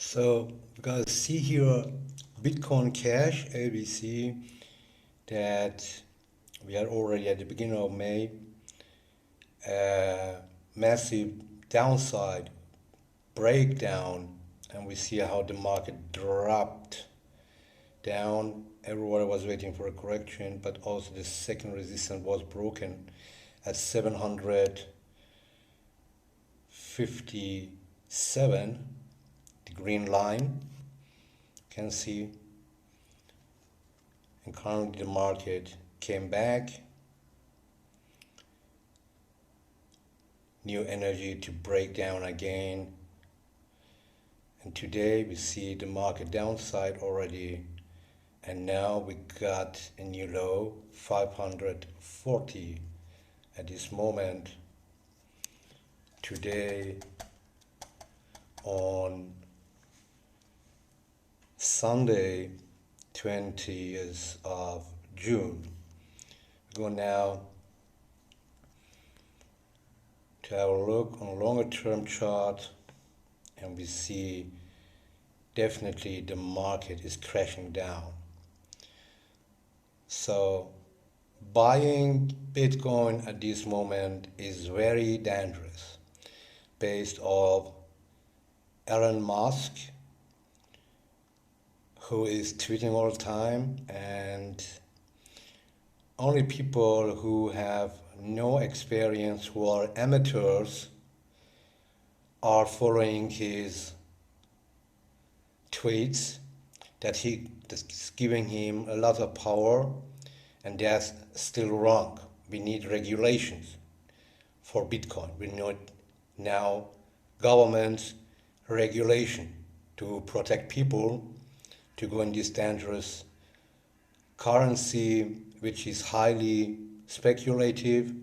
So you guys see here Bitcoin Cash ABC that we are already at the beginning of May, massive downside breakdown, and we see how the market dropped down. Everybody was waiting for a correction, but also the second resistance was broken at 757, the green line, you can see. And currently the market came back, new energy to break down again. And today we see the market downside already, and now we got a new low, 540 at this moment. Today on Sunday, 20th of June. We go now to have a look on a longer term chart, and we see definitely the market is crashing down. So buying Bitcoin at this moment is very dangerous based on Elon Musk, who is tweeting all the time, and only people who have no experience, who are amateurs, are following his tweets that's giving him a lot of power, and that's still wrong. We need regulations for Bitcoin. We need now government regulation to protect people to go in this dangerous currency, which is highly speculative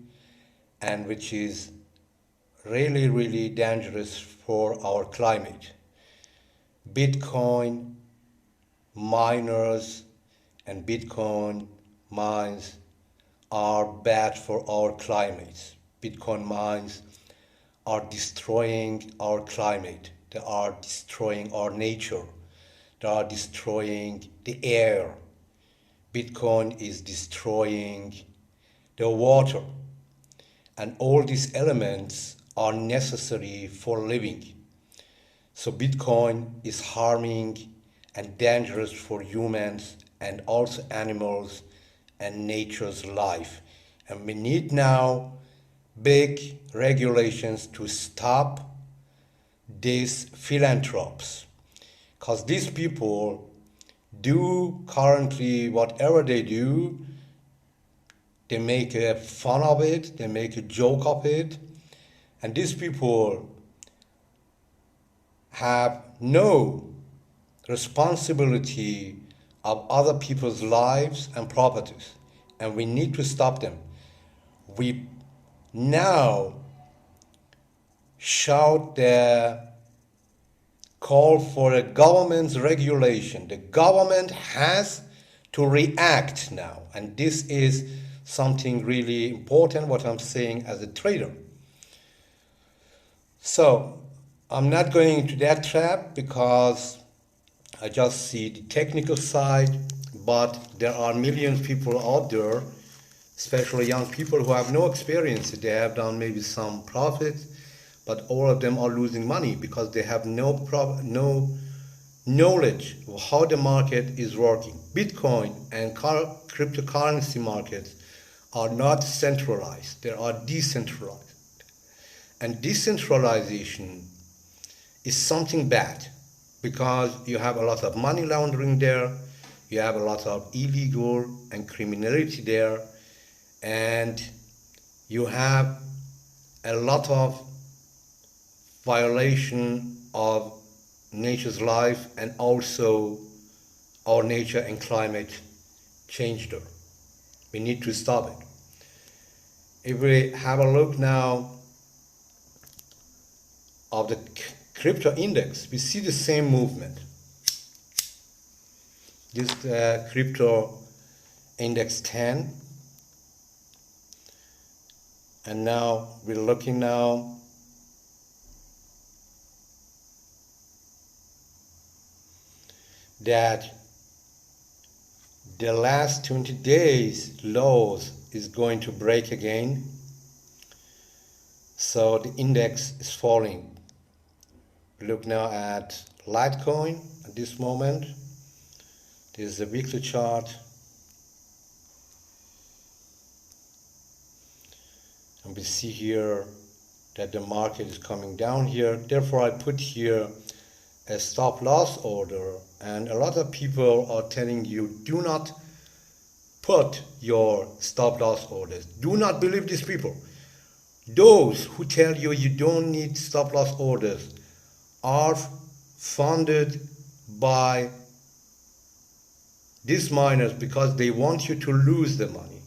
and which is really, really dangerous for our climate. Bitcoin miners and Bitcoin mines are bad for our climate. Bitcoin mines are destroying our climate. They are destroying our nature. They are destroying the air. Bitcoin is destroying the water. And all these elements are necessary for living. So Bitcoin is harming and dangerous for humans and also animals and nature's life. And we need now big regulations to stop these philanthropes. Because these people do currently whatever they do, they make a fun of it, they make a joke of it, and these people have no responsibility of other people's lives and properties, and we need to stop them. We now shout the call for a government's regulation. The government has to react now, and this is something really important, what I'm saying as a trader. So I'm not going into that trap because I just see the technical side, but there are millions of people out there, especially young people who have no experience. They have done maybe some profit, but all of them are losing money because they have no knowledge of how the market is working. Bitcoin and cryptocurrency markets are not centralized, they are decentralized. And decentralization is something bad because you have a lot of money laundering there, you have a lot of illegal and criminality there, and you have a lot of violation of nature's life and also our nature and climate change there. We need to stop it. If we have a look now of the crypto index, we see the same movement. This crypto index 10, and now we're looking now that the last 20 days lows is going to break again. So the index is falling. Look now at Litecoin at this moment. This is the weekly chart. And we see here that the market is coming down here. Therefore, I put here a stop loss order. And a lot of people are telling you, do not put your stop loss orders. Do not believe these people. Those who tell you you don't need stop loss orders are funded by these miners because they want you to lose the money.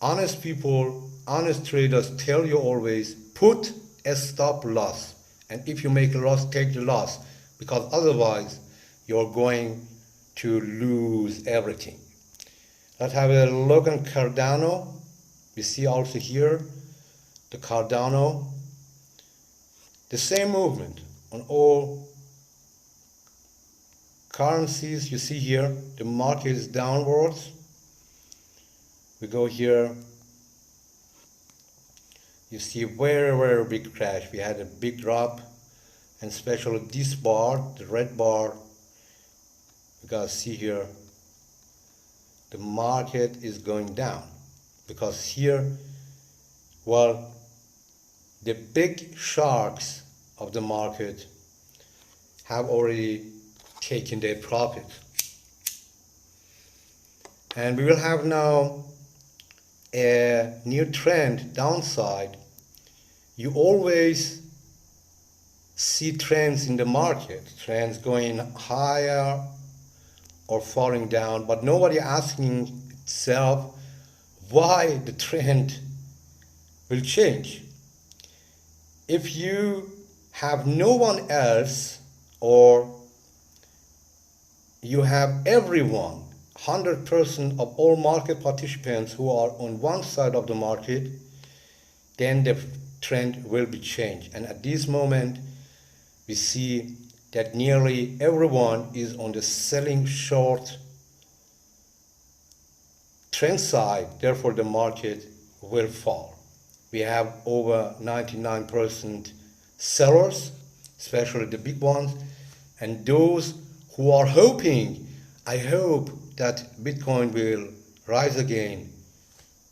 Honest people, honest traders tell you always, put a stop loss. And if you make a loss, take the loss, because otherwise you're going to lose everything. Let's have a look on Cardano. We see also here the Cardano, the same movement on all currencies. You see here the market is downwards. We go here, you see very big crash. We had a big drop, and especially this bar, the red bar, you guys see here the market is going down, because here, well, the big sharks of the market have already taken their profit. And we will have now a new trend downside. You always see trends in the market, trends going higher or falling down, but nobody asking itself why the trend will change. If you have no one else, or you have everyone, 100% of all market participants who are on one side of the market, then the trend will be changed. And at this moment, we see that nearly everyone is on the selling short trend side, therefore the market will fall. We have over 99% sellers, especially the big ones, and those who are hoping, I hope that Bitcoin will rise again.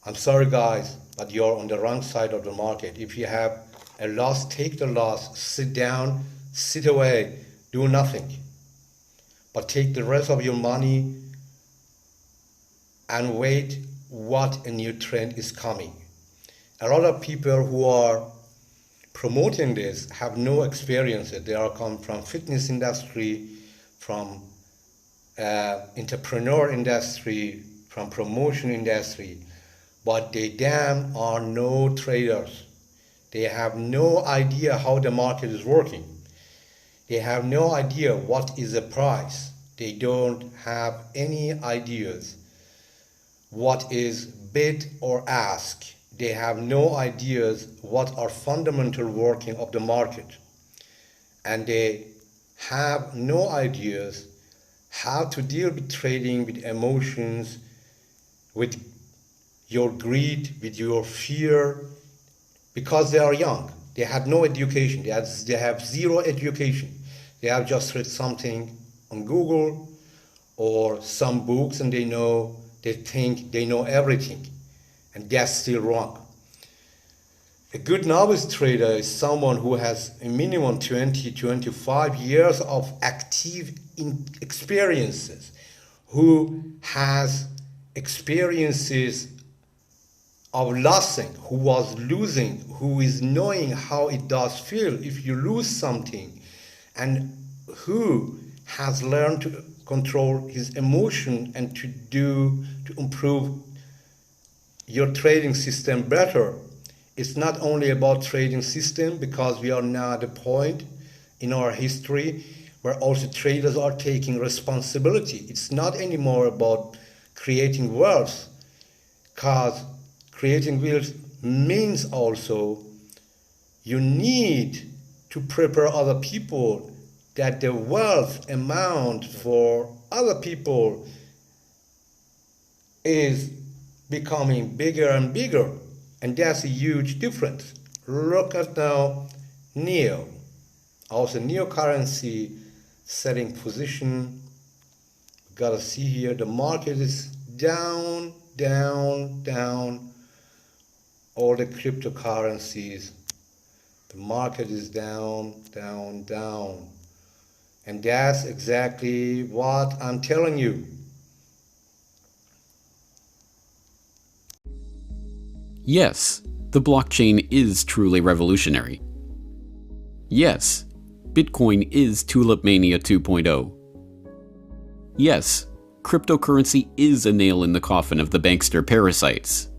I'm sorry guys, but you're on the wrong side of the market. If you have a loss, take the loss, sit down, sit away, do nothing. But take the rest of your money and wait what a new trend is coming. A lot of people who are promoting this have no experience. They are come from fitness industry, from entrepreneur industry, from promotion industry, but they damn are no traders. They have no idea how the market is working. They have no idea what is the price. They don't have any ideas what is bid or ask. They have no ideas what are fundamental working of the market. And they have no ideas how to deal with trading, with emotions, with your greed, with your fear, because they are young. They had no education. They have zero education. They have just read something on Google or some books, and they think they know everything. And that's still wrong. A good novice trader is someone who has a minimum 20-25 years of active experiences, who has experiences of losing, who was losing, who is knowing how it does feel if you lose something, and who has learned to control his emotion and to improve your trading system better. It's not only about trading system, because we are now at a point in our history where also traders are taking responsibility. It's not anymore about creating wealth, because creating wealth means also you need to prepare other people that the wealth amount for other people is becoming bigger and bigger, and that's a huge difference. Look at now NEO, also NEO currency setting position. Gotta see here the market is down, down, down. All the cryptocurrencies, the market is down, down, down. And that's exactly what I'm telling you. Yes, the blockchain is truly revolutionary. Yes, Bitcoin is Tulip Mania 2.0. Yes, cryptocurrency is a nail in the coffin of the bankster parasites.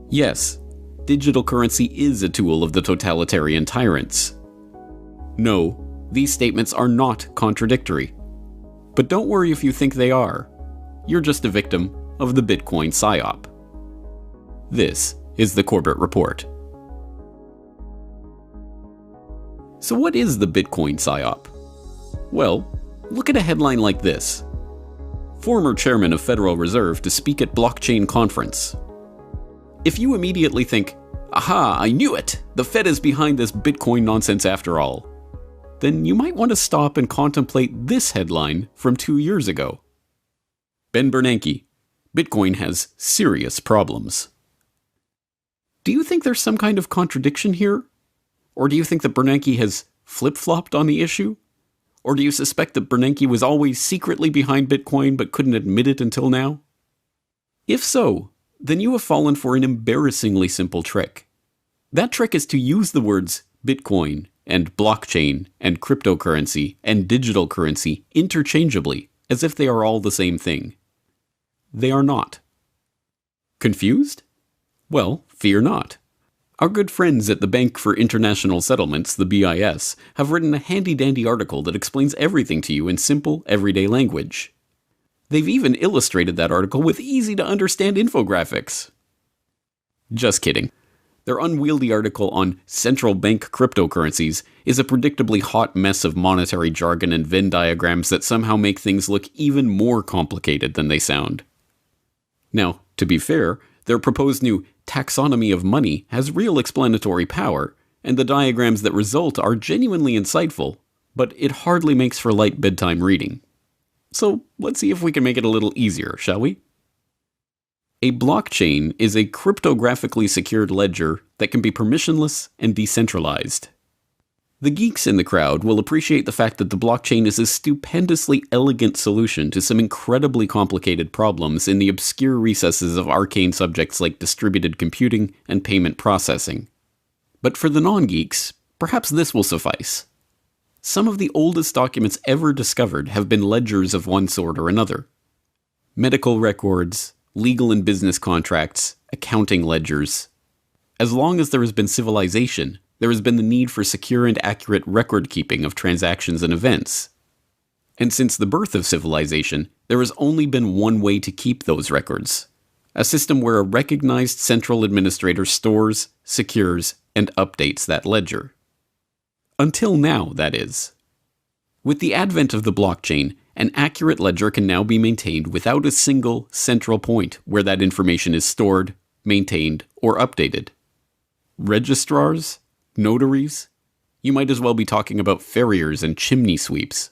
Yes, digital currency is a tool of the totalitarian tyrants. No, these statements are not contradictory. But don't worry if you think they are. You're just a victim of the Bitcoin psyop. This is the Corbett Report. So what is the Bitcoin psyop? Well, look at a headline like this. Former chairman of Federal Reserve to speak at blockchain conference. If you immediately think, aha, I knew it, the Fed is behind this Bitcoin nonsense after all, then you might want to stop and contemplate this headline from 2 years ago. Ben Bernanke, Bitcoin has serious problems. Do you think there's some kind of contradiction here? Or do you think that Bernanke has flip-flopped on the issue? Or do you suspect that Bernanke was always secretly behind Bitcoin but couldn't admit it until now? If so, then you have fallen for an embarrassingly simple trick. That trick is to use the words Bitcoin and blockchain and cryptocurrency and digital currency interchangeably as if they are all the same thing. They are not. Confused? Well, fear not. Our good friends at the Bank for International Settlements, the BIS, have written a handy-dandy article that explains everything to you in simple, everyday language. They've even illustrated that article with easy-to-understand infographics. Just kidding. Their unwieldy article on central bank cryptocurrencies is a predictably hot mess of monetary jargon and Venn diagrams that somehow make things look even more complicated than they sound. Now, to be fair, their proposed new taxonomy of money has real explanatory power, and the diagrams that result are genuinely insightful, but it hardly makes for light bedtime reading. So let's see if we can make it a little easier, shall we? A blockchain is a cryptographically secured ledger that can be permissionless and decentralized. The geeks in the crowd will appreciate the fact that the blockchain is a stupendously elegant solution to some incredibly complicated problems in the obscure recesses of arcane subjects like distributed computing and payment processing. But for the non-geeks, perhaps this will suffice. Some of the oldest documents ever discovered have been ledgers of one sort or another. Medical records, legal and business contracts, accounting ledgers. As long as there has been civilization, there has been the need for secure and accurate record-keeping of transactions and events. And since the birth of civilization, there has only been one way to keep those records. A system where a recognized central administrator stores, secures, and updates that ledger. Until now, that is. With the advent of the blockchain, an accurate ledger can now be maintained without a single central point where that information is stored, maintained, or updated. Registrars? Notaries? You might as well be talking about farriers and chimney sweeps.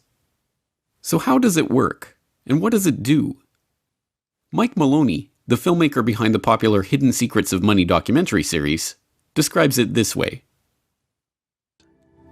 So how does it work? And what does it do? Mike Maloney, the filmmaker behind the popular Hidden Secrets of Money documentary series, describes it this way.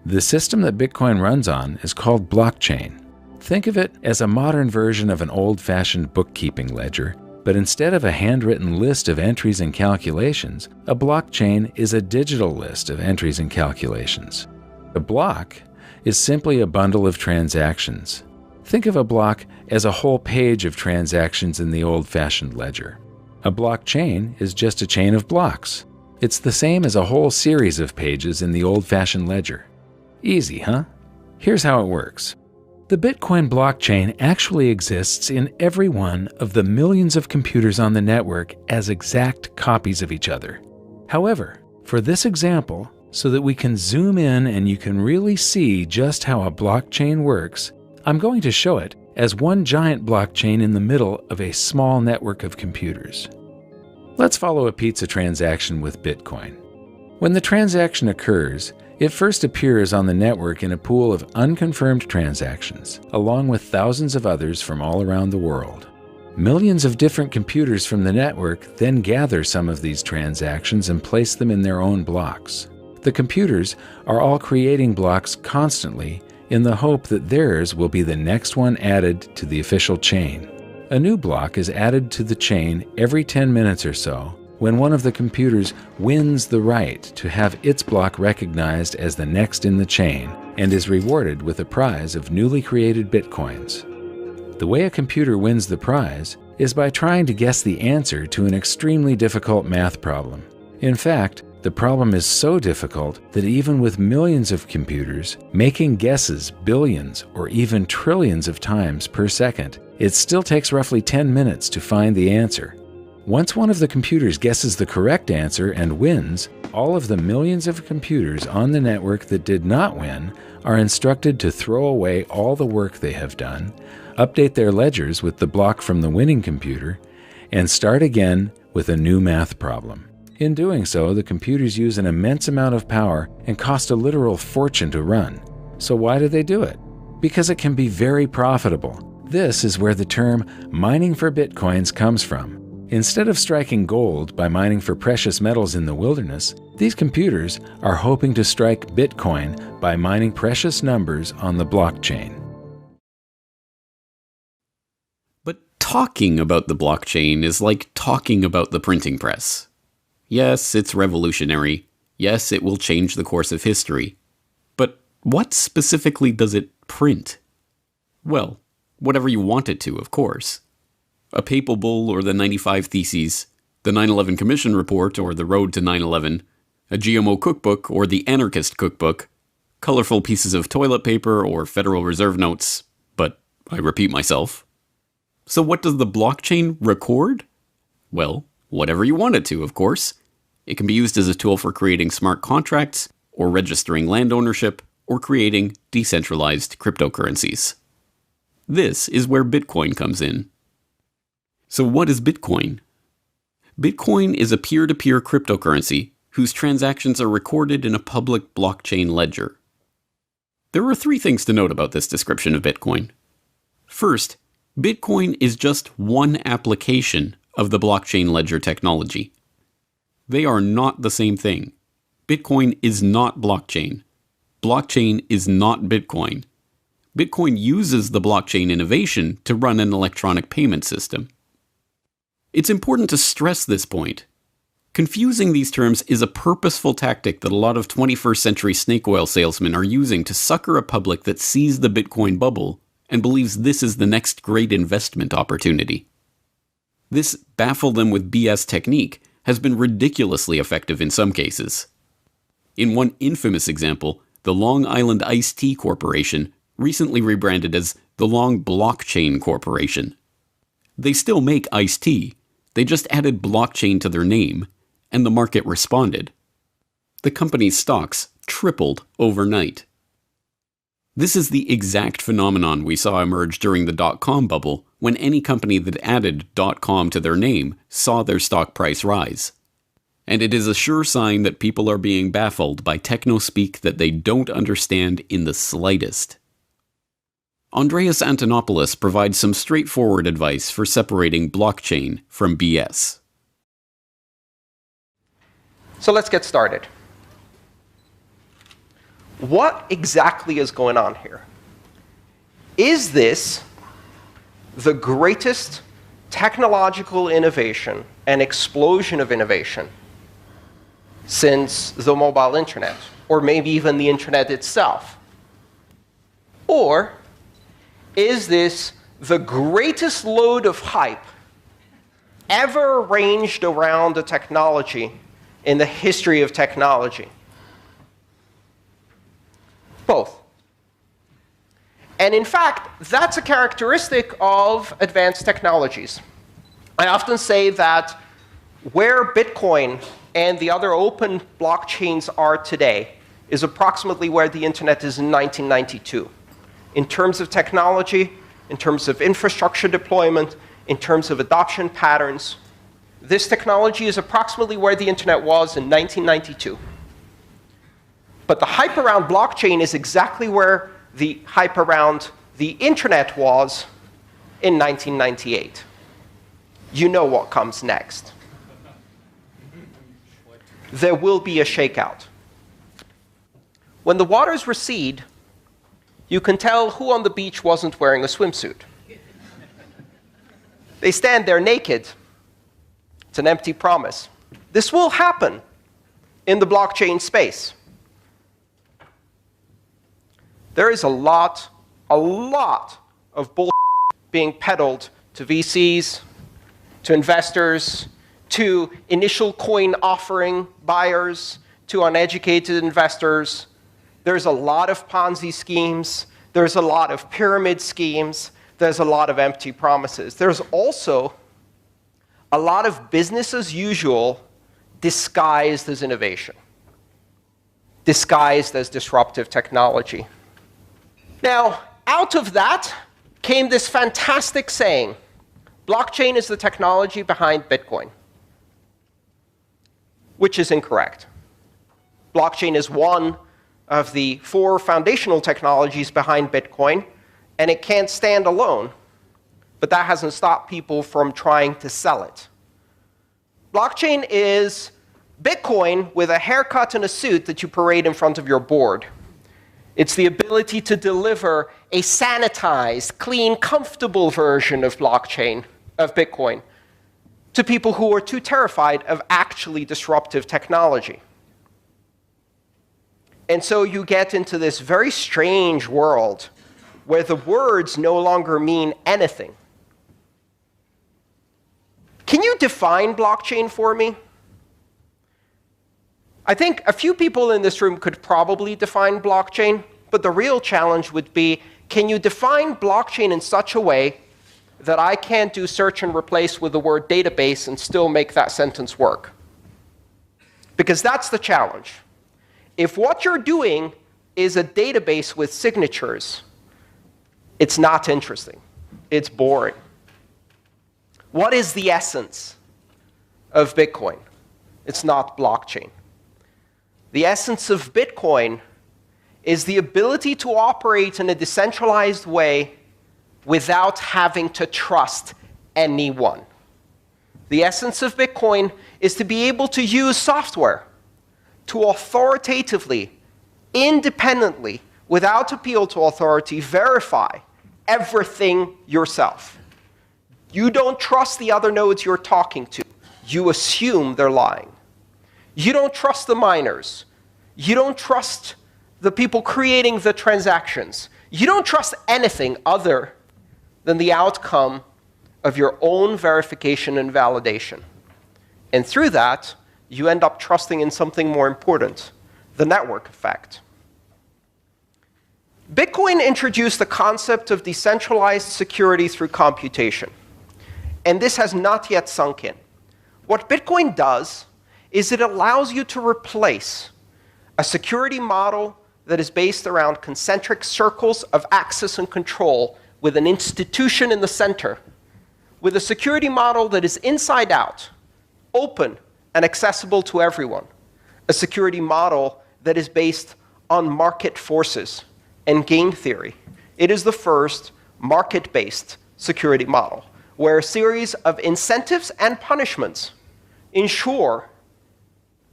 The system that Bitcoin runs on is called blockchain. Think of it as a modern version of an old-fashioned bookkeeping ledger, but instead of a handwritten list of entries and calculations, a blockchain is a digital list of entries and calculations. A block is simply a bundle of transactions. Think of a block as a whole page of transactions in the old-fashioned ledger. A blockchain is just a chain of blocks. It's the same as a whole series of pages in the old-fashioned ledger. Easy, huh? Here's how it works. The Bitcoin blockchain actually exists in every one of the millions of computers on the network as exact copies of each other. However, for this example, So that we can zoom in and you can really see just how a blockchain works, I'm going to show it as one giant blockchain in the middle of a small network of computers. Let's follow a pizza transaction with Bitcoin. When the transaction occurs, it first appears on the network in a pool of unconfirmed transactions, along with thousands of others from all around the world. Millions of different computers from the network then gather some of these transactions and place them in their own blocks. The computers are all creating blocks constantly in the hope that theirs will be the next one added to the official chain. A new block is added to the chain every 10 minutes or so when one of the computers wins the right to have its block recognized as the next in the chain and is rewarded with a prize of newly created bitcoins. The way a computer wins the prize is by trying to guess the answer to an extremely difficult math problem. In fact, the problem is so difficult that even with millions of computers making guesses billions or even trillions of times per second, it still takes roughly 10 minutes to find the answer. Once one of the computers guesses the correct answer and wins, all of the millions of computers on the network that did not win are instructed to throw away all the work they have done, update their ledgers with the block from the winning computer, and start again with a new math problem. In doing so, the computers use an immense amount of power and cost a literal fortune to run. So why do they do it? Because it can be very profitable. This is where the term mining for bitcoins comes from. Instead of striking gold by mining for precious metals in the wilderness, these computers are hoping to strike Bitcoin by mining precious numbers on the blockchain. But talking about the blockchain is like talking about the printing press. Yes, it's revolutionary. Yes, it will change the course of history. But what specifically does it print? Well, whatever you want it to, of course. A papal bull or the 95 Theses, the 9/11 Commission Report or the Road to 9/11, a GMO cookbook or the Anarchist cookbook, colorful pieces of toilet paper or Federal Reserve notes, but I repeat myself. So what does the blockchain record? Well, whatever you want it to, of course. It can be used as a tool for creating smart contracts, or registering land ownership, or creating decentralized cryptocurrencies. This is where Bitcoin comes in. So what is Bitcoin? Bitcoin is a peer-to-peer cryptocurrency whose transactions are recorded in a public blockchain ledger. There are 3 things to note about this description of Bitcoin. First, Bitcoin is just one application of the blockchain ledger technology. They are not the same thing. Bitcoin is not blockchain. Blockchain is not Bitcoin. Bitcoin uses the blockchain innovation to run an electronic payment system. It's important to stress this point. Confusing these terms is a purposeful tactic that a lot of 21st century snake oil salesmen are using to sucker a public that sees the Bitcoin bubble and believes this is the next great investment opportunity. This baffle them with BS technique has been ridiculously effective in some cases. In one infamous example, the Long Island Iced Tea Corporation recently rebranded as the Long Blockchain Corporation. They still make iced tea. They just added blockchain to their name, and the market responded. The company's stocks tripled overnight. This is the exact phenomenon we saw emerge during the dot-com bubble, when any company that added .com to their name saw their stock price rise. And it is a sure sign that people are being baffled by techno-speak that they don't understand in the slightest. Andreas Antonopoulos provides some straightforward advice for separating blockchain from BS. So let's get started. What exactly is going on here? Is this the greatest technological innovation and explosion of innovation since the mobile internet, or maybe even the internet itself? Or is this the greatest load of hype ever arranged around a technology in the history of technology? Both. And in fact, that's a characteristic of advanced technologies. I often say that where Bitcoin and the other open blockchains are today is approximately where the internet is in 1992. In terms of technology, in terms of infrastructure deployment, in terms of adoption patterns, this technology is approximately where the internet was in 1992. But the hype around blockchain is exactly where the hype around the internet was in 1998. You know what comes next. There will be a shakeout. When the waters recede, you can tell who on the beach wasn't wearing a swimsuit. They stand there naked. It's an empty promise. This will happen in the blockchain space. There is a lot of bull being peddled to VCs, to investors, to initial coin offering buyers, to uneducated investors. There's a lot of Ponzi schemes. There's a lot of pyramid schemes. There's a lot of empty promises. There's also a lot of business as usual disguised as innovation, disguised as disruptive technology. Now, out of that came this fantastic saying, blockchain is the technology behind Bitcoin, which is incorrect. Blockchain is one of the 4 foundational technologies behind Bitcoin, and it can't stand alone. But that hasn't stopped people from trying to sell it. Blockchain is Bitcoin with a haircut and a suit that you parade in front of your board. It's the ability to deliver a sanitized, clean, comfortable version of blockchain, of Bitcoin, to people who are too terrified of actually disruptive technology. And so you get into this very strange world where the words no longer mean anything. Can you define blockchain for me? I think a few people in this room could probably define blockchain, but the real challenge would be, can you define blockchain in such a way that I can't do search and replace with the word database and still make that sentence work? Because that's the challenge. If what you're doing is a database with signatures, it's not interesting. It's boring. What is the essence of Bitcoin? It's not blockchain. The essence of Bitcoin is the ability to operate in a decentralized way without having to trust anyone. The essence of Bitcoin is to be able to use software to authoritatively, independently, without appeal to authority, verify everything yourself. You don't trust the other nodes you're talking to. You assume they're lying. You don't trust the miners. You don't trust the people creating the transactions. You don't trust anything other than the outcome of your own verification and validation. And through that, you end up trusting in something more important, the network effect. Bitcoin introduced the concept of decentralized security through computation. And this has not yet sunk in. What Bitcoin does is it allows you to replace a security model that is based around concentric circles of access and control with an institution in the center, with a security model that is inside out, open and accessible to everyone, a security model that is based on market forces and game theory. It is the first market-based security model, where a series of incentives and punishments ensure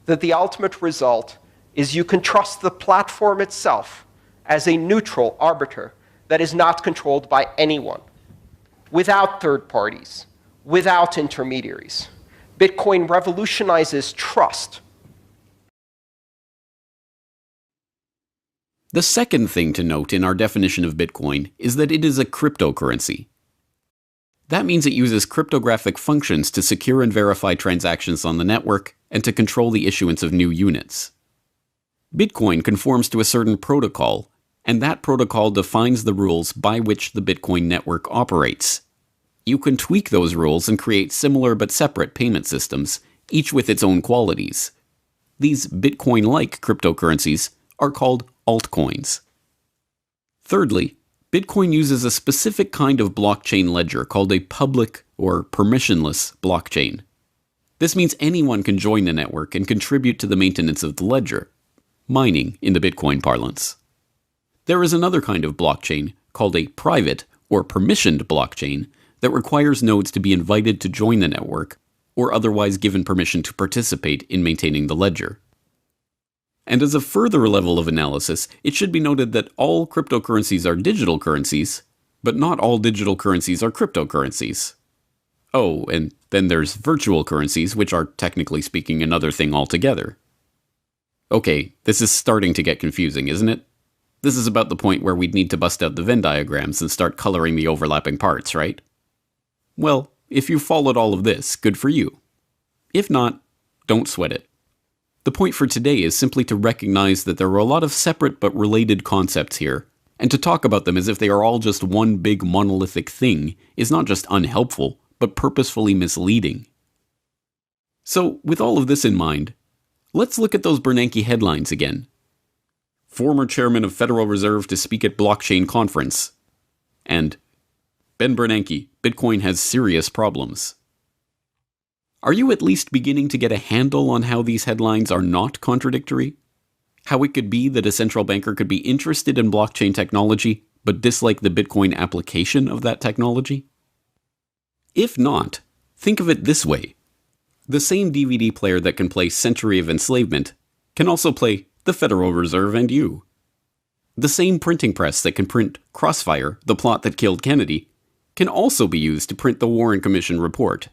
that the ultimate result is you can trust the platform itself as a neutral arbiter that is not controlled by anyone, without third parties, without intermediaries. Bitcoin revolutionizes trust. The second thing to note in our definition of Bitcoin is that it is a cryptocurrency. That means it uses cryptographic functions to secure and verify transactions on the network and to control the issuance of new units. Bitcoin conforms to a certain protocol, and that protocol defines the rules by which the Bitcoin network operates. You can tweak those rules and create similar but separate payment systems, each with its own qualities. These Bitcoin-like cryptocurrencies are called altcoins. Thirdly, Bitcoin uses a specific kind of blockchain ledger called a public or permissionless blockchain. This means anyone can join the network and contribute to the maintenance of the ledger, mining in the Bitcoin parlance. There is another kind of blockchain called a private or permissioned blockchain that requires nodes to be invited to join the network or otherwise given permission to participate in maintaining the ledger. And as a further level of analysis, it should be noted that all cryptocurrencies are digital currencies, but not all digital currencies are cryptocurrencies. Oh, and then there's virtual currencies, which are technically speaking another thing altogether. Okay, this is starting to get confusing, isn't it? This is about the point where we'd need to bust out the Venn diagrams and start coloring the overlapping parts, right? Well, if you followed all of this, good for you. If not, don't sweat it. The point for today is simply to recognize that there are a lot of separate but related concepts here, and to talk about them as if they are all just one big monolithic thing is not just unhelpful, but purposefully misleading. So, with all of this in mind, let's look at those Bernanke headlines again. Former chairman of Federal Reserve to speak at blockchain conference. And Ben Bernanke, Bitcoin has serious problems. Are you at least beginning to get a handle on how these headlines are not contradictory? How it could be that a central banker could be interested in blockchain technology, but dislike the Bitcoin application of that technology? If not, think of it this way. The same DVD player that can play Century of Enslavement can also play The Federal Reserve and You. The same printing press that can print Crossfire, the plot that killed Kennedy, can also be used to print the Warren Commission report.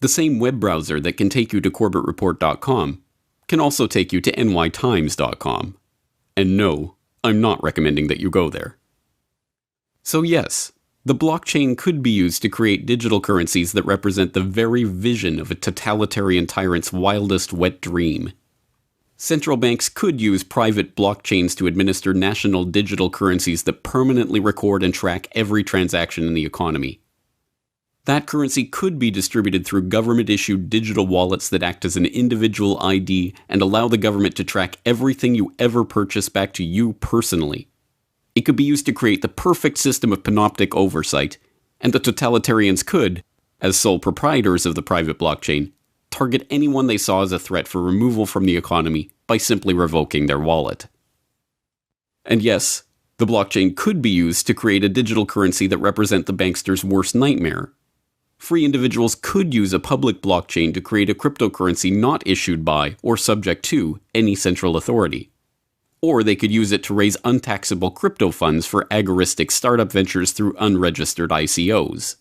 The same web browser that can take you to corbettreport.com can also take you to nytimes.com. And no, I'm not recommending that you go there. So yes, the blockchain could be used to create digital currencies that represent the very vision of a totalitarian tyrant's wildest wet dream. Central banks could use private blockchains to administer national digital currencies that permanently record and track every transaction in the economy. That currency could be distributed through government-issued digital wallets that act as an individual ID and allow the government to track everything you ever purchase back to you personally. It could be used to create the perfect system of panoptic oversight, and the totalitarians could, as sole proprietors of the private blockchain, target anyone they saw as a threat for removal from the economy by simply revoking their wallet. And yes, the blockchain could be used to create a digital currency that represents the bankster's worst nightmare. Free individuals could use a public blockchain to create a cryptocurrency not issued by or subject to any central authority. Or they could use it to raise untaxable crypto funds for agoristic startup ventures through unregistered ICOs.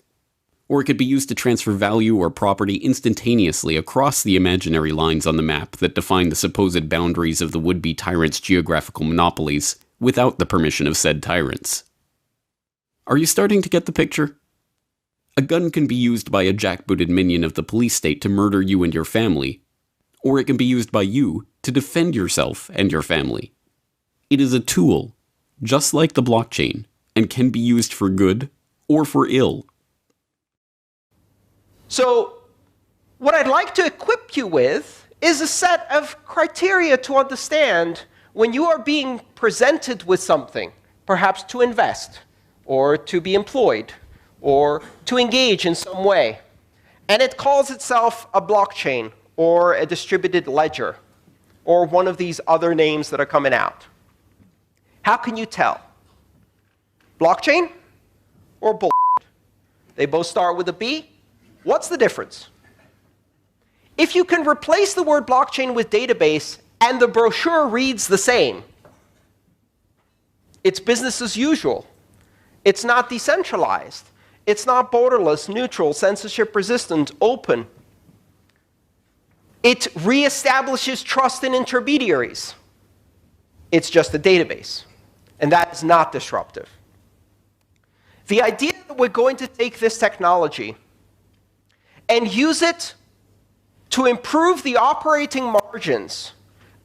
Or it could be used to transfer value or property instantaneously across the imaginary lines on the map that define the supposed boundaries of the would-be tyrants' geographical monopolies without the permission of said tyrants. Are you starting to get the picture? A gun can be used by a jackbooted minion of the police state to murder you and your family, or it can be used by you to defend yourself and your family. It is a tool, just like the blockchain, and can be used for good or for ill. So, what I'd like to equip you with is a set of criteria to understand when you are being presented with something, perhaps to invest, or to be employed, or to engage in some way. And it calls itself a blockchain, or a distributed ledger, or one of these other names that are coming out. How can you tell? Blockchain or bull? They both start with a B. What's the difference? If you can replace the word blockchain with database and the brochure reads the same, it's business as usual. It's not decentralized. It's not borderless, neutral, censorship-resistant, open. It reestablishes trust in intermediaries. It's just a database. And that is not disruptive. The idea that we're going to take this technology and use it to improve the operating margins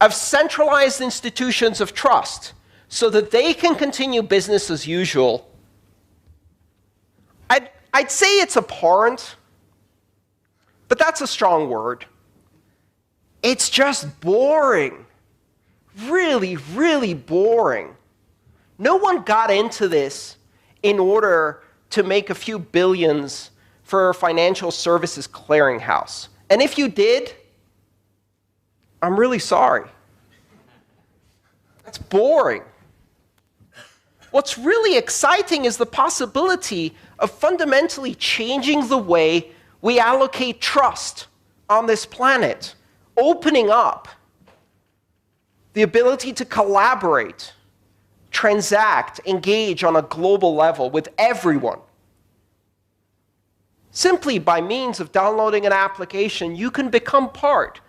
of centralized institutions of trust so that they can continue business as usual, I'd say it's abhorrent. but that's a strong word. It's just boring. Really, really boring. No one got into this in order to make a few billions for a financial services clearinghouse. And if you did, I'm really sorry. That's boring. What's really exciting is the possibility of fundamentally changing the way we allocate trust on this planet, opening up the ability to collaborate, transact, engage on a global level with everyone. Simply by means of downloading an application, you can become part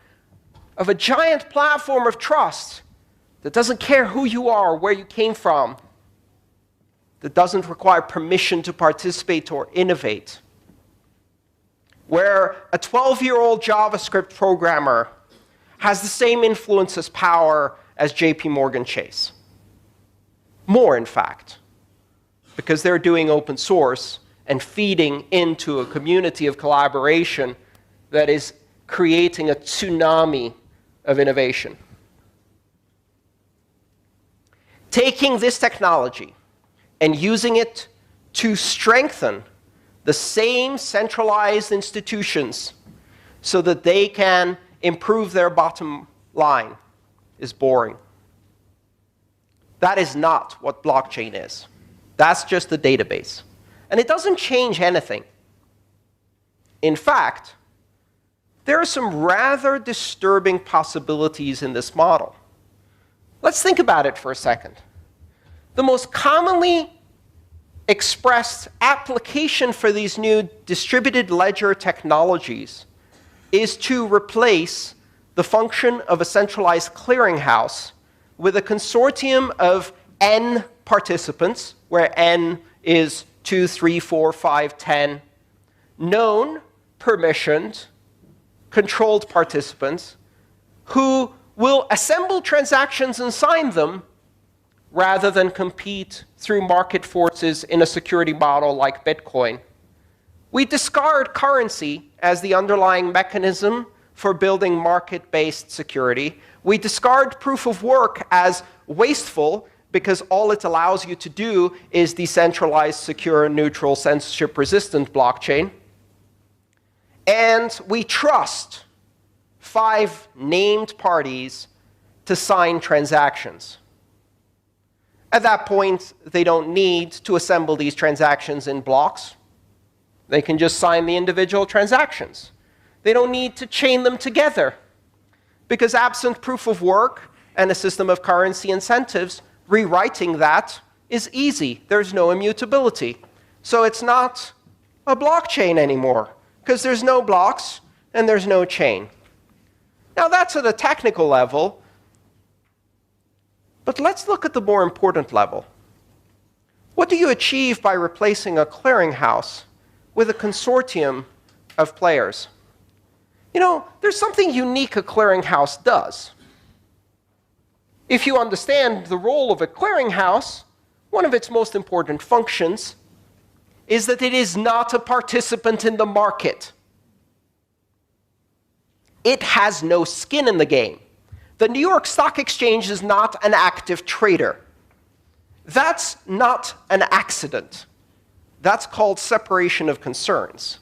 of a giant platform of trust that doesn't care who you are or where you came from, that doesn't require permission to participate or innovate, where a 12-year-old JavaScript programmer has the same influence as power as JP Morgan Chase. More, in fact, because they're doing open source and feeding into a community of collaboration that is creating a tsunami of innovation. Taking this technology and using it to strengthen the same centralized institutions so that they can improve their bottom line is boring. That is not what blockchain is. That's just a database. And it doesn't change anything. In fact, there are some rather disturbing possibilities in this model. Let's think about it for a second. The most commonly expressed application for these new distributed ledger technologies is to replace the function of a centralized clearinghouse with a consortium of n participants, where n is 2, 3, 4, 5, 10, known, permissioned, controlled participants who will assemble transactions and sign them rather than compete through market forces in a security model like Bitcoin. We discard currency as the underlying mechanism for building market-based security. We discard proof of work as wasteful because all it allows you to do is decentralized, secure, neutral, censorship-resistant blockchain. And we trust 5 named parties to sign transactions. At that point, they don't need to assemble these transactions in blocks. They can just sign the individual transactions. They don't need to chain them together, because absent proof of work and a system of currency incentives, rewriting that is easy. There's no immutability. So it's not a blockchain anymore, because there's no blocks and there's no chain. Now, that's at a technical level. But let's look at the more important level. What do you achieve by replacing a clearinghouse with a consortium of players? You know, there's something unique a clearinghouse does. If you understand the role of a clearinghouse, one of its most important functions is that it is not a participant in the market. It has no skin in the game. The New York Stock Exchange is not an active trader. That's not an accident. That's called separation of concerns.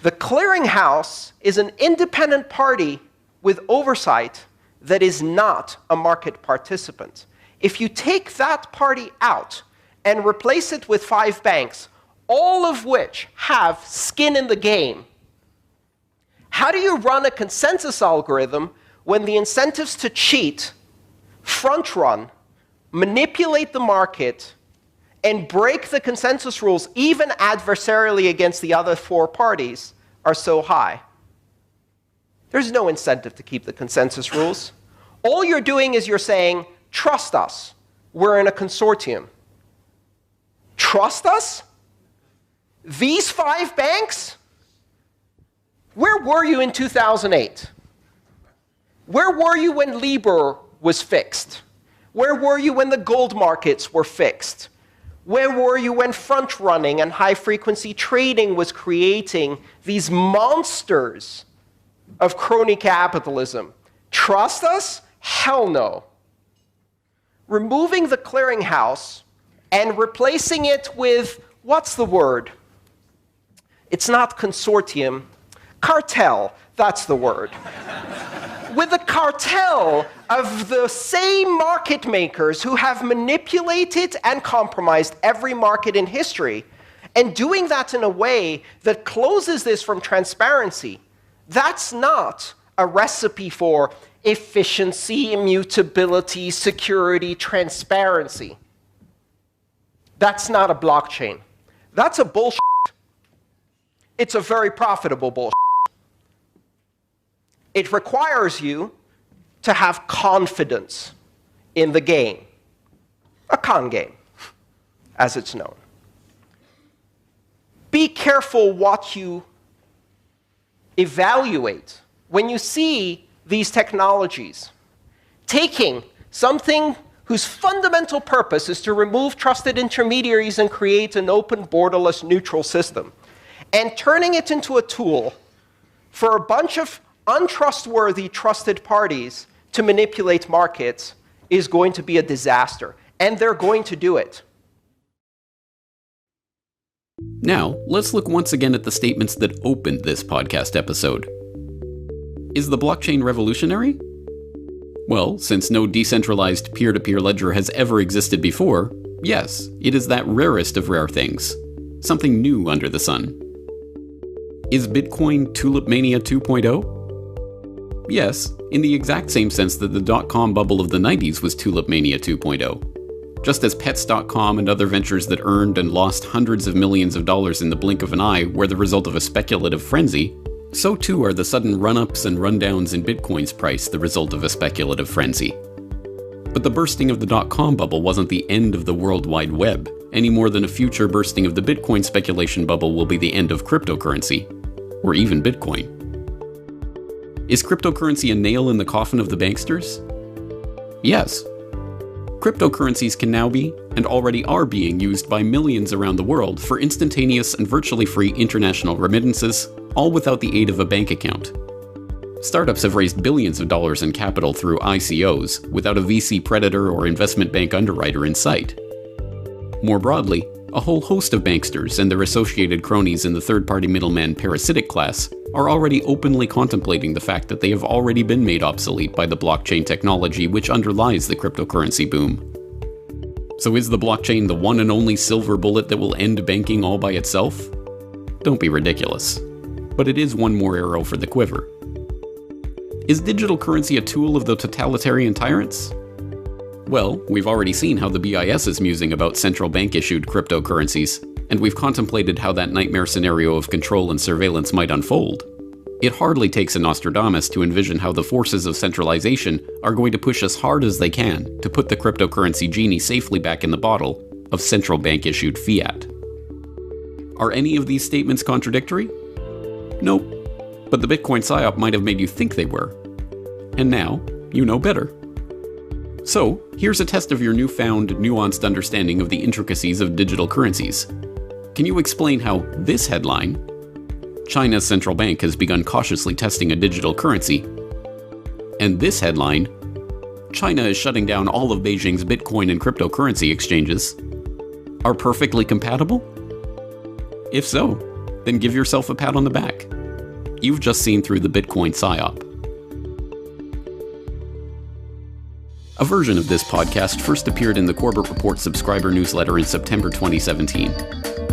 The clearinghouse is an independent party with oversight that is not a market participant. If you take that party out and replace it with 5 banks, all of which have skin in the game, how do you run a consensus algorithm when the incentives to cheat, front-run, manipulate the market, and break the consensus rules, even adversarially against the other 4 parties, are so high? There's no incentive to keep the consensus rules. All you're doing is you're saying, trust us. We're in a consortium. Trust us? These 5 banks? Where were you in 2008? Where were you when Libor was fixed? Where were you when the gold markets were fixed? Where were you when front running and high frequency trading was creating these monsters of crony capitalism? Trust us? Hell no. Removing the clearinghouse and replacing it with, what's the word? It's not consortium. Cartel, that's the word. With a cartel of the same market makers who have manipulated and compromised every market in history, and doing that in a way that closes this from transparency. That's not a recipe for efficiency, immutability, security, transparency. That's not a blockchain. That's a bullshit. It's a very profitable bullshit. It requires you to have confidence in the game. A con game, as it's known. Be careful what you evaluate when you see these technologies taking something whose fundamental purpose is to remove trusted intermediaries and create an open, borderless, neutral system, and turning it into a tool for a bunch of untrustworthy trusted parties to manipulate markets is going to be a disaster. And they're going to do it. Now, let's look once again at the statements that opened this podcast episode. Is the blockchain revolutionary? Well, since no decentralized peer-to-peer ledger has ever existed before, yes, it is that rarest of rare things. Something new under the sun. Is Bitcoin Tulip Mania 2.0? Yes, in the exact same sense that the dot-com bubble of the 90s was Tulip Mania 2.0. Just as Pets.com and other ventures that earned and lost hundreds of millions of dollars in the blink of an eye were the result of a speculative frenzy, so too are the sudden run-ups and rundowns in Bitcoin's price the result of a speculative frenzy. But the bursting of the dot-com bubble wasn't the end of the World Wide Web, any more than a future bursting of the Bitcoin speculation bubble will be the end of cryptocurrency, or even Bitcoin. Is cryptocurrency a nail in the coffin of the banksters? Yes. Cryptocurrencies can now be, and already are being used by millions around the world for instantaneous and virtually free international remittances, all without the aid of a bank account. Startups have raised billions of dollars in capital through ICOs, without a VC predator or investment bank underwriter in sight. More broadly, a whole host of banksters and their associated cronies in the third-party middleman parasitic class are already openly contemplating the fact that they have already been made obsolete by the blockchain technology which underlies the cryptocurrency boom. So is the blockchain the one and only silver bullet that will end banking all by itself? Don't be ridiculous. But it is one more arrow for the quiver. Is digital currency a tool of the totalitarian tyrants? Well, we've already seen how the BIS is musing about central bank-issued cryptocurrencies, and we've contemplated how that nightmare scenario of control and surveillance might unfold. It hardly takes a Nostradamus to envision how the forces of centralization are going to push as hard as they can to put the cryptocurrency genie safely back in the bottle of central bank-issued fiat. Are any of these statements contradictory? Nope. But the Bitcoin psyop might have made you think they were. And now, you know better. So, here's a test of your newfound, nuanced understanding of the intricacies of digital currencies. Can you explain how this headline, China's central bank has begun cautiously testing a digital currency, and this headline, China is shutting down all of Beijing's Bitcoin and cryptocurrency exchanges, are perfectly compatible? If so, then give yourself a pat on the back. You've just seen through the Bitcoin psyop. A version of this podcast first appeared in the Corbett Report subscriber newsletter in September 2017.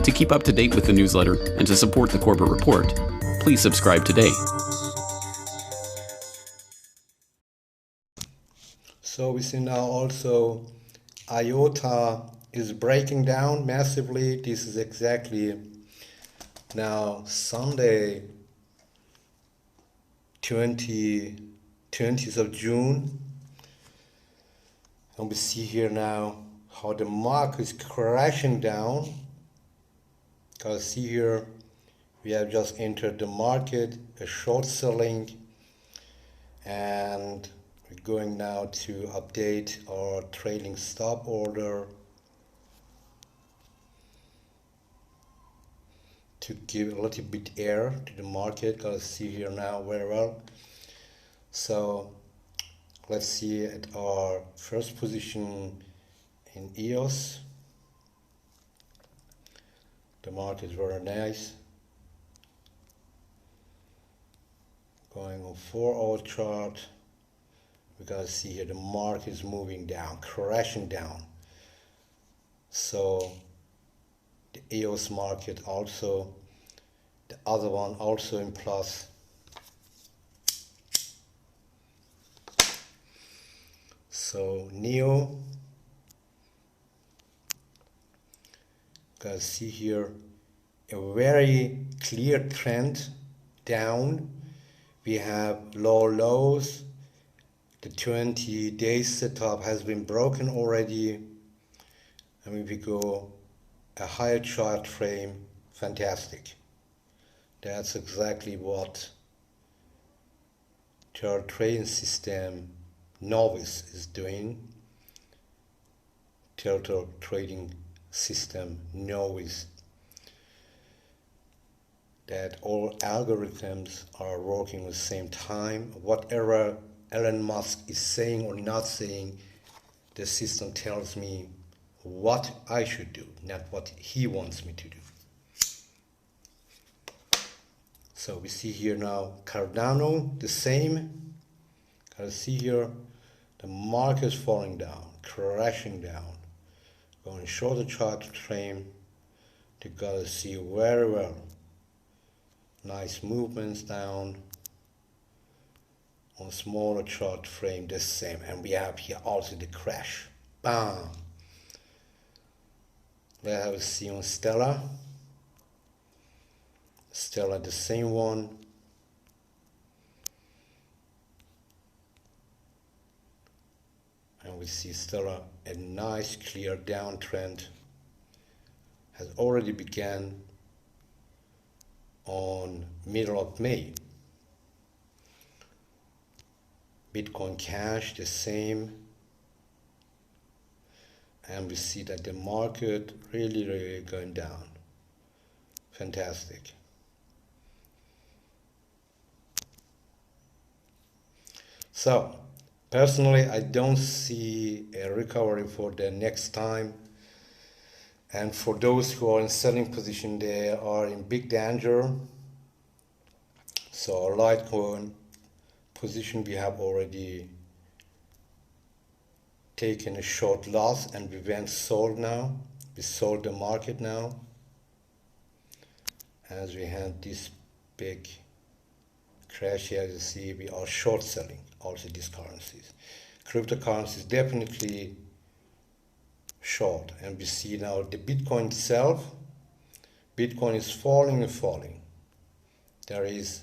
To keep up to date with the newsletter and to support the Corbett Report, please subscribe today. So we see now also IOTA is breaking down massively. This is exactly now Sunday, 20th of June. And we see here now how the market is crashing down. Because see here, we have just entered the market, a short selling, and we're going now to update our trailing stop order. to give a little bit air to the market. Gotta see here now very well. So let's see at our first position in EOS. The market is very nice. Going on 4-hour chart, we gotta see here the market is moving down, crashing down. So the EOS market also, the other one also in plus. So NEO, gotta see here a very clear trend down. We have low lows. The 20-day setup has been broken already. And if we go a higher chart frame, fantastic. That's exactly what our trading system novice is doing. Total trading system novice. That all algorithms are working at the same time. Whatever Elon Musk is saying or not saying, the system tells me what I should do, not what he wants me to do. So we see here now Cardano, the same. Gotta see here, the market is falling down, crashing down. Going shorter chart frame, you gotta see very well. Nice movements down. On smaller chart frame, the same. And we have here also the crash. Bam! Let's have a see on Stellar. Stellar, the same one. And we see Stellar, a nice clear downtrend has already begun on middle of May. Bitcoin Cash, the same. And we see that the market really going down. Fantastic. So, personally, I don't see a recovery for the next time. And for those who are in selling position, they are in big danger. So our Litecoin position, we have already taken a short loss and we went sold now. We sold the market now. As we had this big crash here, as you see, we are short selling also these currencies. Cryptocurrencies definitely short, and we see now the Bitcoin itself. Bitcoin is falling and falling. There is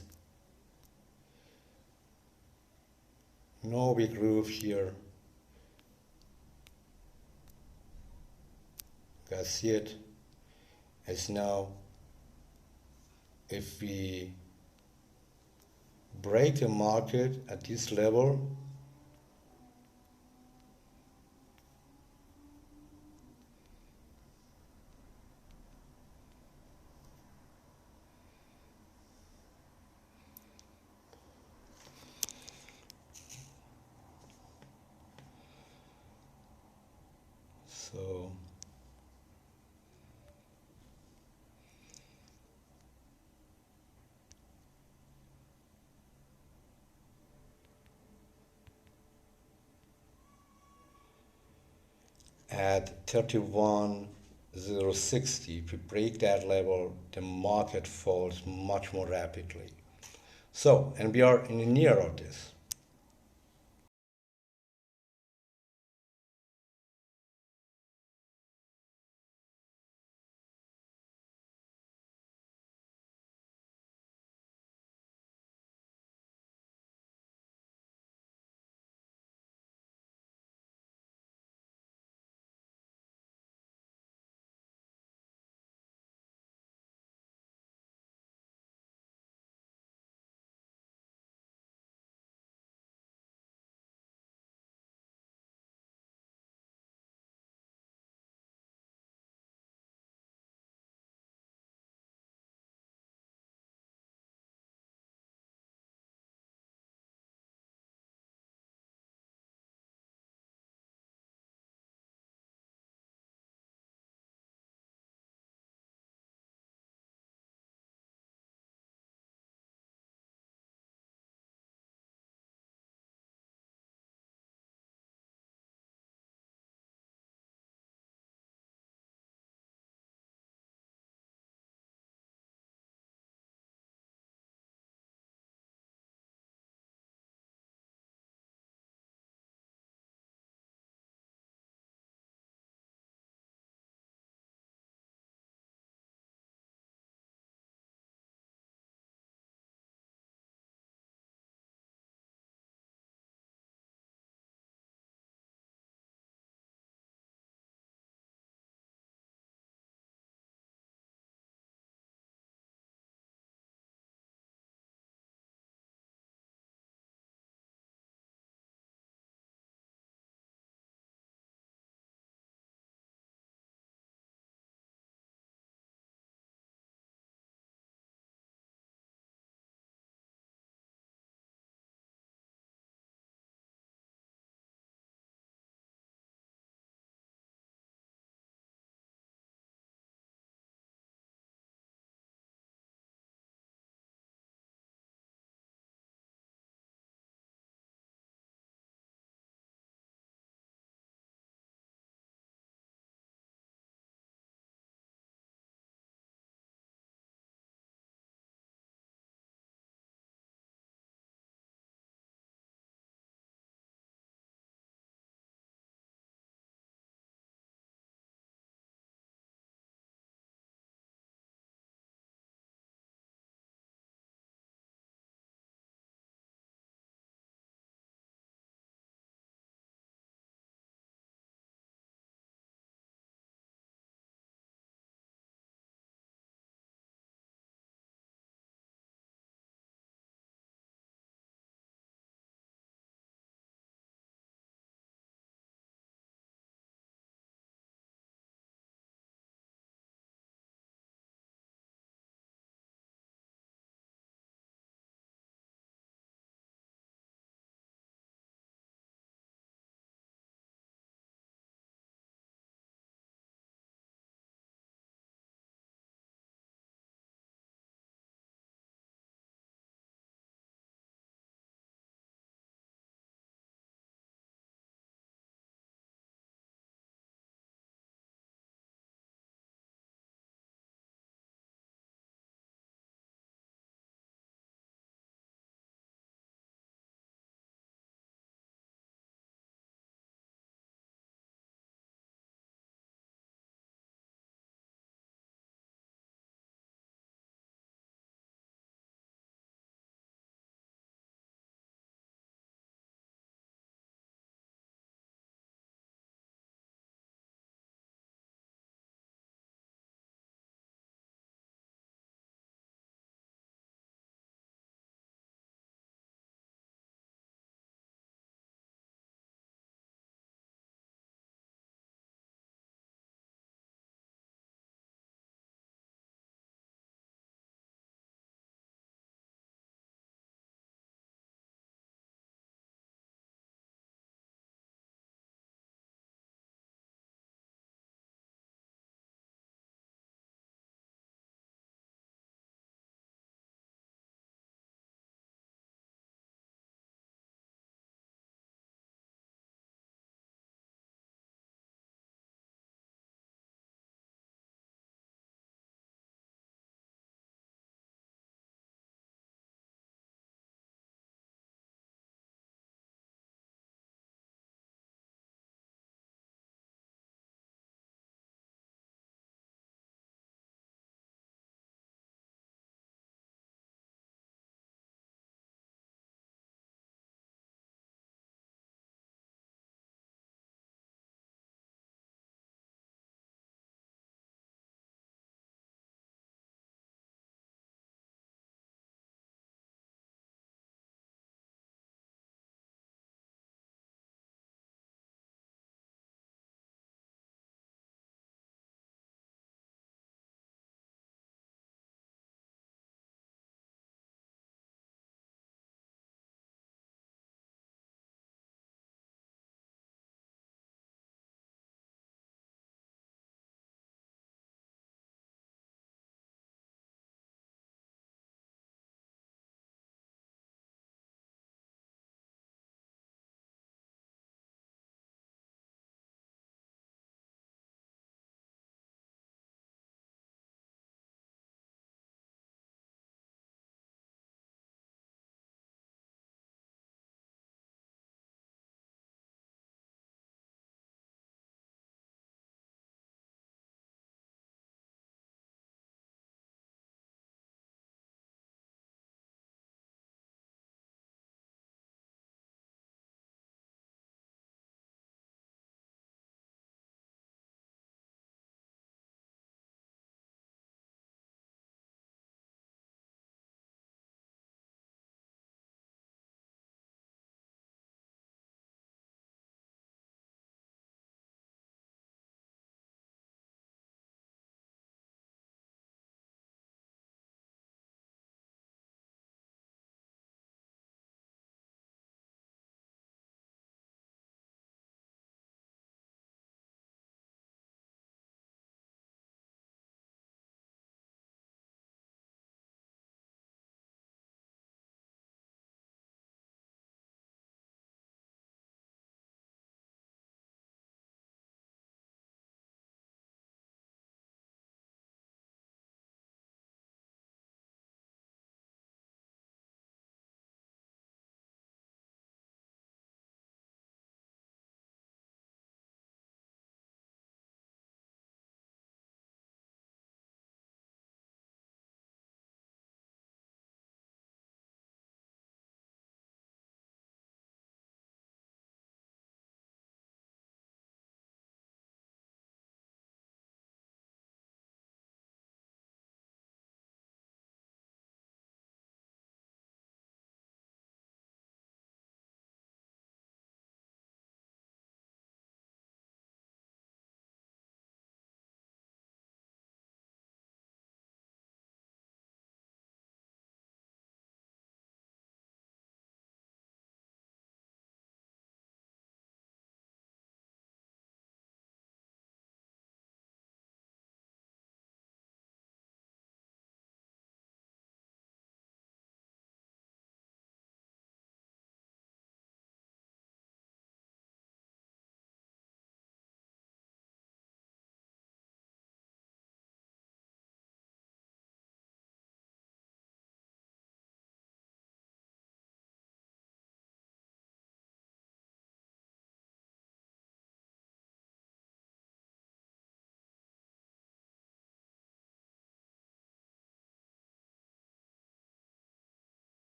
no big groove here. You guys see it? It's now, if we break the market at this level, so at 31,060, if we break that level, the market falls much more rapidly. So, and we are in the near of this.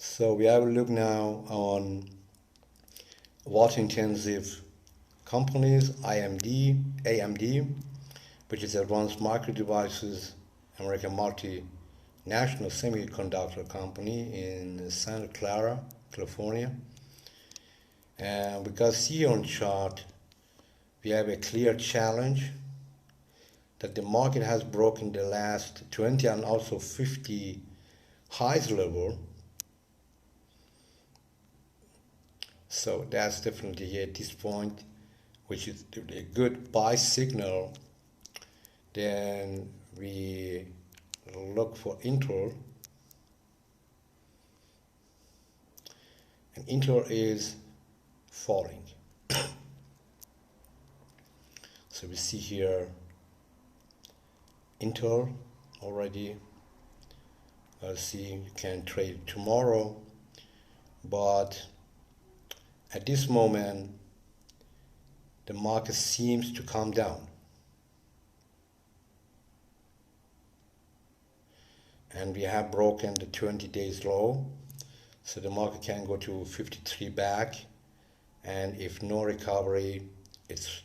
So we have a look now on water-intensive companies, AMD, which is Advanced Micro Devices, American multinational semiconductor company in Santa Clara, California. And we can see on chart, we have a clear challenge that the market has broken the last 20 and also 50 highs level. So that's definitely at this point, which is a good buy signal. Then we look for Intel, and Intel is falling. So we see here Intel already. Let's see, you can trade tomorrow, but at this moment the market seems to come down, and we have broken the 20 days low, so the market can go to 53 back, and if no recovery, it's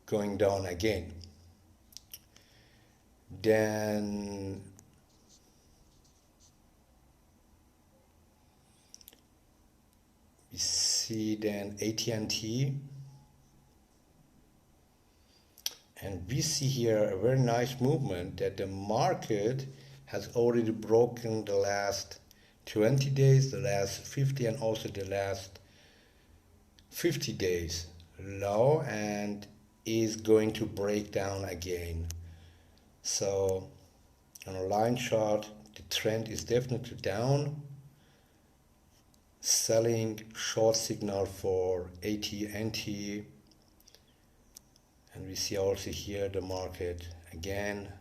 going down again. Then we see then AT&T, and we see here a very nice movement that the market has already broken the last 20 days, the last 50, and also the last 50 days low, and is going to break down again. So on a line chart, the trend is definitely down. Selling short signal for AT&T, and we see also here the market again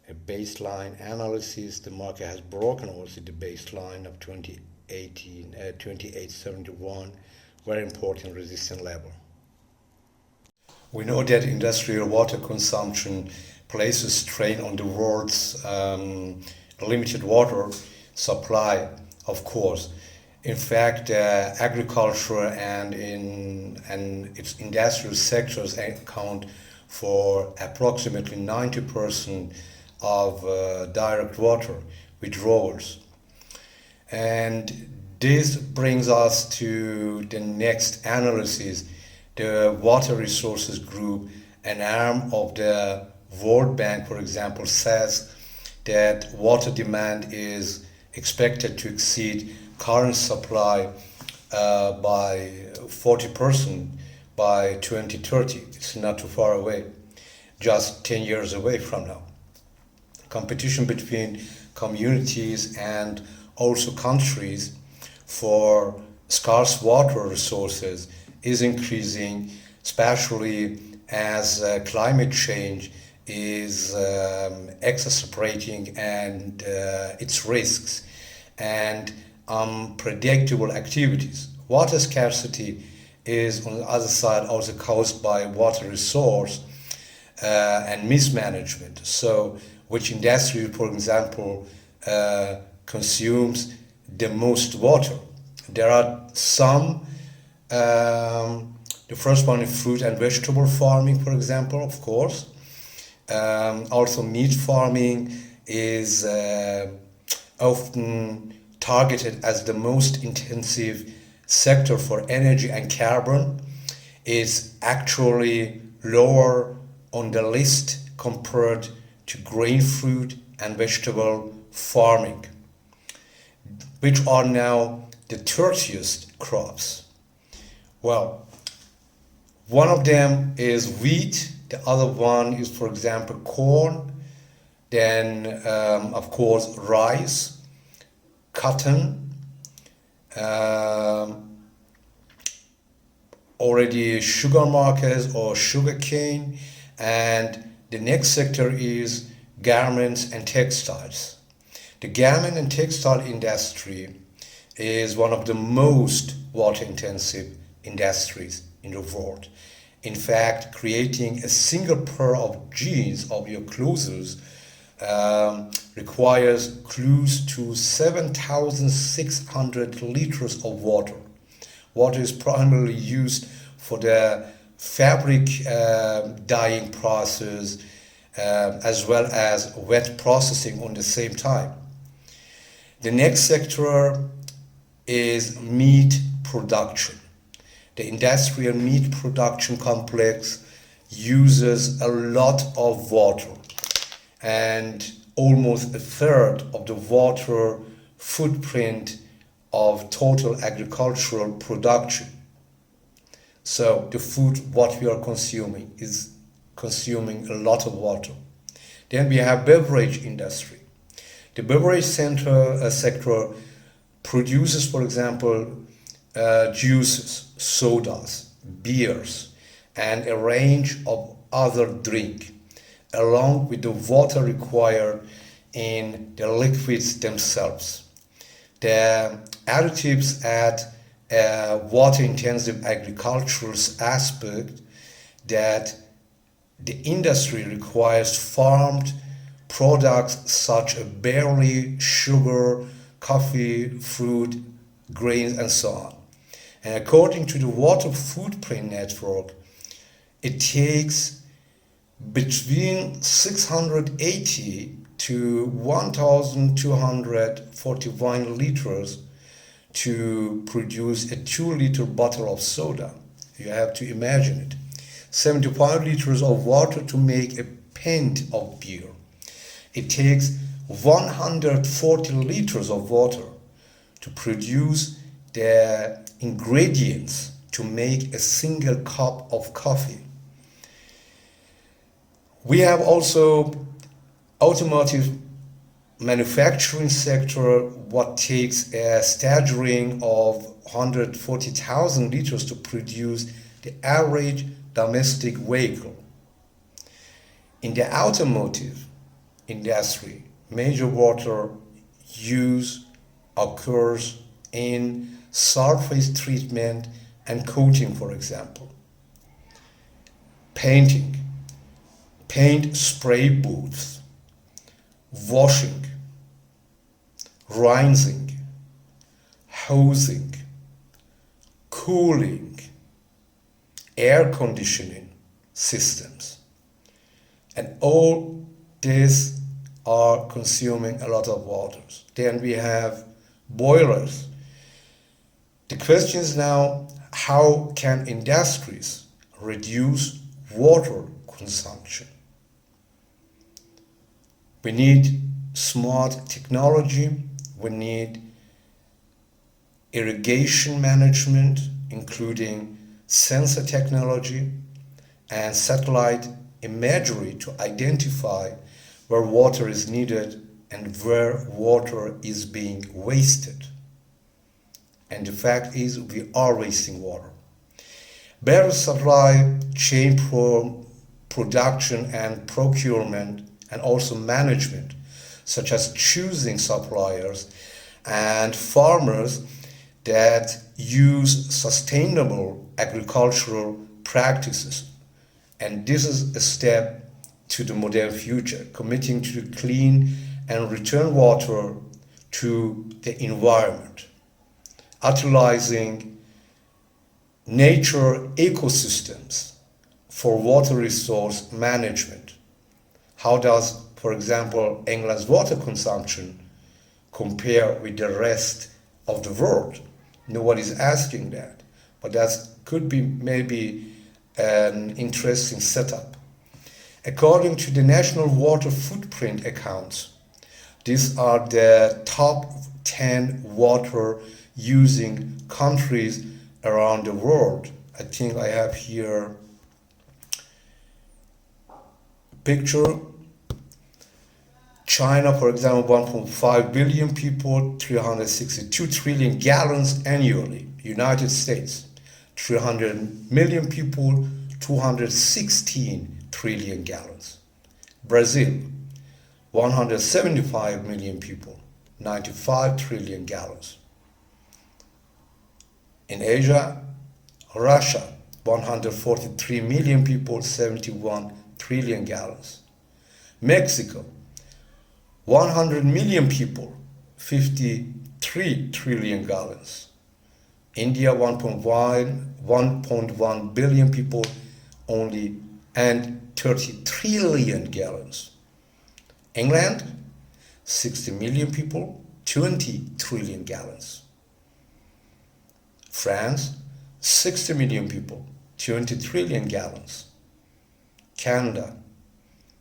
a baseline analysis. The market has broken also the baseline of 2871, very important resistance level. We know that industrial water consumption places strain on the world's limited water supply, of course. In fact, agriculture and its industrial sectors account for approximately 90% of direct water withdrawals. And this brings us to the next analysis. The Water Resources Group, an arm of the World Bank, for example, says that water demand is expected to exceed current supply by 40% by 2030. It's not too far away, just 10 years away from now. Competition between communities and also countries for scarce water resources is increasing, especially as climate change is exacerbating and its risks and unpredictable activities. Water scarcity is on the other side also caused by water resource and mismanagement. So which industry, for example, consumes the most water? There are some, the first one is fruit and vegetable farming, for example, of course. Also meat farming is often targeted as the most intensive sector for energy and carbon. Is actually lower on the list compared to grain, fruit and vegetable farming, which are now the dirtiest crops. Well, one of them is wheat, the other one is, for example, corn, then of course rice, cotton, already sugar markets or sugar cane, and the next sector is garments and textiles. The garment and textile industry is one of the most water-intensive industries in the world. In fact, creating a single pair of jeans of your clothes requires close to 7,600 liters of water. Water is primarily used for the fabric dyeing process as well as wet processing on the same time. The next sector is meat production. The industrial meat production complex uses a lot of water, and almost a third of the water footprint of total agricultural production. So the food what we are consuming is consuming a lot of water. Then we have beverage industry. The beverage sector produces, for example, juices, sodas, beers, and a range of other drink, along with the water required in the liquids themselves. The additives add a water-intensive agricultural aspect that the industry requires farmed products such as barley, sugar, coffee, fruit, grains, and so on. And according to the Water Footprint Network, it takes between 680 to 1,241 liters to produce a 2-liter bottle of soda. You have to imagine it. 75 liters of water to make a pint of beer. It takes 140 liters of water to produce the ingredients to make a single cup of coffee. We have also automotive manufacturing sector, what takes a staggering of 140,000 liters to produce the average domestic vehicle. In the automotive industry, major water use occurs in surface treatment and coating, for example. Painting, paint spray booths, washing, rinsing, hosing, cooling, air conditioning systems. And all these are consuming a lot of water. Then we have boilers. The question is now, how can industries reduce water consumption? We need smart technology, we need irrigation management, including sensor technology and satellite imagery to identify where water is needed and where water is being wasted. And the fact is, we are wasting water. Better supply chain production and procurement and also management, such as choosing suppliers and farmers that use sustainable agricultural practices. And this is a step to the modern future, committing to clean and return water to the environment, utilizing nature ecosystems for water resource management. How does, for example, England's water consumption compare with the rest of the world? Nobody's asking that, but that could be maybe an interesting setup. According to the National Water Footprint accounts, these are the top 10 water using countries around the world. I think I have here a picture. China, for example, 1.5 billion people, 362 trillion gallons annually. United States, 300 million people, 216 trillion gallons. Brazil, 175 million people, 95 trillion gallons. In Asia, Russia, 143 million people, 71 trillion gallons. Mexico, 100 million people, 53 trillion gallons. India, 1.1 billion people only, and 30 trillion gallons. England, 60 million people, 20 trillion gallons. France, 60 million people, 20 trillion gallons. Canada,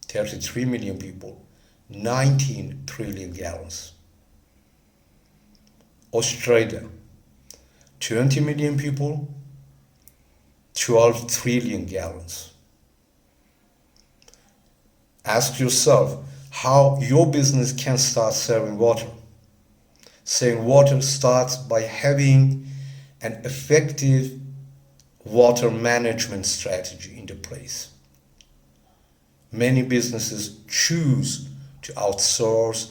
33 million people, 19 trillion gallons. Australia, 20 million people, 12 trillion gallons. Ask yourself how your business can start serving water. Saving water starts by having an effective water management strategy into place. Many businesses choose to outsource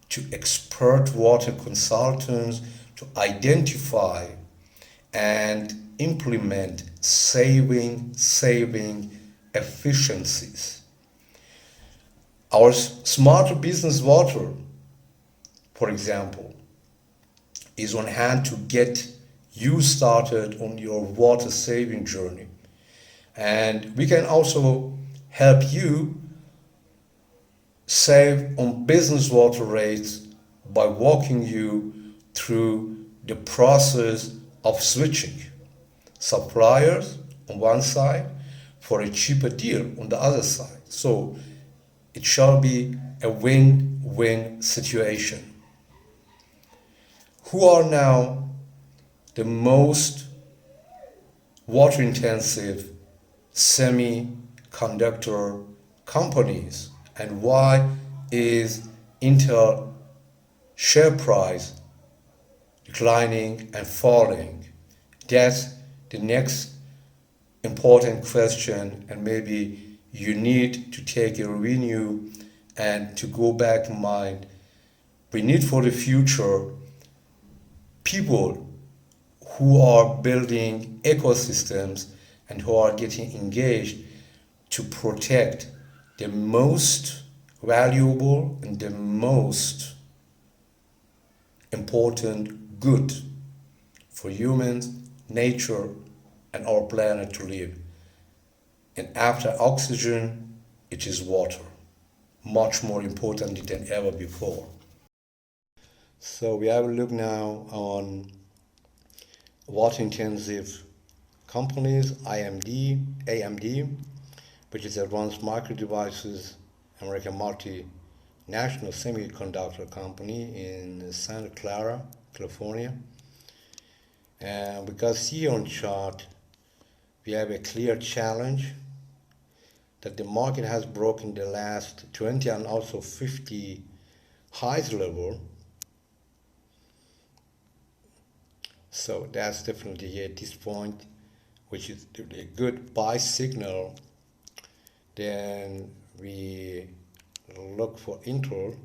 to expert water consultants to identify and implement saving efficiencies. Our Smarter Business Water, for example, is on hand to get you started on your water saving journey. And we can also help you save on business water rates by walking you through the process of switching suppliers on one side for a cheaper deal on the other side. So it shall be a win-win situation. Who are now the most water-intensive semiconductor companies, and why is Intel share price declining and falling? That's the next important question, and maybe you need to take a renew and to go back in mind. We need for the future people who are building ecosystems and who are getting engaged to protect the most valuable and the most important good for humans, nature, and our planet to live. And after oxygen, it is water, much more important than ever before. So we have a look now on water-intensive companies, AMD, which is Advanced Micro Devices, American multinational semiconductor company in Santa Clara, California. And we can see on chart, we have a clear challenge that the market has broken the last 20 and also 50 highs level. So that's definitely at this point, which is a good buy signal. Then we look for Intel,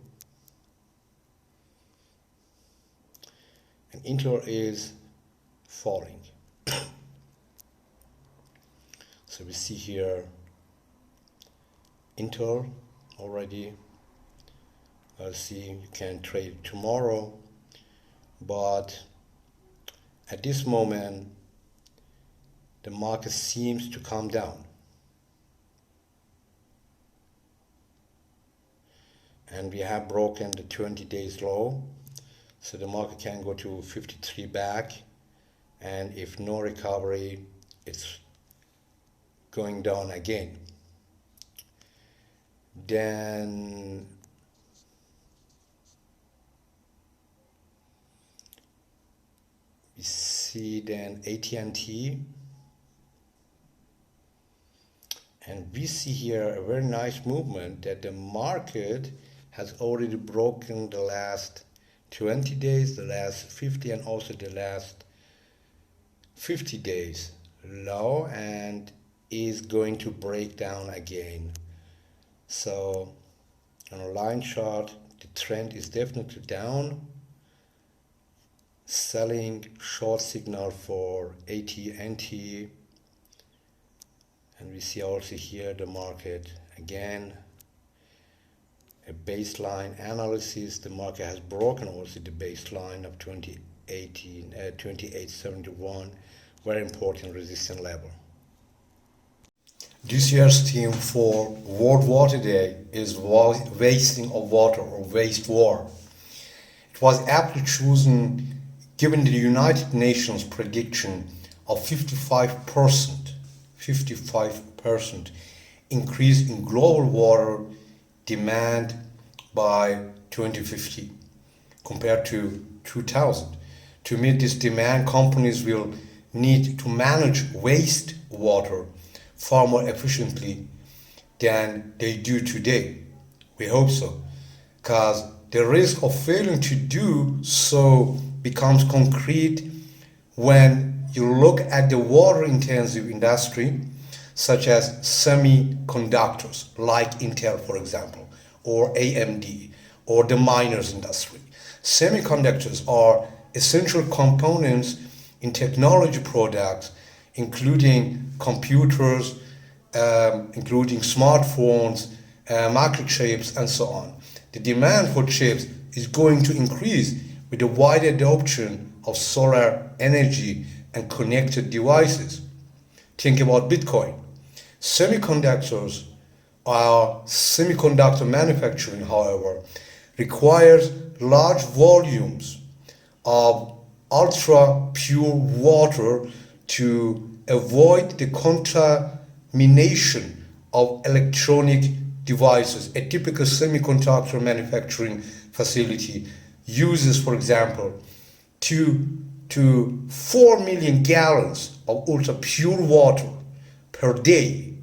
and Intel is falling. So we see here Intel already. I'll see, you can trade tomorrow, but at this moment the market seems to come down, and we have broken the 20 days low, so the market can go to 53 back, and if no recovery, it's going down again. Then we see then AT&T, and we see here a very nice movement that the market has already broken the last 20 days, the last 50, and also the last 50 days low, and is going to break down again. So on a line chart, the trend is definitely down. Selling short signal for AT&T, and we see also here the market again a baseline analysis. The market has broken also the baseline of 2871, very important resistance level. This year's theme for World Water Day is wasting of water, or waste war. It was aptly chosen given the United Nations prediction of 55% increase in global water demand by 2050 compared to 2000. To meet this demand, companies will need to manage waste water far more efficiently than they do today. We hope so, because the risk of failing to do so becomes concrete when you look at the water-intensive industry, such as semiconductors, like Intel, for example, or AMD, or the miners industry. Semiconductors are essential components in technology products, including computers, including smartphones, microchips, and so on. The demand for chips is going to increase with the wide adoption of solar energy and connected devices. Think about Bitcoin. Semiconductor manufacturing, however, requires large volumes of ultra pure water to avoid the contamination of electronic devices. A typical semiconductor manufacturing facility uses, for example, 2 to 4 million gallons of ultra pure water per day.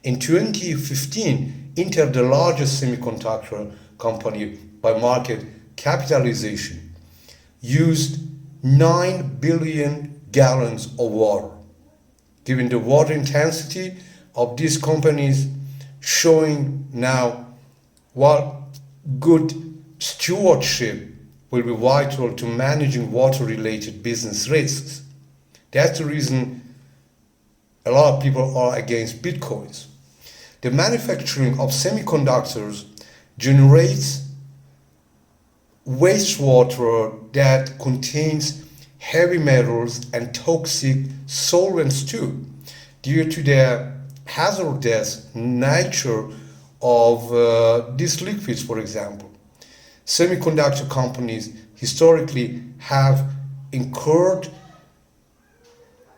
In 2015, Intel, the largest semiconductor company by market capitalization, used 9 billion gallons of water. Given the water intensity of these companies, showing now what good stewardship will be vital to managing water-related business risks. That's the reason a lot of people are against Bitcoins. The manufacturing of semiconductors generates wastewater that contains heavy metals and toxic solvents too, due to the hazardous nature of these liquids, for example. Semiconductor companies historically have incurred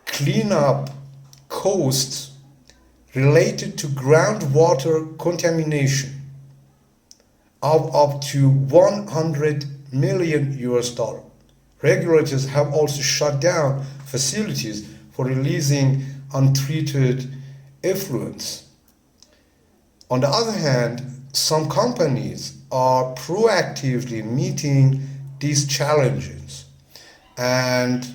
cleanup costs related to groundwater contamination of up to $100 million. Regulators have also shut down facilities for releasing untreated effluents. On the other hand, some companies are proactively meeting these challenges and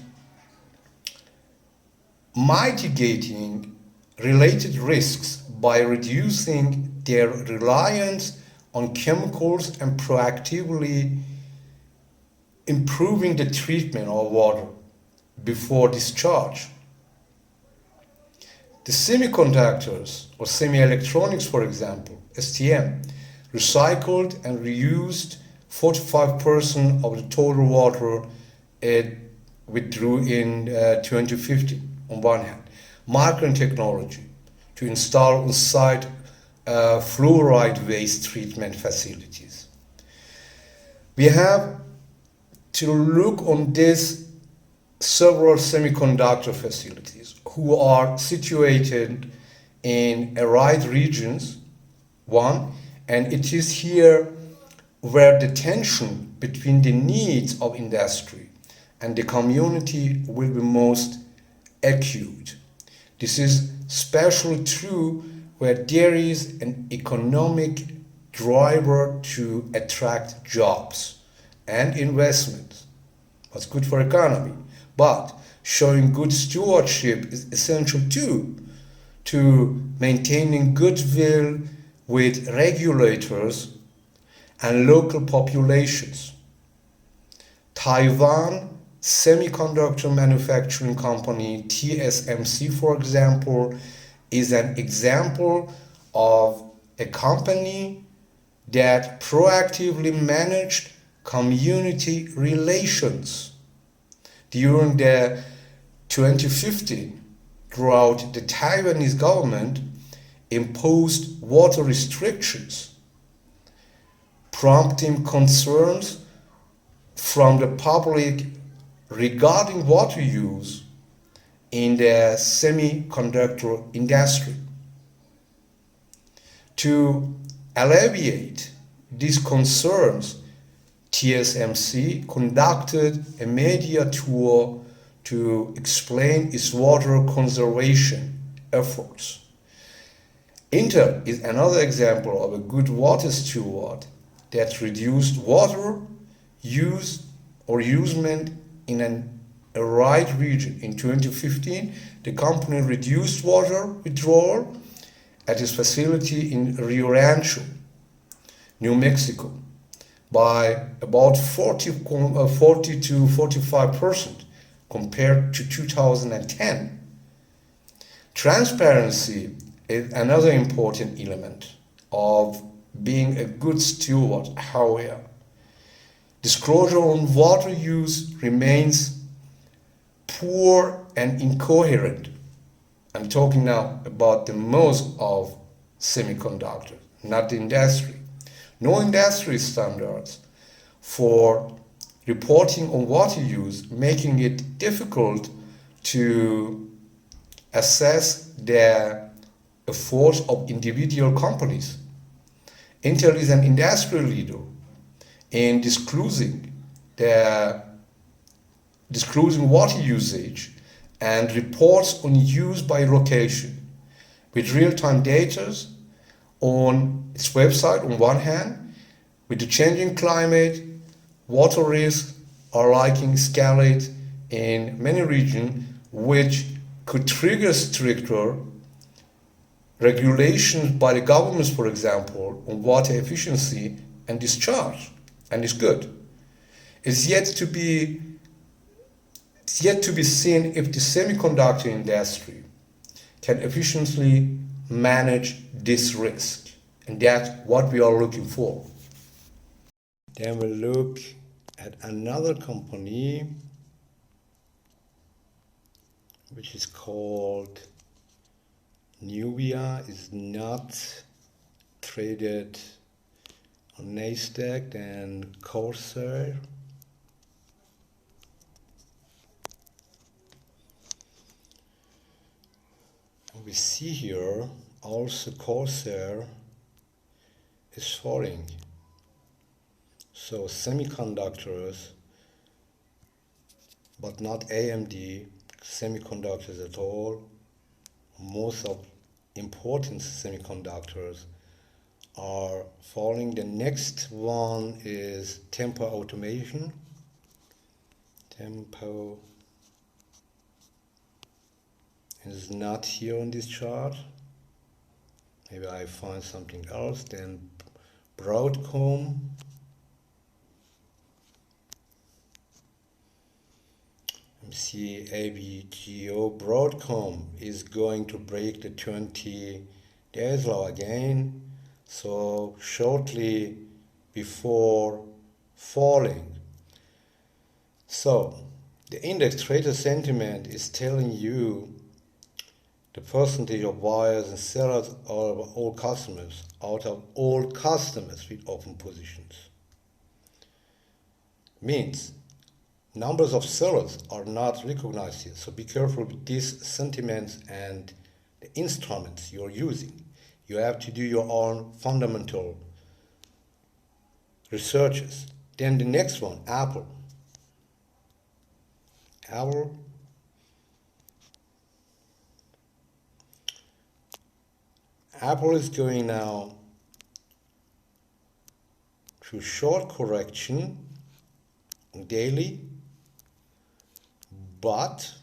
mitigating related risks by reducing their reliance on chemicals and proactively improving the treatment of water before discharge. The semiconductors or semi-electronics, for example, STM, recycled and reused 45% of the total water it withdrew in 2050 on one hand. Marketing technology to install on-site fluoride waste treatment facilities. We have to look on this several semiconductor facilities who are situated in arid regions, one, and it is here where the tension between the needs of industry and the community will be most acute. This is especially true where there is an economic driver to attract jobs and investments. What's good for economy, but showing good stewardship is essential too to maintaining goodwill with regulators and local populations. Taiwan Semiconductor Manufacturing Company, TSMC, for example, is an example of a company that proactively managed community relations. During the 2015 drought, the Taiwanese government imposed water restrictions, prompting concerns from the public regarding water use in the semiconductor industry. To alleviate these concerns, TSMC conducted a media tour to explain its water conservation efforts. Intel is another example of a good water steward that reduced water use or usement in a right region. In 2015, the company reduced water withdrawal at its facility in Rio Rancho, New Mexico, by about 40 to 45% compared to 2010. Transparency is another important element of being a good steward. However, disclosure on water use remains poor and incoherent. I'm talking now about the most of semiconductors, not the industry. No industry standards for reporting on water use, making it difficult to assess the efforts of individual companies. Intel is an industry leader in disclosing water usage and reports on use by location with real-time data on its website on one hand. With the changing climate, water risks are likely to escalate in many regions, which could trigger stricter regulations by the governments, for example, on water efficiency and discharge, and it's good. It's yet to be seen if the semiconductor industry can efficiently manage this risk, and that's what we are looking for. Then we'll look at another company which is called Nuvia. Is not traded on Nasdaq, and Corsair. We see here also Corsair is falling. So semiconductors, but not AMD semiconductors at all. Most of important semiconductors are falling. The next one is Tempo Automation. Tempo is not here on this chart. Maybe I find something else. Then Broadcom. See ABGO. Broadcom is going to break the 20 days low again, so shortly before falling. So the index trader sentiment is telling you the percentage of buyers and sellers out of all customers with open positions. Means numbers of sellers are not recognized here, so be careful with these sentiments and the instruments you're using. You have to do your own fundamental researches. Then the next one, Apple. Apple is going now through short correction daily, but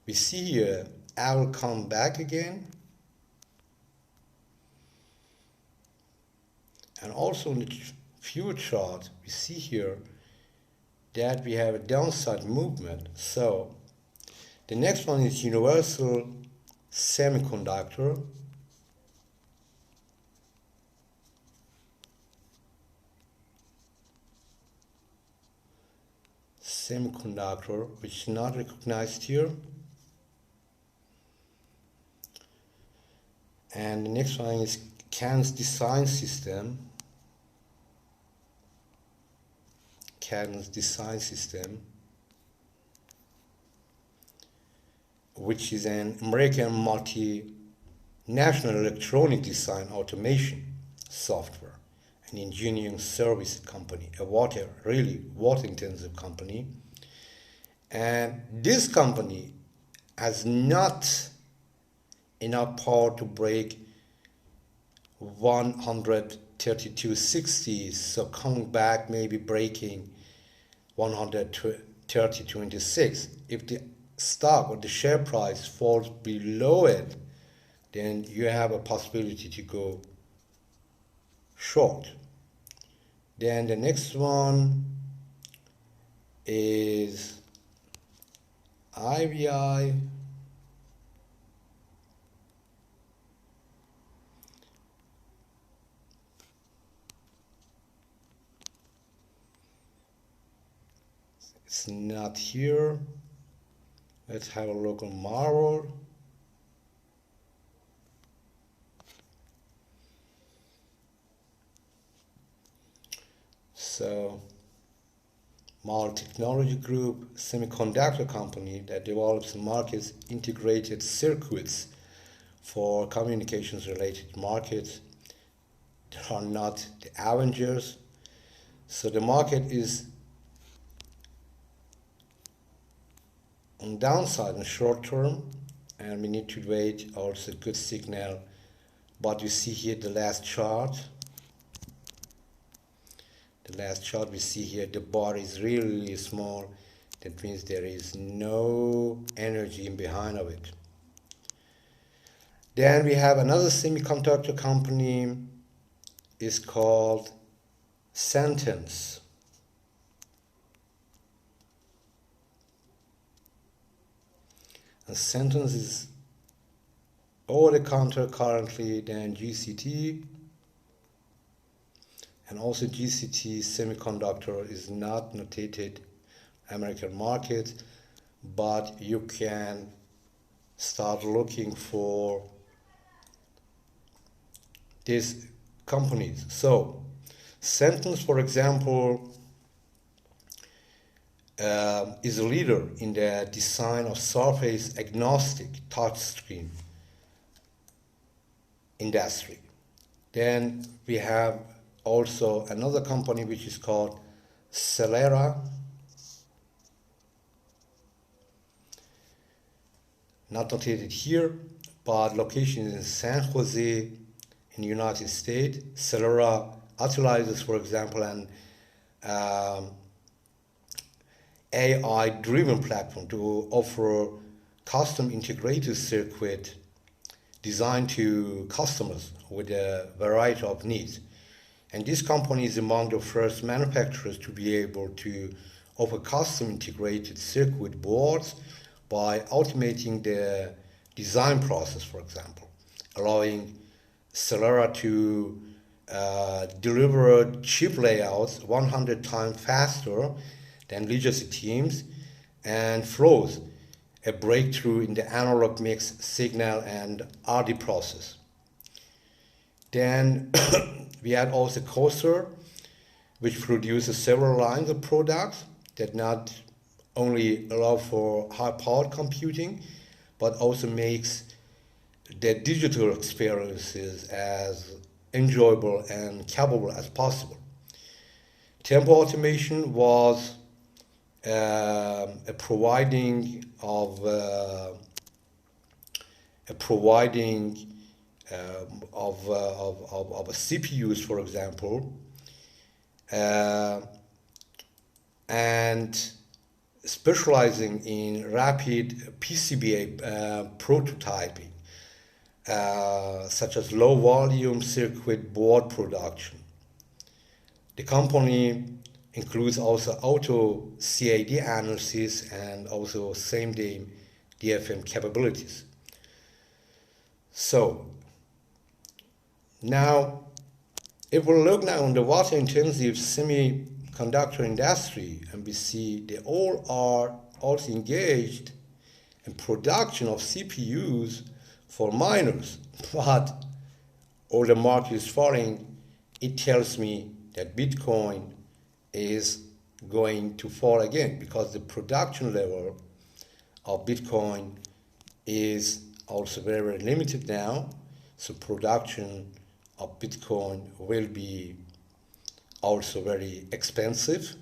we see here Apple come back again, and also in the future chart we see here that we have a downside movement. So the next one is Universal Semiconductor. semiconductor, which is not recognized here. And the next one is CAN's design system. CAN's design system, which is an American multinational electronic design automation software and engineering service company, a really water-intensive company. And this company has not enough power to break 132.60, so coming back maybe breaking 130.26. If the stock or the share price falls below it, then you have a possibility to go short. Then the next one is IVI. It's not here. Let's have a look on Marvel. So, Marvel Technology Group, semiconductor company that develops and markets integrated circuits for communications related markets. They are not the Avengers. So the market is on downside in short term, and we need to wait also a good signal. But you see here the last chart. The last chart we see here, the bar is really small. That means there is no energy in behind of it. Then we have another semiconductor company, is called Sentence. And Sentence is over the counter currently than GCT. And also GCT semiconductor is not notated American market, but you can start looking for these companies. So Sentence, for example, is a leader in the design of surface agnostic touchscreen industry. Then we have also another company which is called Celera, not located here, but location is in San Jose in the United States. Celera utilizes, for example, an AI-driven platform to offer custom integrated circuit designed to customers with a variety of needs. And this company is among the first manufacturers to be able to offer custom integrated circuit boards by automating the design process, for example, allowing Celera to deliver chip layouts 100 times faster than legacy teams and flows, a breakthrough in the analog mix signal and RD process. Then we had also Coaster, which produces several lines of products that not only allow for high-powered computing, but also makes the digital experiences as enjoyable and capable as possible. Tempo Automation was a providing of CPUs, for example, and specializing in rapid PCBA prototyping, such as low volume circuit board production. The company includes also auto CAD analysis and also same-day DFM capabilities. So now, if we look now on the water-intensive semiconductor semiconductor industry, and we see they all are also engaged in production of CPUs for miners. But all the market is falling. It tells me that Bitcoin is going to fall again because the production level of Bitcoin is also very, very limited now. So production of Bitcoin will be also very expensive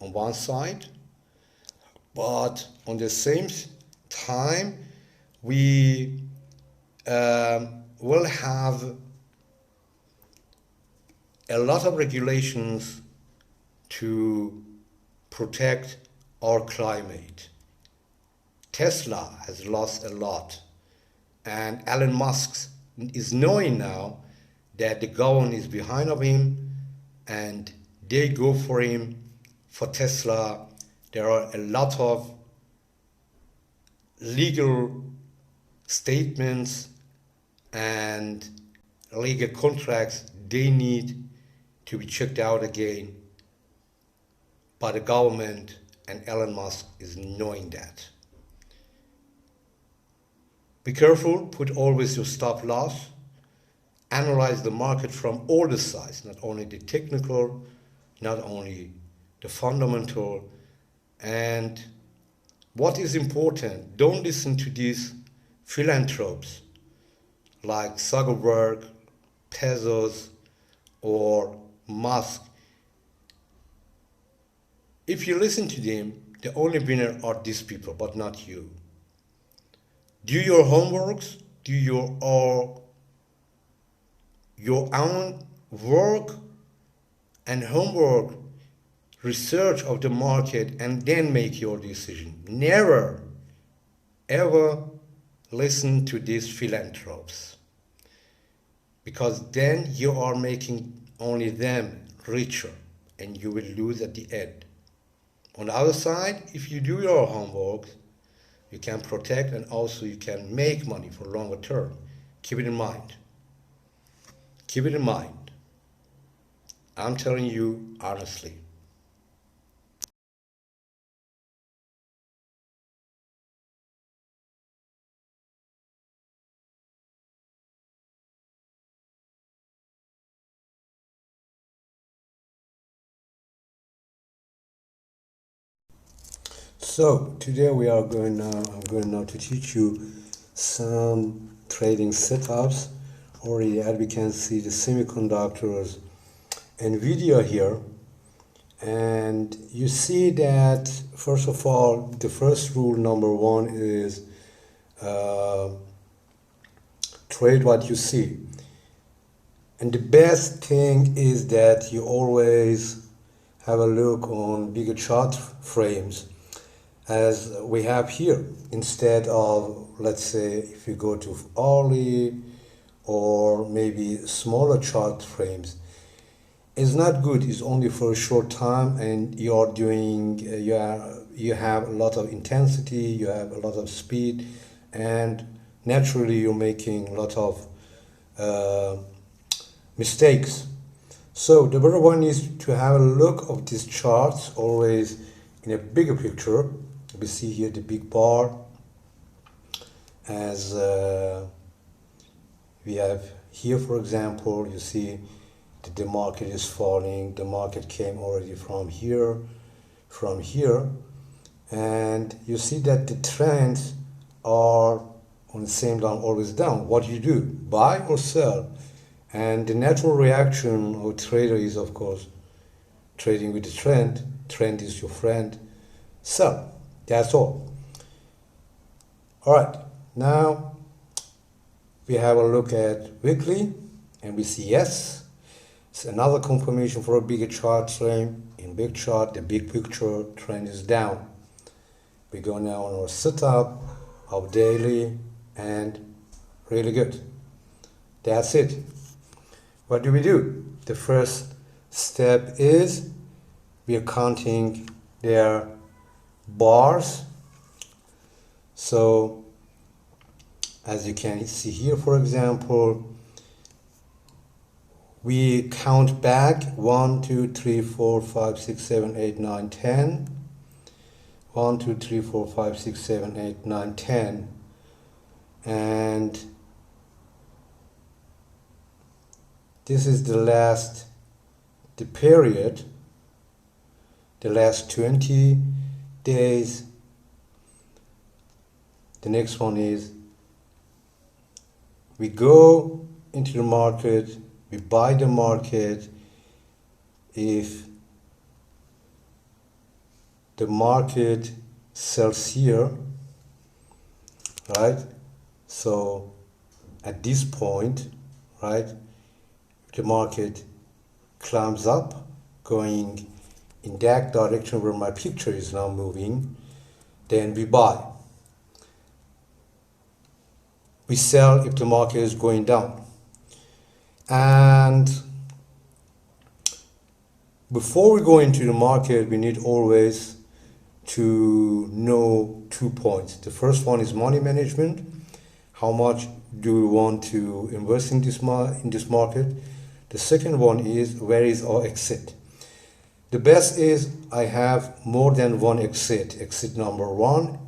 on one side, but on the same time we will have a lot of regulations to protect our climate. Tesla has lost a lot, and Elon Musk is knowing now that the government is behind of him and they go for him. For Tesla, there are a lot of legal statements and legal contracts they need to be checked out again by the government, and Elon Musk is knowing that. Be careful, put always your stop loss, analyze the market from all the sides, not only the technical, not only the fundamental, and what is important, don't listen to these philanthropes like Zuckerberg, Bezos, or Musk. If you listen to them, the only winner are these people, but not you. Do your homeworks, do your own work and homework, research of the market, and then make your decision. Never, ever listen to these philanthropes, because then you are making only them richer and you will lose at the end. On the other side, if you do your homework, you can protect and also you can make money for longer term. Keep it in mind. Keep it in mind. I'm telling you honestly. So today I'm going now to teach you some trading setups. Already as we can see the semiconductors NVIDIA here, and you see that first of all the first rule number one is trade what you see, and the best thing is that you always have a look on bigger chart frames as we have here, instead of, let's say, if you go to hourly or maybe smaller chart frames. It's not good. It's only for a short time, and you are doing you have a lot of intensity, you have a lot of speed, and naturally you're making a lot of mistakes. So the better one is to have a look of these charts always in a bigger picture. We see here the big bar as we have here, for example. You see that the market is falling. The market came already from here, and you see that the trends are on the same line, always down. What do you do? Buy or sell? And the natural reaction of a trader is, of course, trading with the trend. Trend is your friend. Sell. That's all. All right. Now we have a look at weekly, and we see yes, it's another confirmation for a bigger chart frame. In big chart, the big picture trend is down. We go now on our setup of daily, and really good. That's it. What do we do? The first step is we are counting their bars. So as you can see here, for example, we count back 1, 2, 3, 4, 5, 6, 7, 8, 9, 10. 1, 2, 3, 4, 5, 6, 7, 8, 9, 10. And this is the period, the last 20 days. The next one is we go into the market, we buy the market if the market sells here, right? So at this point, right, the market climbs up, going in that direction where my picture is now moving, then we buy. We sell if the market is going down. And before we go into the market, we need always to know 2 points. The first one is money management. How much do we want to invest in this market? The second one is, where is our exit? The best is I have more than one exit. Exit number 1,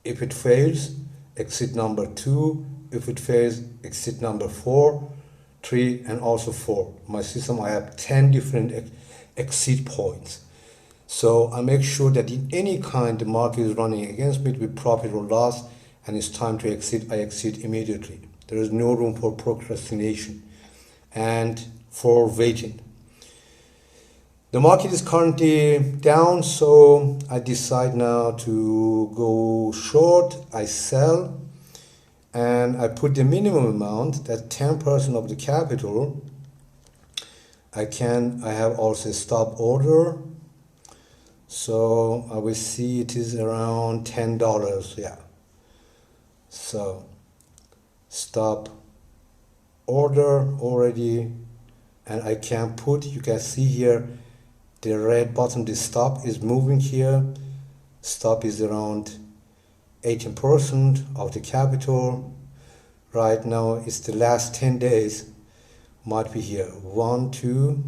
if it fails. Exit number 2, if it fails. Exit number 4, 3, and also 4. My system, I have 10 different exit points. So I make sure that in any kind the market is running against me with profit or loss, and it's time to exit, I exit immediately. There is no room for procrastination and for waiting. The market is currently down, so I decide now to go short. I sell, and I put the minimum amount, that 10% of the capital. I have also a stop order, so I will see it is around $10, yeah. So stop order already, and I can put, you can see here, the red button, the stop is moving here. Stop is around 18% of the capital. Right now, it's the last 10 days, might be here. 1, 2.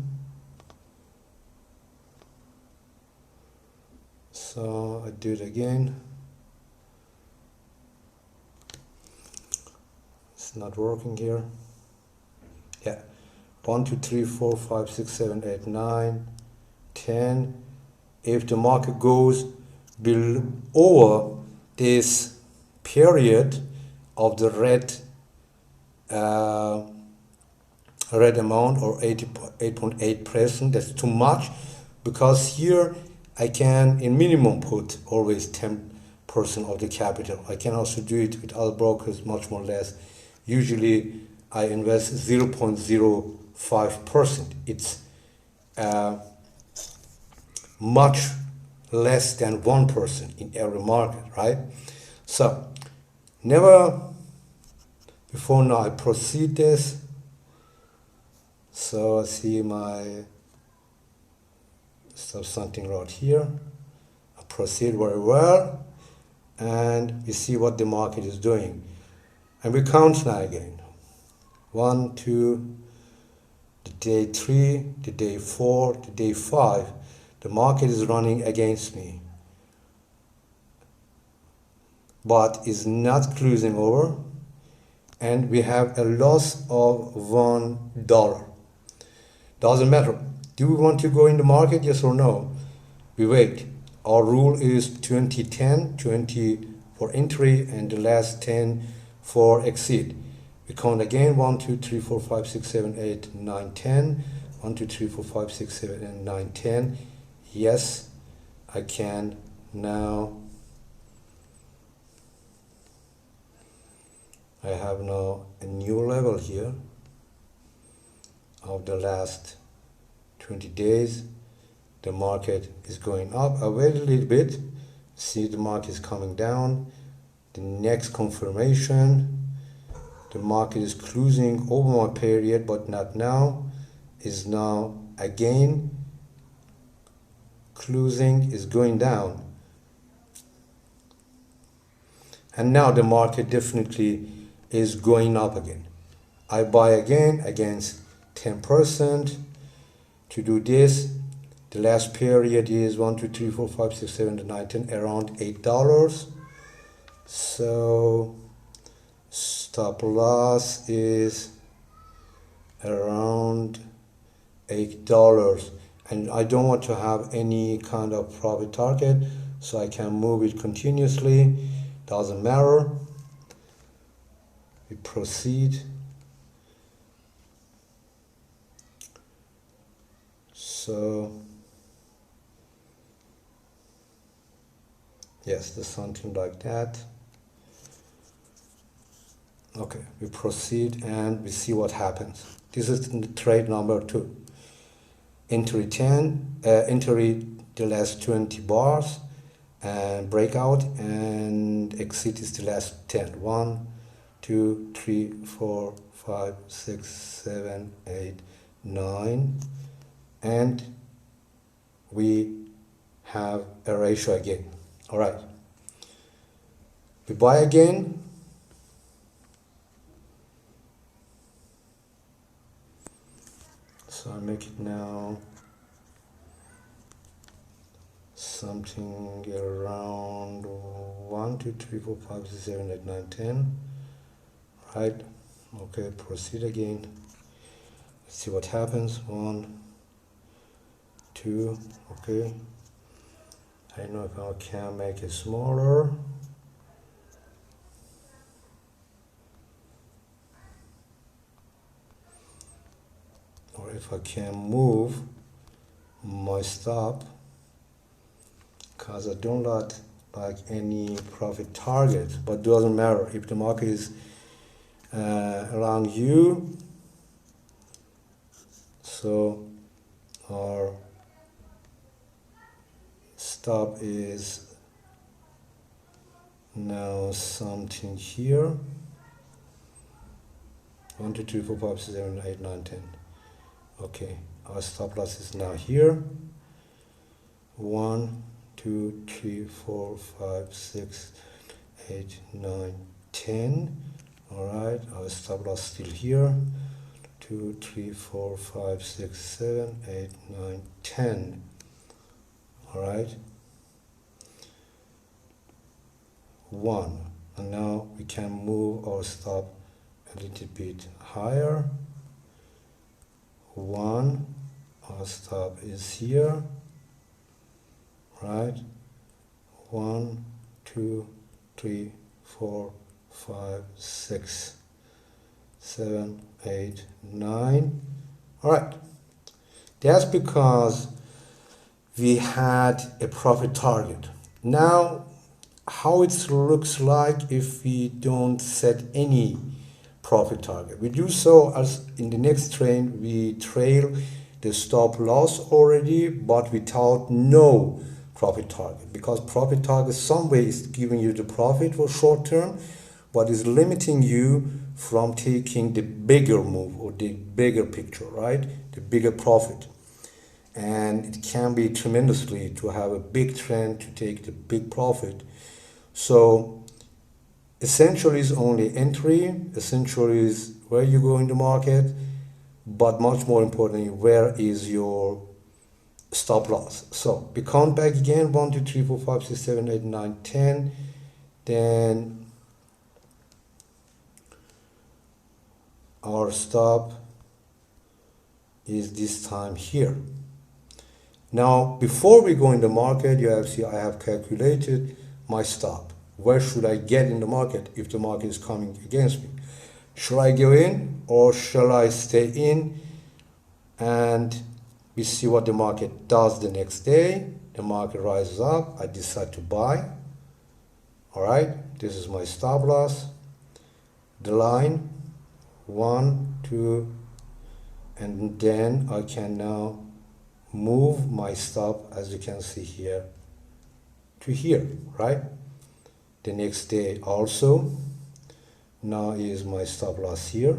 So I do it again. It's not working here. Yeah. 1, 2, 3, 4, 5, 6, 7, 8, 9, 10. If the market goes over this period of the red amount, or 8.8%, that's too much, because here I can in minimum put always 10% of the capital. I can also do it with other brokers much more less. Usually I invest 0.05%. It's much less than 1% in every market, right? So never before now I proceed this. So I see my something right here. I proceed very well, and we see what the market is doing. And we count now again. 1, 2, the day 3, the day 4, the day 5. The market is running against me, but is not closing over, and we have a loss of $1. Doesn't matter. Do we want to go in the market? Yes or no? We wait. Our rule is 20-10, 20 for entry and the last 10 for exit. We count again. 1, 2, 3, 4, 5, 6, 7, 8, 9, 10. 1, 2, 3, 4, 5, 6, 7, and 9, 10. Yes, I can now. I have now a new level here of the last 20 days. The market is going up. I wait a little bit, see the market is coming down. The next confirmation, the market is closing over my period, but not now, is now again closing, is going down. And now the market definitely is going up again. I buy again against 10%. To do this, the last period is 1, 2, 3, 4, 5, 6, 7, 8, 9, 10, around $8. So stop loss is around $8, and I don't want to have any kind of profit target, so I can move it continuously, doesn't matter. We proceed. So yes, there's something like that. Okay, we proceed and we see what happens. This is the trade number 2. Entry 10, entry the last 20 bars, and breakout, and exit is the last 10. 1, 2, 3, 4, 5, 6, 7, 8, 9, and we have a ratio again. All right, we buy again. So I make it now something around 1, 2, 3, 4, 5, 6, 7, 8, 9, 10. Right? Okay, proceed again. Let's see what happens. 1, 2. Okay. I don't know if I can make it smaller. Or if I can move my stop, because I don't like any profit target, but doesn't matter if the market is around you. So our stop is now something here. 1, 2, 3, 4, 5, 6, 7, 8, 9, 10. Okay, our stop loss is now here. 1, 2, 3, 4, 5, 6, 8, 9, 10. All right, our stop loss still here. 2, 3, 4, 5, 6, 7, 8, 9, 10. All right. 1, and now we can move our stop a little bit higher. 1, our stop is here, right? 1, 2, 3, 4, 5, 6, 7, 8, 9. All right, that's because we had a profit target. Now, how it looks like if we don't set any profit target. We do so as in the next trade, we trail the stop loss already, but without no profit target, because profit target some way is giving you the profit for short term, but is limiting you from taking the bigger move or the bigger picture, right? The bigger profit. And it can be tremendously to have a big trend to take the big profit. So essentially is only entry, essentially is where you go in the market, but much more importantly, where is your stop loss. So we count back again, 1, 2, 3, 4, 5, 6, 7, 8, 9, 10. Then our stop is this time here. Now, before we go in the market, you have see I have calculated my stop. Where should I get in the market if the market is coming against me? Should I go in or shall I stay in? And we see what the market does the next day. The market rises up. I decide to buy. All right, this is my stop loss. The line, 1, 2, and then I can now move my stop, as you can see here, to here, right? The next day also, now is my stop loss here.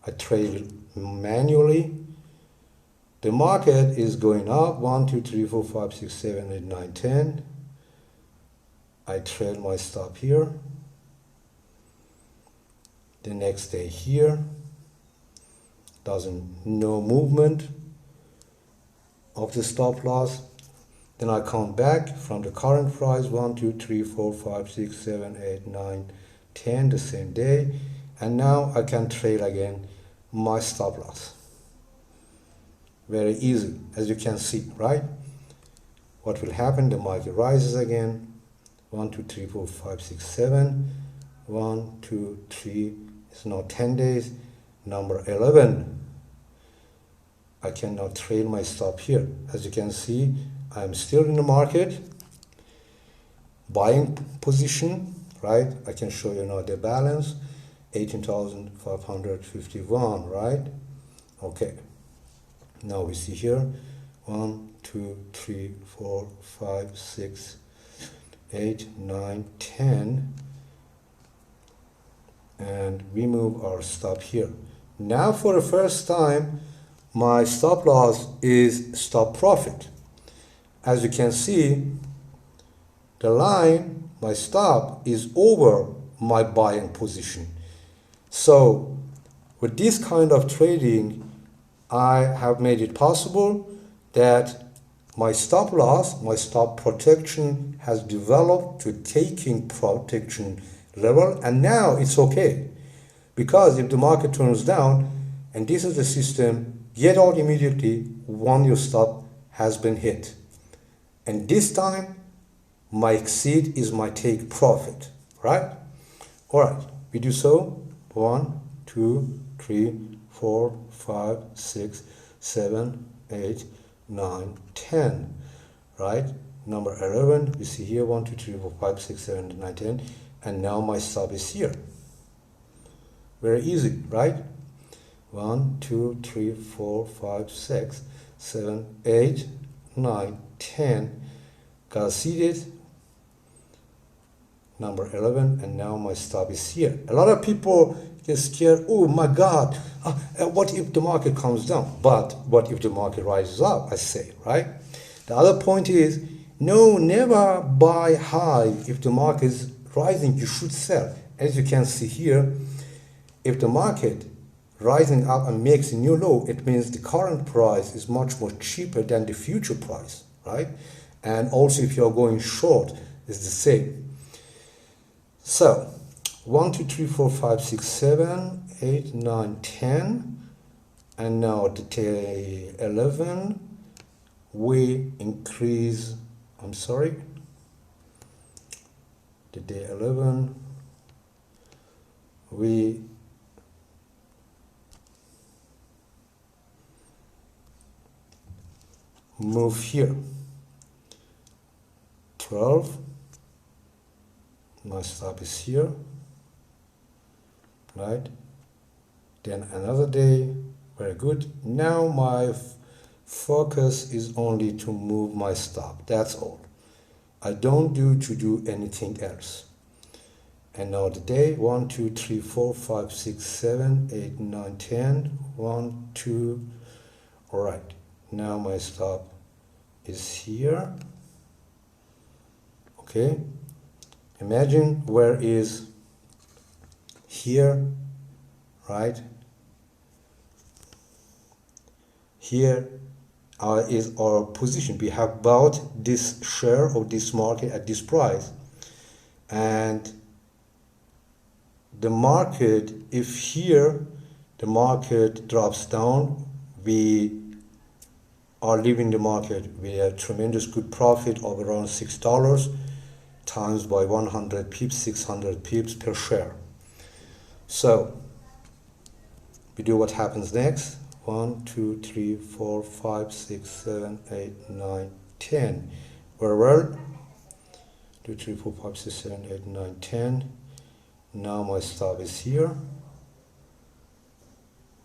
I trail manually. The market is going up, 1, 2, 3, 4, 5, 6, 7, 8, 9, 10. I trail my stop here. The next day here, no movement of the stop loss. Then I count back from the current price, 1, 2, 3, 4, 5, 6, 7, 8, 9, 10, the same day. And now I can trade again my stop loss. Very easy, as you can see, right? What will happen? The market rises again. 1, 2, 3, 4, 5, 6, 7. 1, 2, 3. It's now 10 days. Number 11. I can now trade my stop here. As you can see, I'm still in the market. Buying position, right? I can show you now the balance. 18,551, right? Okay. Now we see here 1, 2, 3, 4, 5, 6, 8, 9, 10, and we move our stop here. Now for the first time, my stop loss is stop profit. As you can see, the line, my stop, is over my buying position. So with this kind of trading, I have made it possible that my stop loss, my stop protection has developed to taking protection level, and now it's okay. Because if the market turns down, and this is the system, get out immediately when your stop has been hit. And this time, my exceed is my take profit, right? All right, we do so. 1, 2, 3, 4, 5, 6, 7, 8, 9, 10, right? Number 11, we see here 1, 2, 3, 4, 5, 6, 7, 8, 9, 10, and now my stop is here. Very easy, right? 1, 2, 3, 4, 5, 6, 7, 8, 9, 10, got seated. Number 11, and now my stop is here. A lot of people get scared. Oh my God, what if the market comes down? But what if the market rises up, I say, right? The other point is, no, never buy high. If the market is rising, you should sell. As you can see here, if the market rising up and makes a new low, it means the current price is much more cheaper than the future price, right? And also if you're going short, it's the same. So 1, 2, 3, 4, 5, 6, 7, 8, 9, 10, and now at day 11 we increase, the day 11 we move here. 12, my stop is here, right? Then another day, very good. Now my focus is only to move my stop, that's all. I don't do anything else. And now the day 1, 2, 3, 4, 5, 6, 7, 8, 9, 10, 1, 2, all right. Now my stop is here. Okay, imagine where is here, right? Here is our position. We have bought this share of this market at this price, and the market, if here the market drops down, we are leaving the market with a tremendous good profit of around $6 times by 100 pips, 600 pips per share. So we do what happens next. 1, 2, 3, 4, 5, 6, 7, 8, 9, 10. Very well. 2, 3, 4, 5, 6, 7, 8, 9, 10. Now my stop is here,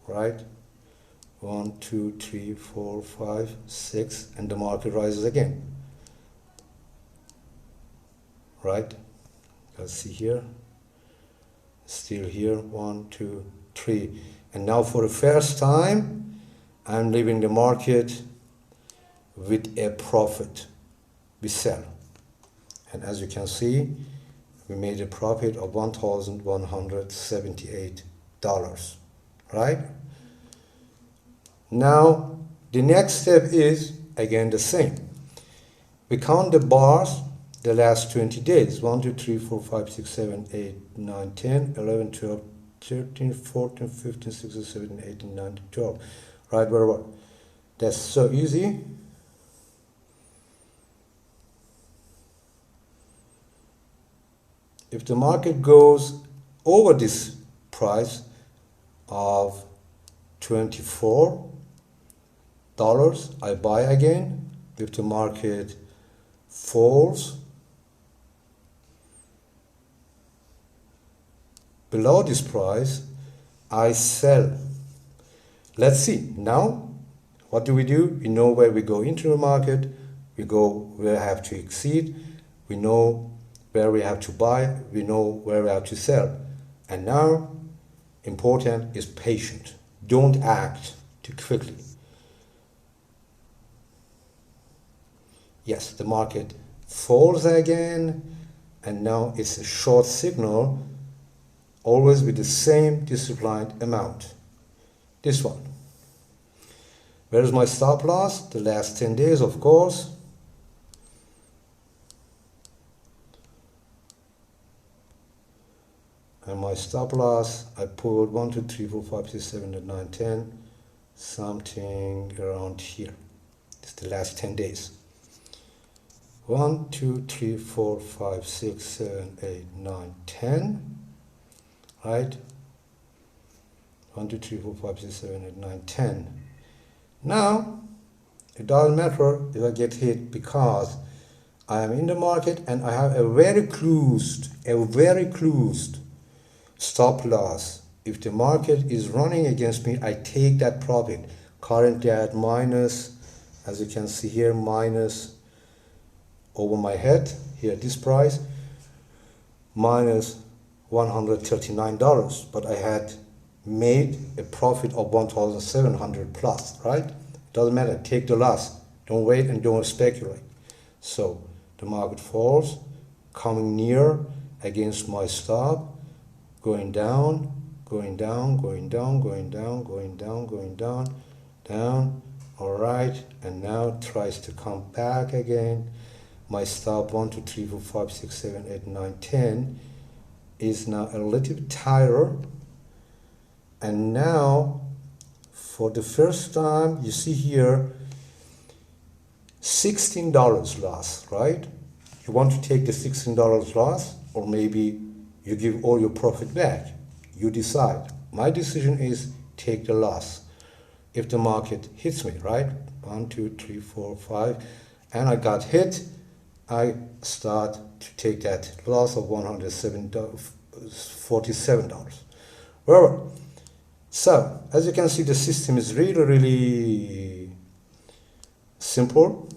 right? 1, 2, 3, 4, 5, 6, and the market rises again, right? Let's see here, still here, 1, 2, 3, and now for the first time, I'm leaving the market with a profit. We sell, and as you can see, we made a profit of $1,178, right? Now, the next step is again the same. We count the bars the last 20 days. 1, 2, 3, 4, 5, 6, 7, 8, 9, 10, 11, 12, 13, 14, 15, 16, 17, 18, 19, 12. Right, whatever. That's so easy. If the market goes over this price of $24, I buy again. If the market falls below this price, I sell. Let's see. Now, what do? We know where we go into the market. We go where we have to exceed. We know where we have to buy. We know where we have to sell. And now, important is patient. Don't act too quickly. Yes, the market falls again, and now it's a short signal, always with the same disciplined amount. This one. Where is my stop loss? The last 10 days, of course. And my stop loss, I put 1, 2, 3, 4, 5, 6, 7, 8, 9, 10, something around here. It's the last 10 days. 1, 2, 3, 4, 5, 6, 7, 8, 9, 10. Right? 1, 2, 3, 4, 5, 6, 7, 8, 9, 10. Now, it doesn't matter if I get hit because I am in the market and I have a very closed stop loss. If the market is running against me, I take that profit. Currently at minus, as you can see here, minus over my head, here this price, minus $139, but I had made a profit of 1,700 plus, right? Doesn't matter, take the loss. Don't wait and don't speculate. So the market falls, coming near against my stop, going down, going down, going down, going down, going down, going down, down, all right, and now tries to come back again. My stop 1, 2, 3, 4, 5, 6, 7, 8, 9, 10 is now a little bit tighter. And now, for the first time, you see here, $16 loss, right? You want to take the $16 loss, or maybe you give all your profit back. You decide. My decision is take the loss. If the market hits me, right? 1, 2, 3, 4, 5, and I got hit, I start to take that loss of $147. Whatever. So, as you can see, the system is really, really simple.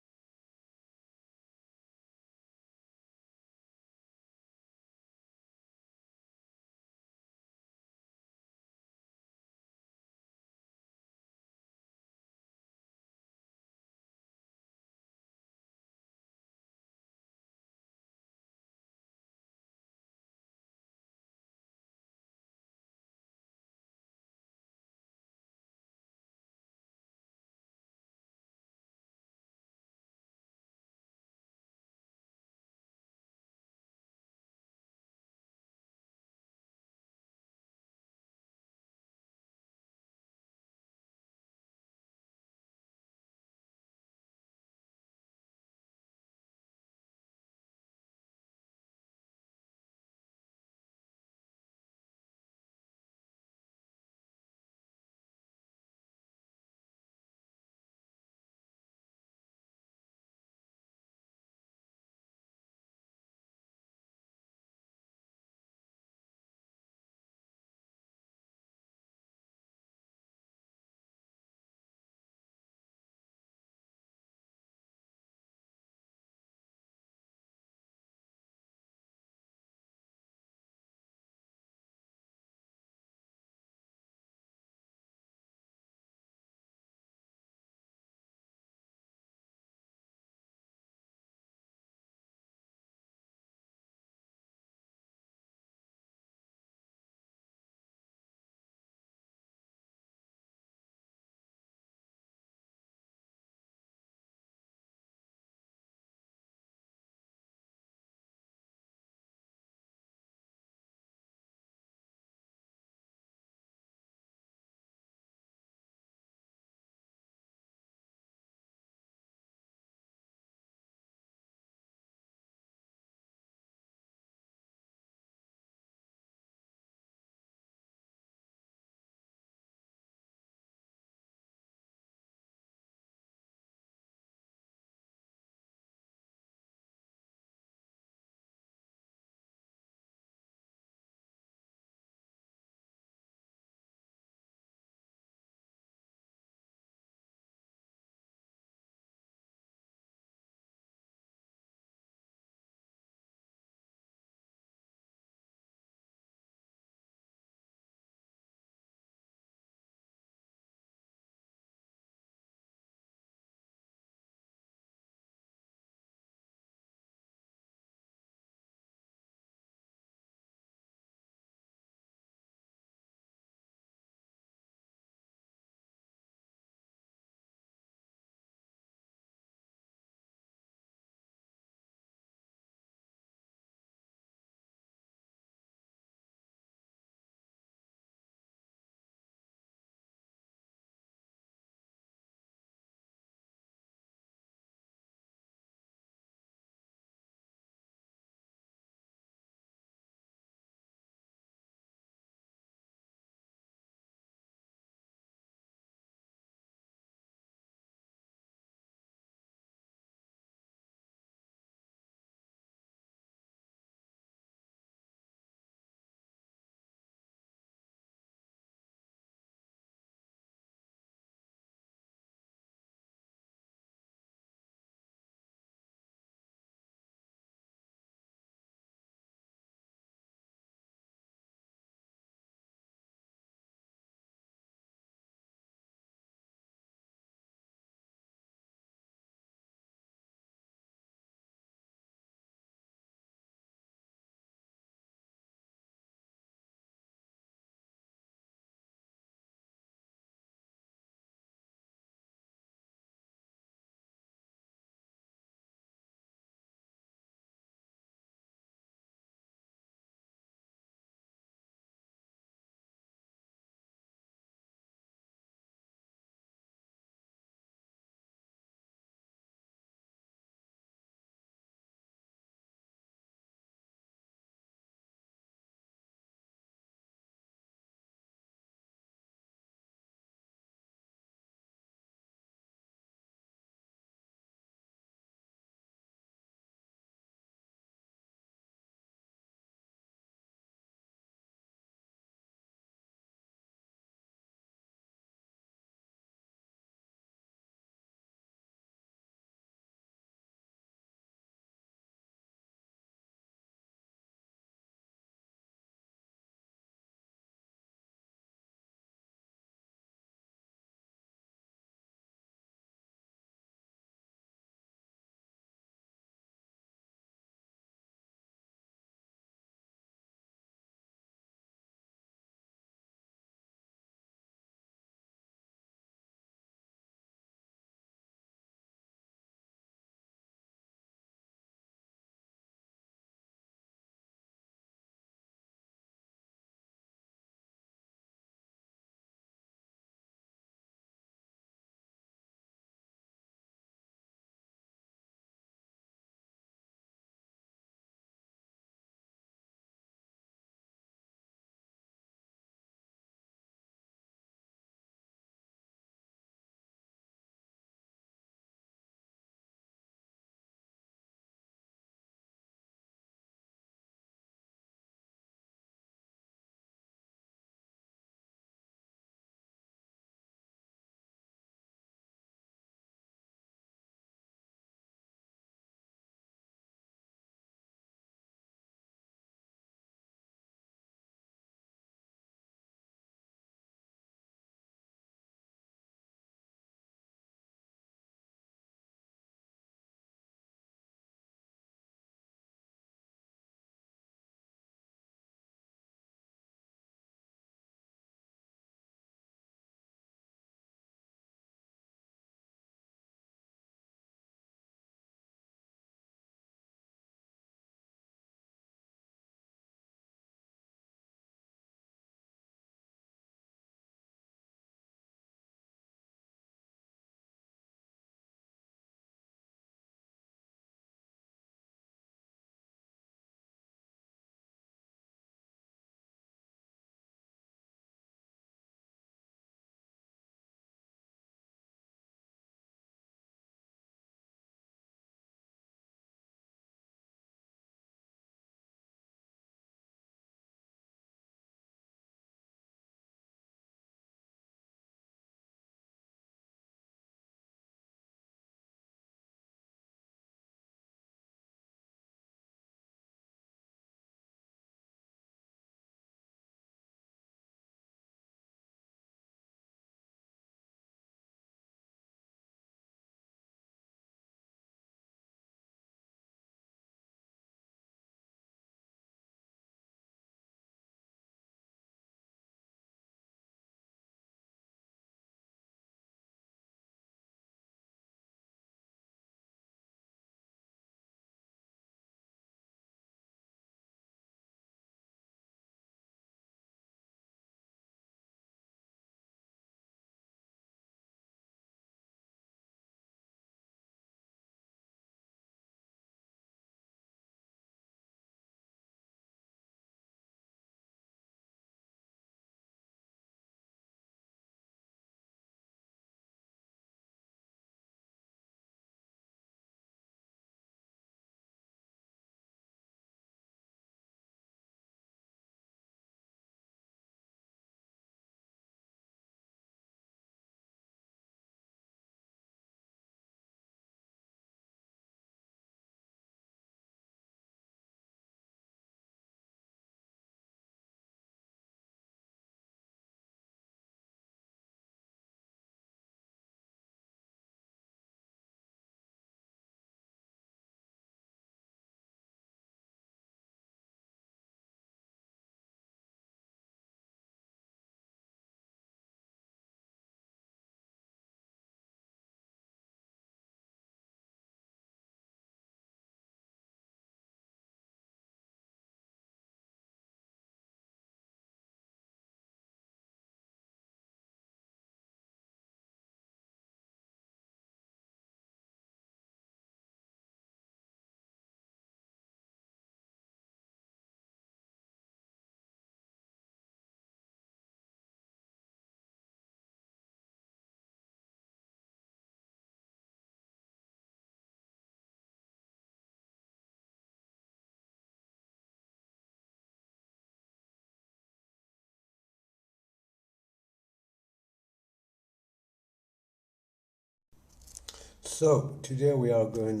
So today I'm going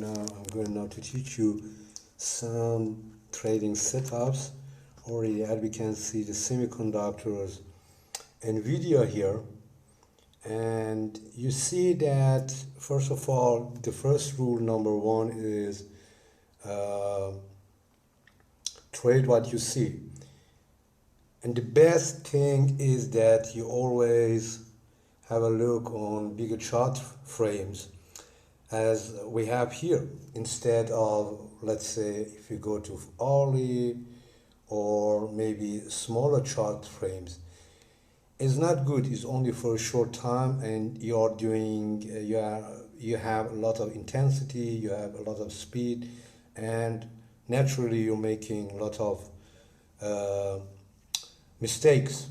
now to teach you some trading setups. Already as we can see the semiconductors NVIDIA here, and you see that first of all the first rule number one is trade what you see. And the best thing is that you always have a look on bigger chart frames as we have here, instead of, let's say, if you go to hourly or maybe smaller chart frames. It's not good, it's only for a short time, and you're doing, you have a lot of intensity, you have a lot of speed, and naturally you're making a lot of mistakes.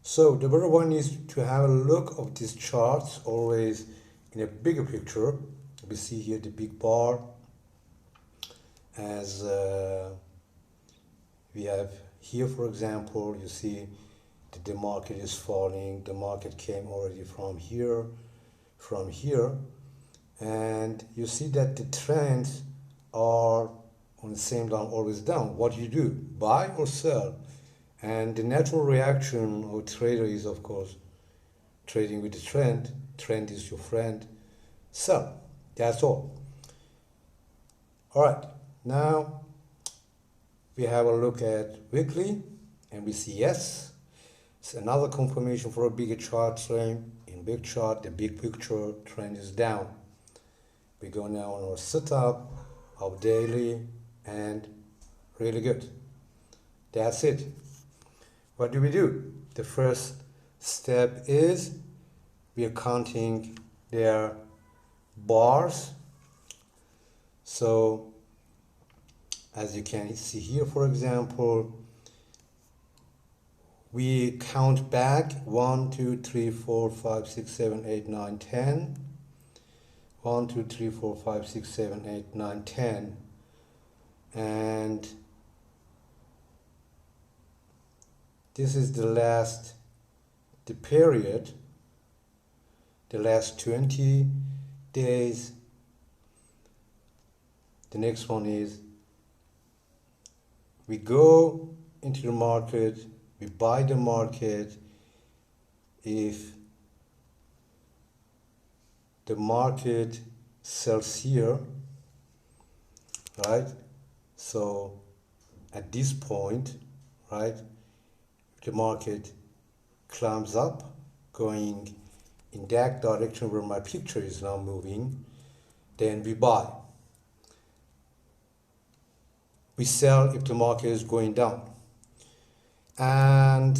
So the better one is to have a look of these charts always in a bigger picture. We see here the big bar as we have here, for example, you see that the market is falling. The market came already from here, and you see that the trends are on the same line, always down. What do you do? Buy or sell? And the natural reaction of a trader is, of course, trading with the trend. Trend is your friend. Sell. That's all. All right. Now we have a look at weekly, and we see yes. It's another confirmation for a bigger chart frame. In big chart, the big picture trend is down. We go now on our setup, our daily, and really good. That's it. What do we do? The first step is we are counting their bars. So as you can see here, for example, we count back 1, 2, 3, 4, 5, 6, 7, 8, 9, 10. 1, 2, 3, 4, 5, 6, 7, 8, 9, 10. And this is the period, the last 20 days. The next one is we go into the market, we buy the market if the market sells here, right? So at this point, right, the market climbs up, going in that direction where my picture is now moving, then we buy. We sell if the market is going down. And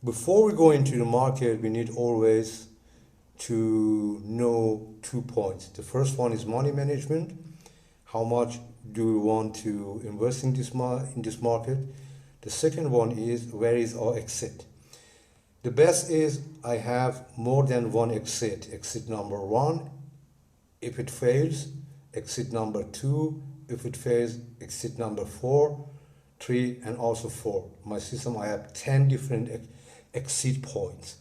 before we go into the market, we need always to know 2 points. The first one is money management. How much do we want to invest in this market? The second one is, where is our exit? The best is I have more than one exit. Exit number 1, if it fails. Exit number 2, if it fails. Exit number 4, 3, and also 4. My system, I have 10 different exit points.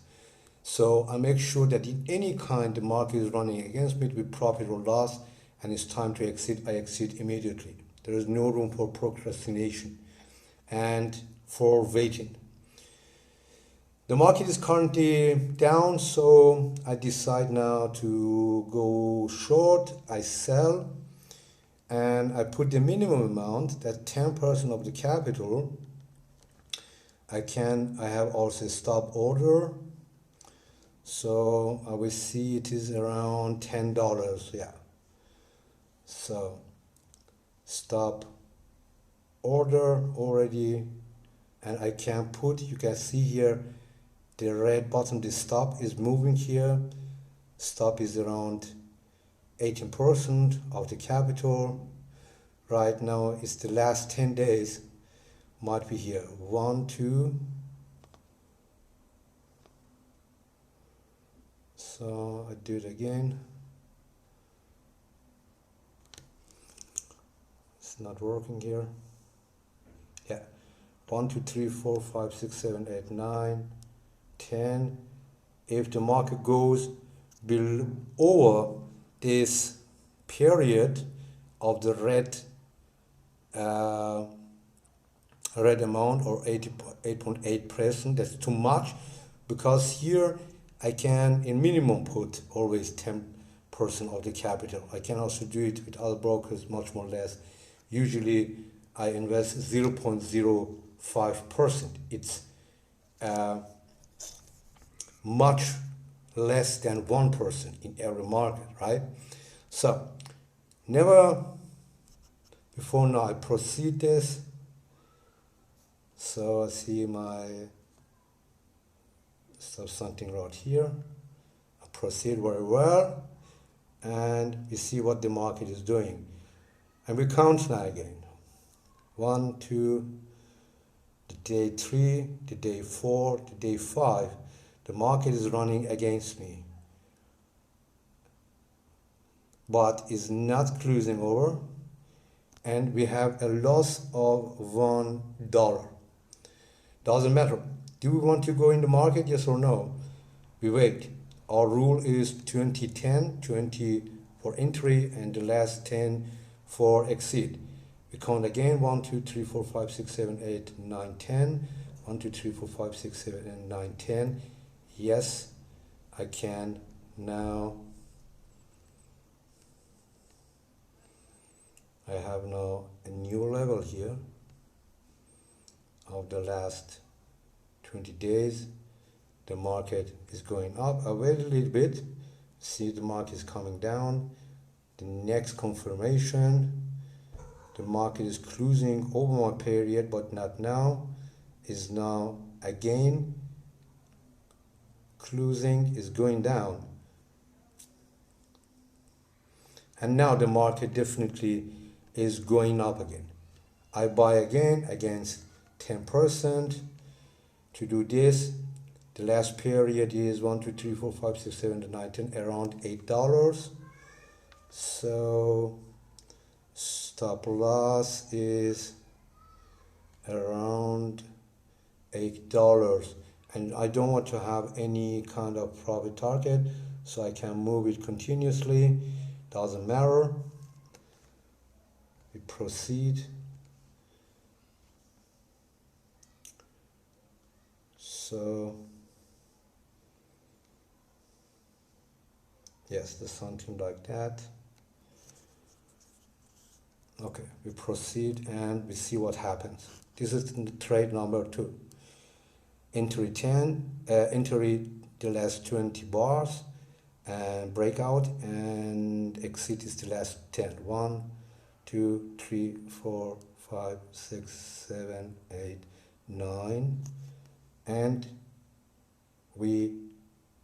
So I make sure that in any kind the market is running against me with profit or loss, and it's time to exit, I exit immediately. There is no room for procrastination and for waiting. The market is currently down, so I decide now to go short. I sell, and I put the minimum amount, that 10% of the capital. I have also a stop order. So I will see it is around $10, yeah. So stop order already, and I can put, you can see here, the red button, the stop is moving here. Stop is around 18% of the capital. Right now it's the last 10 days, might be here. 1, 2. So I do it again. It's not working here. Yeah. 1, 2, 3, 4, 5, 6, 7, 8, 9, 10. If the market goes over this period of the red amount, or 8.8%. That's too much, because here I can in minimum put always 10% of the capital. I can also do it with other brokers much more less. Usually I invest 0.05%. It's much less than 1% in every market, right? So never before now I proceed this. So I see my something right here. I proceed very well, and we see what the market is doing. And we count now again. 1, 2, the day 3, the day 4, the day 5. The market is running against me, but is not closing over, and we have a loss of $1. Doesn't matter. Do we want to go in the market? Yes or no? We wait. Our rule is 20-10, 20 for entry and the last 10 for exit. We count again. 1, 2, 3, 4, 5, 6, 7, 8, 9, 10. 1, 2, 3, 4, 5, 6, 7, and 9, 10. Yes, I can now. I have now a new level here of the last 20 days. The market is going up. I wait a little bit, see the market is coming down. The next confirmation, the market is closing over my period, but not now, is now again closing, is going down. And now the market definitely is going up again. I buy again against 10%. To do this, the last period is 1, 2, 3, 4, 5, 6, 7, 8, 9, 10, around $8. So stop loss is around $8, and I don't want to have any kind of profit target, so I can move it continuously. Doesn't matter. We proceed. So yes, there's something like that. Okay, we proceed and we see what happens. This is the trade number 2. Entry 10, entry the last 20 bars, and breakout, and exit is the last 10. 1, 2, 3, 4, 5, 6, 7, 8, 9, and we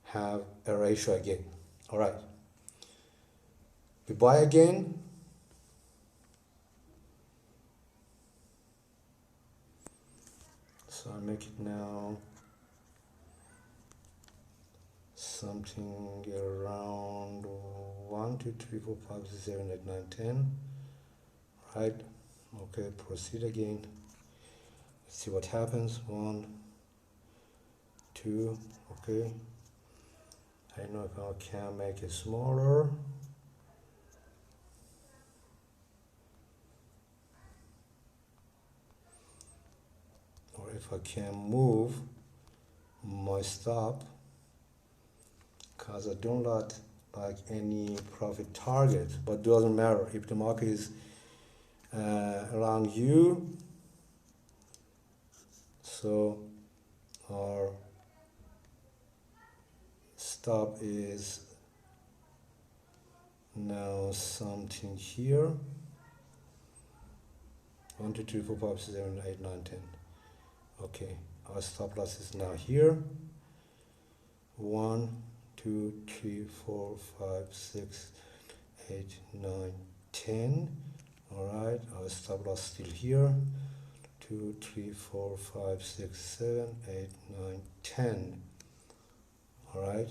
have a ratio again. All right, we buy again. So I make it now something around 1, 2, 3, 4, 5, 6, 7, 8, 9, 10. Right? Okay, proceed again. Let's see what happens. 1, 2. Okay. I don't know if I can make it smaller. Or if I can move my stop, because I don't like any profit target, but doesn't matter if the market is around you. So our stop is now something here. 1, 2, 3, 4, 5, 6, 7, 8, 9, 10. Okay, our stop loss is now here. 1, 2, 3, 4, 5, 6, 8, 9, 10. All right, our stop loss still here. 2, 3, 4, 5, 6, 7, 8, 9, 10. All right.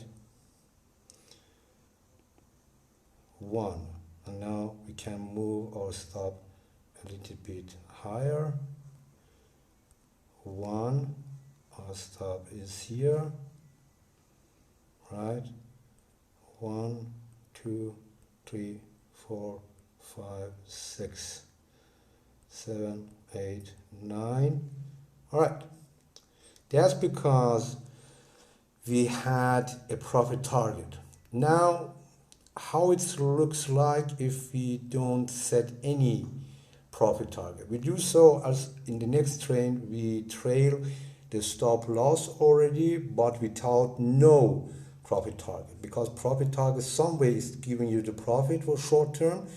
1, and now we can move our stop a little bit higher. 1, our stop is here, right? 1, 2, 3, 4, 5, 6, 7, 8, 9. All right. That's because we had a profit target. Now, how it looks like if we don't set any profit target. We do so as in the next trade, we trail the stop loss already, but without no profit target, because profit target some way is giving you the profit for short term,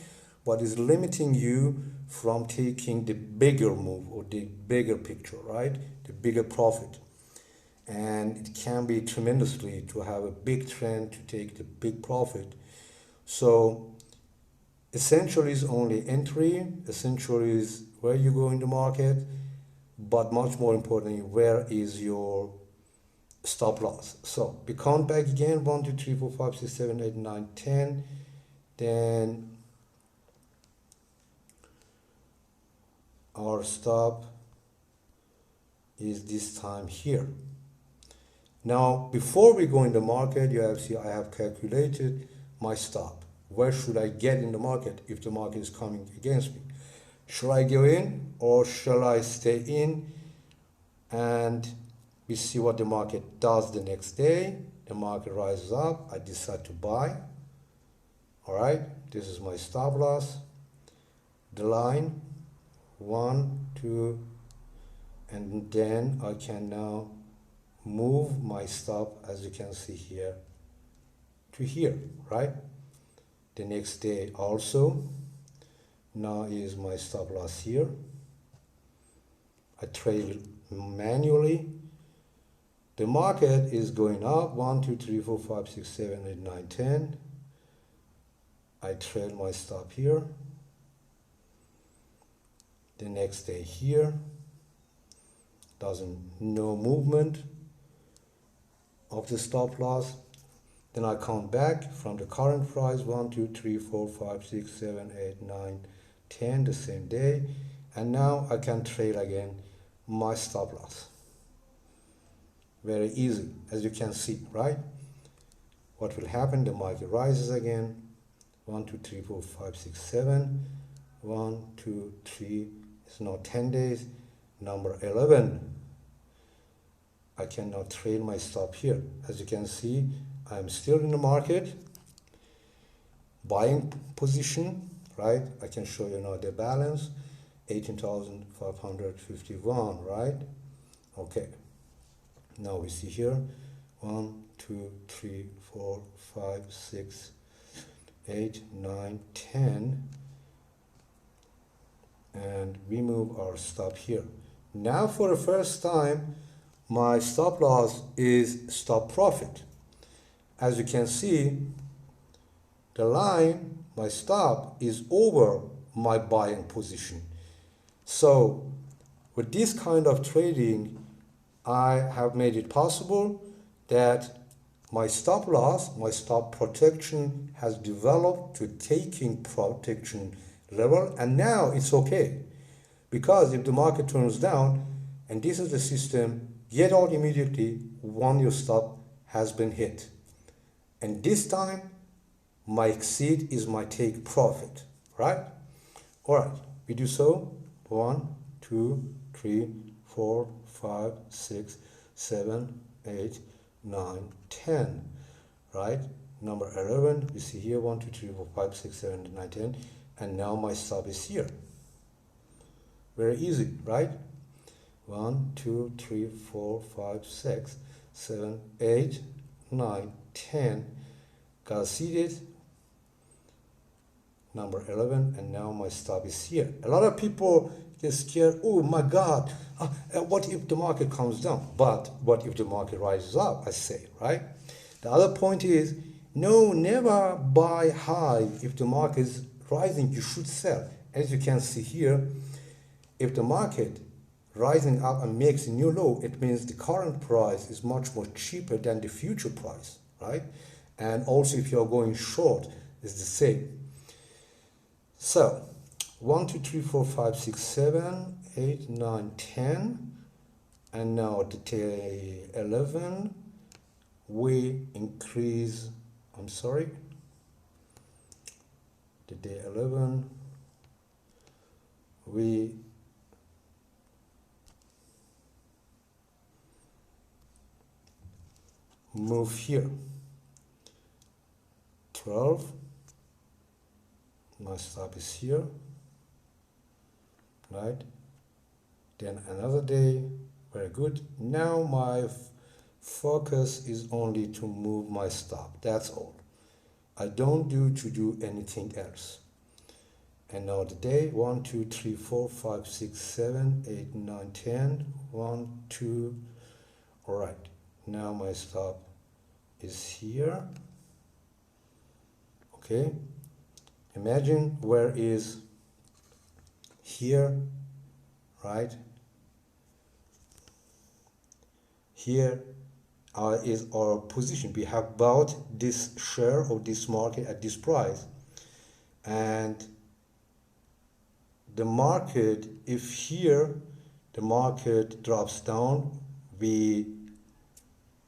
but is limiting you from taking the bigger move or the bigger picture, right? The bigger profit. And it can be tremendously to have a big trend to take the big profit. So essentially is only entry, essentially is where you go in the market, but much more importantly, where is your stop loss. So we count back again, 1, 2, 3, 4, 5, 6, 7, 8, 9, 10. Then our stop is this time here. Now, before we go in the market, you have see I have calculated my stop. Where should I get in the market if the market is coming against me? Should I go in or shall I stay in? And we see what the market does the next day. The market rises up. I decide to buy. All right, this is my stop loss. The line, 1, 2, and then I can now move my stop, as you can see here, to here, right? The next day also, now is my stop loss here. I trail manually. The market is going up, 1, 2, 3, 4, 5, 6, 7, 8, 9, 10. I trail my stop here. The next day here, no movement of the stop loss. Then I count back from the current price, 1, 2, 3, 4, 5, 6, 7, 8, 9, 10, the same day. And now I can trail again my stop loss. Very easy, as you can see, right? What will happen? The market rises again. 1, 2, 3, 4, 5, 6, 7. 1, 2, 3. It's now 10 days. Number 11. I can now trail my stop here. As you can see, I'm still in the market. Buying position, right? I can show you now the balance. 18,551, right? Okay. Now we see here 1, 2, 3, 4, 5, 6, 8, 9, 10, and we move our stop here. Now for the first time, my stop loss is stop profit. As you can see, the line, my stop, is over my buying position. So with this kind of trading, I have made it possible that my stop loss, my stop protection has developed to taking protection level, and now it's okay. Because if the market turns down, and this is the system, get out immediately when your stop has been hit. And this time, my exceed is my take profit, right? All right, we do so. 1, 2, 3, 4, 5, 6, 7, 8, 9, 10, right? Number 11, we see here 1, 2, 3, 4, 5, 6, 7, 8, 9, 10, and now my stop is here. Very easy, right? 1, 2, 3, 4, 5, 6, 7, 8, 9, 10, got seated. Number 11, and now my stop is here. A lot of people get scared. Oh my God, what if the market comes down? But what if the market rises up, I say, right? The other point is, no, never buy high. If the market is rising, you should sell. As you can see here, if the market rising up and makes a new low, it means the current price is much more cheaper than the future price, right? And also if you're going short, it's the same. So 1, 2, 3, 4, 5, 6, 7, 8, 9, 10, and now at the 11 we increase I'm sorry, the day 11, we move here, 12, my stop is here, right? Then another day, very good. Now my focus is only to move my stop, that's all. I don't do anything else. And now the day, 1, 2, 3, 4, 5, 6, 7, 8, 9, 10, 1, 2, all right. Now my stop is here, okay? Imagine where is here, right? Here is our position. We have bought this share of this market at this price, and the market, if here the market drops down, we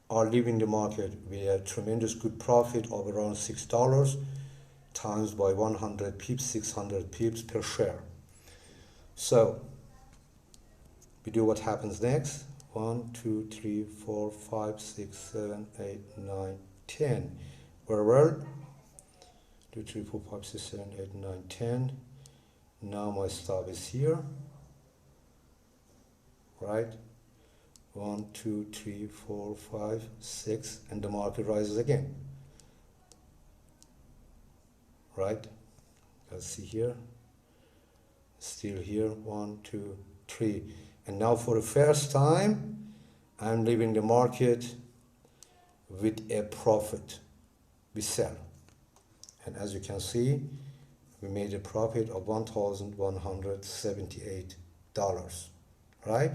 are leaving the market with a tremendous good profit of around $6 times by 100 pips, 600 pips per share. So we do what happens next. 1, 2, 3, 4, 5, 6, 7, 8, 9, 10. Very well. 2, 3, 4, 5, 6, 7, 8, 9, 10. Now my stop is here, right? 1, 2, 3, 4, 5, 6, and the market rises again, right? Let's see here, still here, 1, 2, 3. And now for the first time, I'm leaving the market with a profit. We sell. And as you can see, we made a profit of $1,178, right?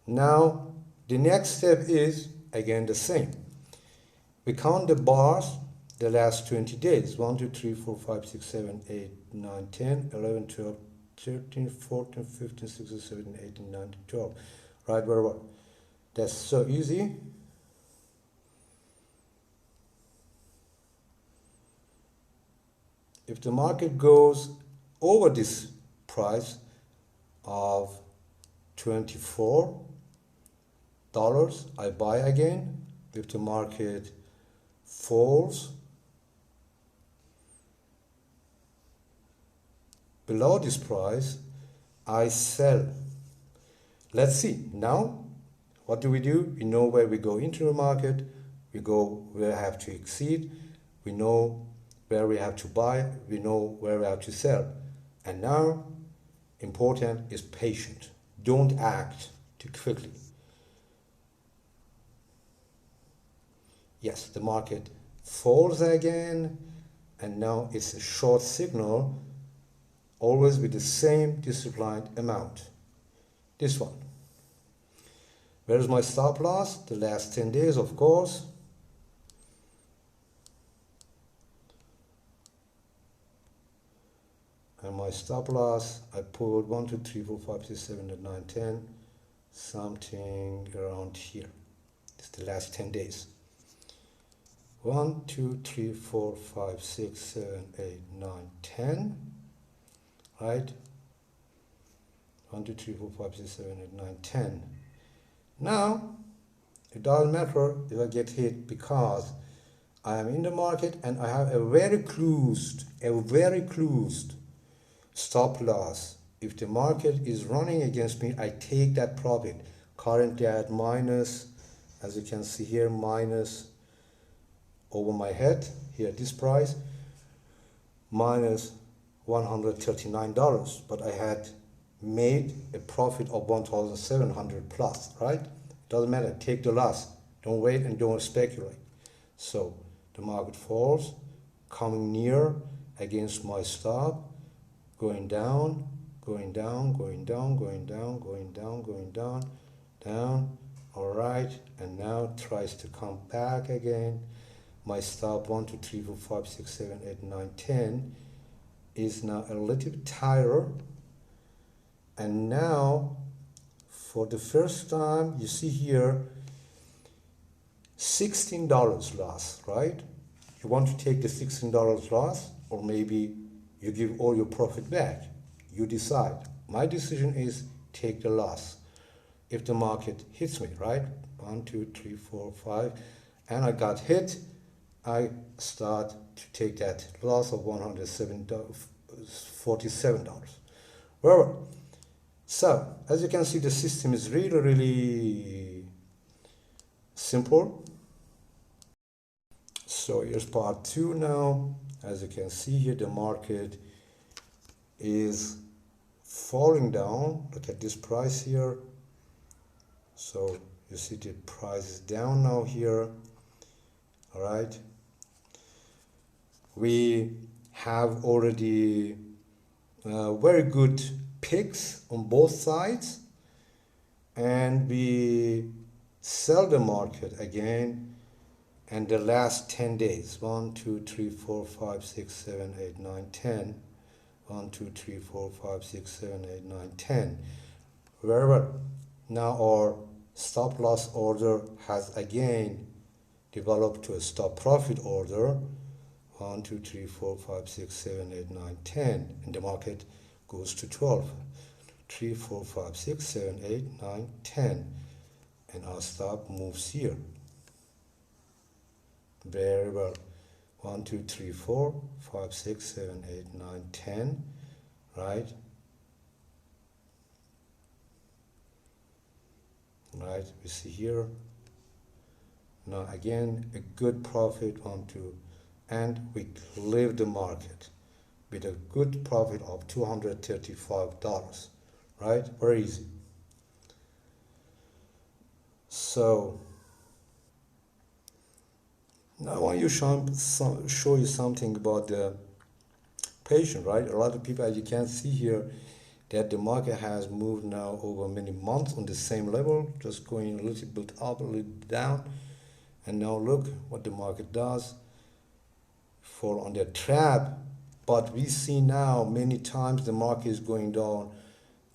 Now, the next step is, again, the same. We count the bars the last 20 days. 1, 2, 3, 4, 5, 6, 7, 8, 9, 10, 11, 12, 13, 14, 15, 16, 17, 18, 19, 12. Right, very well. That's so easy. If the market goes over this price of $24, I buy again. If the market falls below this price, I sell. Let's see. Now, what do? We know where we go into the market. We go where we have to exceed. We know where we have to buy. We know where we have to sell. And now, important is patient. Don't act too quickly. Yes, the market falls again, and now it's a short signal, always with the same disciplined amount. This one. Where is my stop loss? The last 10 days, of course. And my stop loss, I pulled 1, 2, 3, 4, 5, 6, 7, 8, 9, 10, something around here. It's the last 10 days. 1, 2, 3, 4, 5, 6, 7, 8, 9, 10. Right? 1, 2, 3, 4, 5, 6, 7, 8, 9, 10. Now, it doesn't matter if I get hit because I am in the market and I have a very closed stop loss. If the market is running against me, I take that profit. Currently at minus, as you can see here, minus over my head, here this price, minus $139, but I had made a profit of 1,700 plus, right? Doesn't matter, take the loss. Don't wait and don't speculate. So the market falls, coming near against my stop, going down, going down, going down, going down, going down, going down, down, all right, and now tries to come back again. My stop 1, 2, 3, 4, 5, 6, 7, 8, 9, 10 is now a little bit higher. And now, for the first time, you see here, $16 loss, right? You want to take the $16 loss, or maybe you give all your profit back. You decide. My decision is take the loss. If the market hits me, right? 1, 2, 3, 4, 5, and I got hit, I start to take that loss of $147. Well, so as you can see, the system is really, really simple. So here's part 2 now. As you can see here, the market is falling down. Look at this price here. So you see the price is down now here. All right. We have already very good picks on both sides, and we sell the market again. And the last 10 days, 1, 2, 3, 4, 5, 6, 7, 8, 9, 10. 1, 2, 3, 4, 5, 6, 7, 8, 9, 10. Very well. Now our stop loss order has again developed to a stop profit order. 1, 2, 3, 4, 5, 6, 7, 8, 9, 10. And the market goes to 12. 3, 4, 5, 6, 7, 8, 9, 10. And our stop moves here. Very well. 1, 2, 3, 4, 5, 6, 7, 8, 9, 10. Right? Right, we see here. Now again, a good profit, 1, 2, and we leave the market with a good profit of $235. Right? Very easy. So now I want to show you something about the patient, right? A lot of people, as you can see here, that the market has moved now over many months on the same level, just going a little bit up, a little bit down. And now look what the market does, fall on the trap. But we see now many times the market is going down,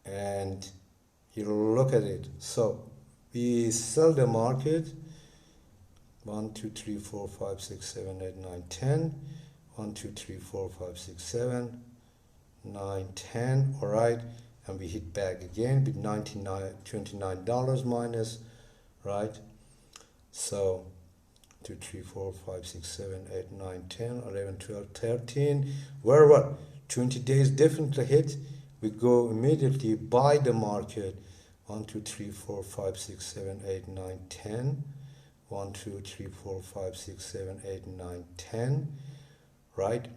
and you look at it. So we sell the market. 1, 2, 3, 4, 5, 6, 7, 8, 9, 10. 1, 2, 3, 4, 5, 6, 7, 9, 10. All right, and we hit back again with $29 minus, right? So 2, 3, 4, 5, 6, 7, 8, 9, 10, 11, 12, 13. Very well. 20 days definitely hit. We go immediately buy the market. 1, 2, 3, 4, 5, 6, 7, 8, 9, 10. 1, 2, 3, 4, 5, 6, 7, 8, 9, 10. Right?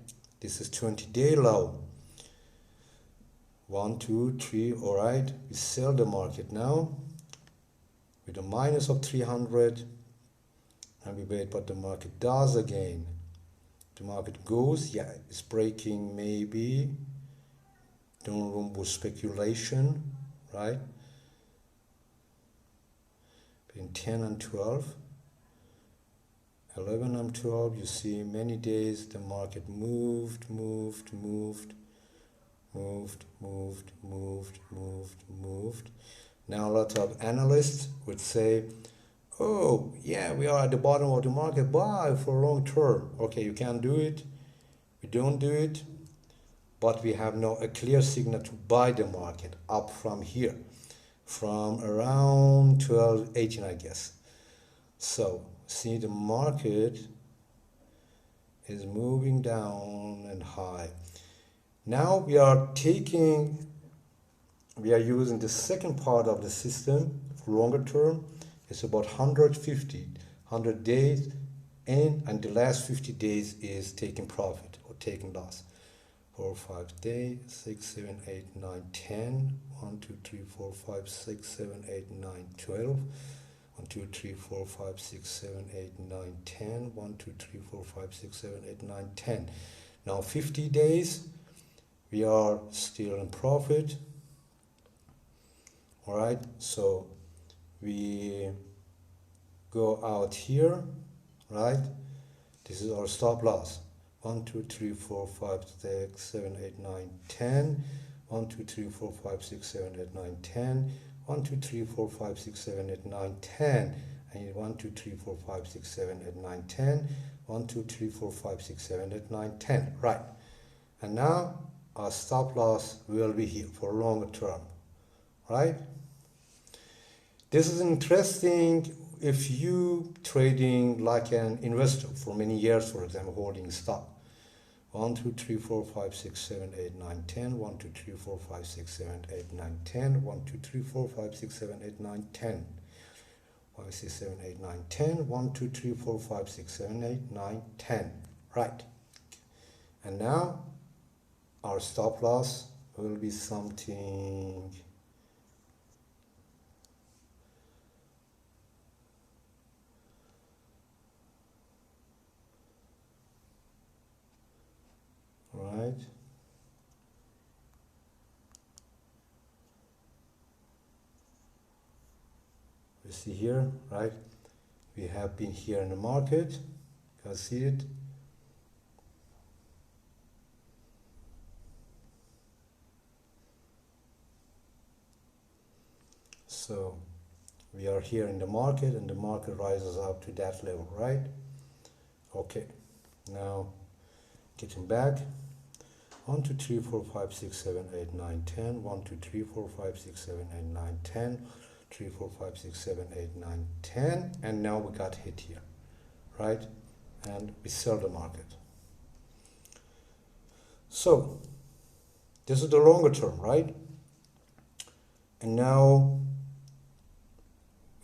This is 20-day low. 1, 2, 3. All right. We sell the market now with a minus of 300. And we wait what the market does again. The market goes, yeah, it's breaking maybe. Don't room for speculation, right? Between 10 and 12. 11 and 12, you see many days the market moved. Now a lot of analysts would say, oh, yeah, we are at the bottom of the market, buy for long term. Okay, you can do it. We don't do it. But we have now a clear signal to buy the market up from here, from around 12, 18, I guess. So, see, the market is moving down and high. Now we are using the second part of the system for longer term. It's about 100 days in, and the last 50 days is taking profit or taking loss. 4, 5 days, 6, 7, 8, 9, 10. 1, 2, 3, 4, 5, 6, 7, 8, 9, 12. 1, 2, 3, 4, 5, 6, 7, 8, 9, 10. 1, 2, 3, 4, 5, 6, 7, 8, 9, 10. Now 50 days, we are still in profit. All right, so we go out here, right? This is our stop loss. 1, 2, 3, 4, 5, 6, 7, 8, 9, 10. 1, 2, 3, 4, 5, 6, 7, 8, 9, 10. 1, 2, 3, 4, 5, 6, 7, 8, 9, 10. I need 1, 2, 3, 4, 5, 6, 7, 8, 9, 10. 1, 2, 3, 4, 5, 6, 7, 8, 9, 10. Right. And now our stop loss will be here for longer term. Right? This is interesting if you trading like an investor for many years, for example, holding stock. 1, 2, 3, 4, 5, 6, 7, 8, 9, 10. 1, 2, 3, 4, 5, 6, 7, 8, 9, 10. 1, 2, 3, 4, 5, 6, 7, 8, 9, 10. 5, 6, 7, 8, 9, 10. 1, 2, 3, 4, 5, 6, 7, 8, 9, 10. Right. And now our stop loss will be something right. You see here, right? We have been here in the market. You can see it. So we are here in the market and the market rises up to that level, right? Okay, now getting back. 1, 2, 3, 4, 5, 6, 7, 8, 9, 10. 1, 2, 3, 4, 5, 6, 7, 8, 9, 10. 3, 4, 5, 6, 7, 8, 9, 10. And now we got hit here, right? And we sell the market. So this is the longer term, right? And now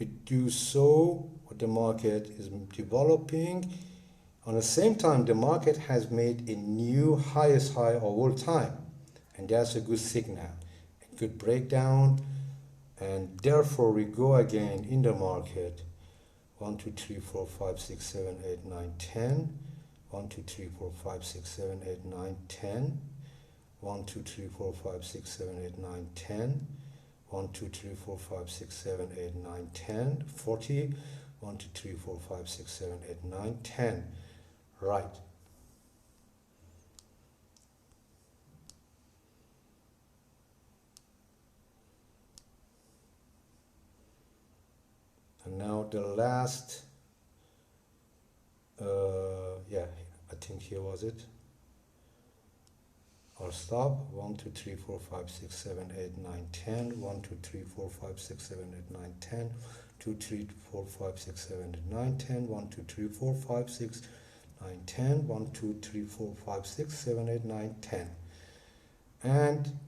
we do so what the market is developing. On the same time, the market has made a new highest high of all time, and that's a good signal, a good breakdown, and therefore we go again in the market. 1, 2, 3, 4, 5, 6, 7, 8, 9, 10. 1, 2, 3, 4, 5, 6, 7, 8, 9, 10. 1, 2, 3, 4, 5, 6, 7, 8, 9, 10. 1, 2, 3, 4, 5, 6, 7, 8, 9, 10. 40. 1, 2, 3, 4, 5, 6, 7, 8, 9, 10. Right. And now the last, yeah, I think here was it. Our stop. 1, 2, 3, 4, 5, 6, 7, 8, 9, 10. 1, 2, 3, 4, 5, 6, 7, 8, 9, 10. 2, 3, 4, 5, 6, 7, 8, 9, 10. 1, 2, 3, 4, 5, 6, 9, 10. 1, 2, 3, 4, 5, 6, 7, 8, 9, 10. And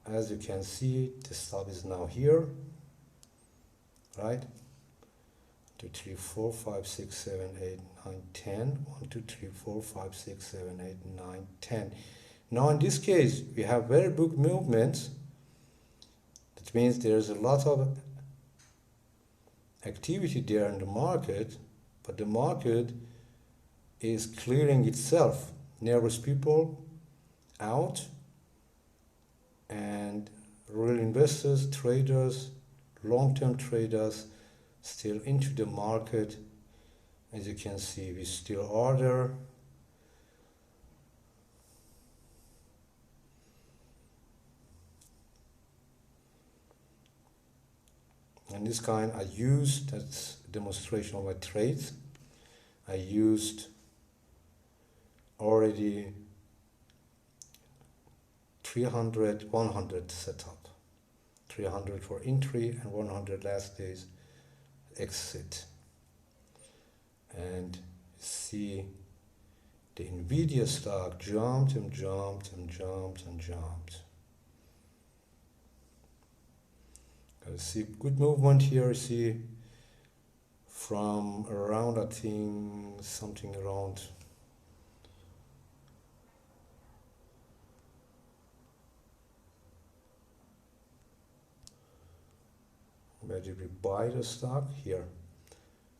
as you can see, the stop is now here, right? 2, 3, 4, 5, 6, 7, 8, 9, 10. 1, 2, 3, 4, 5, 6, 7, 8, 9, 10. Now in this case, we have very big movements. That means there's a lot of activity there in the market, but the market is clearing itself. Nervous people out, and real investors, traders, long-term traders still into the market. As you can see, we still are there. And this kind I used, that's a demonstration of my trades. I used already 300, 100 setup. 300 for entry and 100 last days exit. And see the NVIDIA stock jumped and jumped and jumped and jumped. I see good movement here. I see from around, I think something around where did we buy the stock? Here.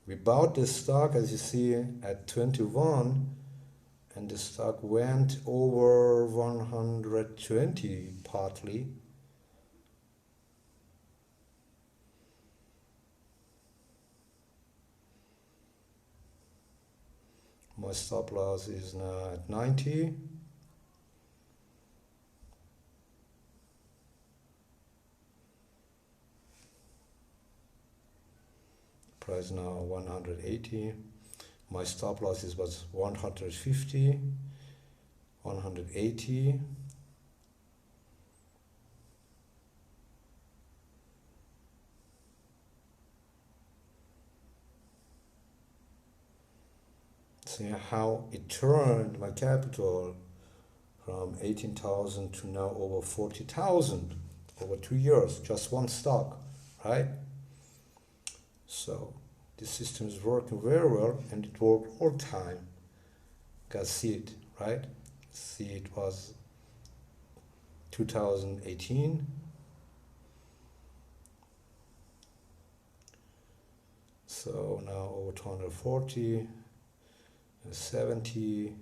We bought the stock, as you see, at 21, and the stock went over 120 partly. My stop loss is now at 90. Price price now 180. My stop losses was 150, 180. See how it turned my capital from 18,000 to now over 40,000 over 2 years, just one stock, right? So this system is working very well, and it worked all the time. You guys see it, right? See, it was 2018. So now over 240, 70.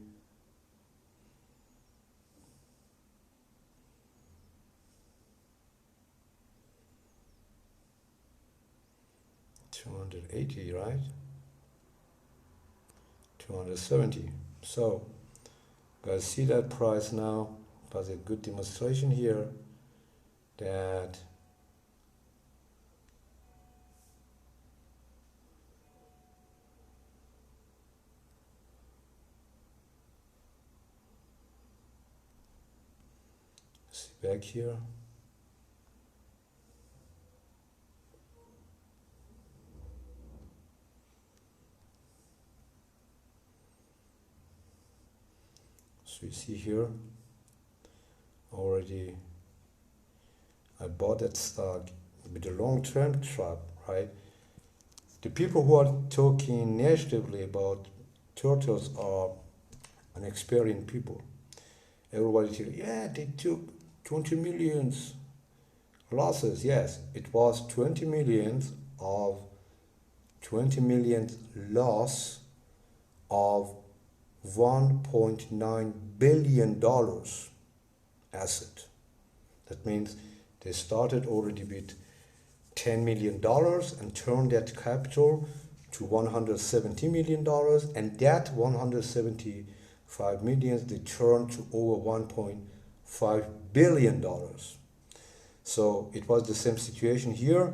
280, right? 270. So, guys, see that price now? Was a good demonstration here that see back here. So you see here, already I bought that stock with a long-term trap, right? The people who are talking negatively about turtles are inexperienced people. Everybody says, yeah, they took 20 millions losses. Yes, it was 20 millions loss of $1.9 billion asset. That means they started already with $10 million and turned that capital to $170 million, and that 175 million they turned to over $1.5 billion. So it was the same situation here,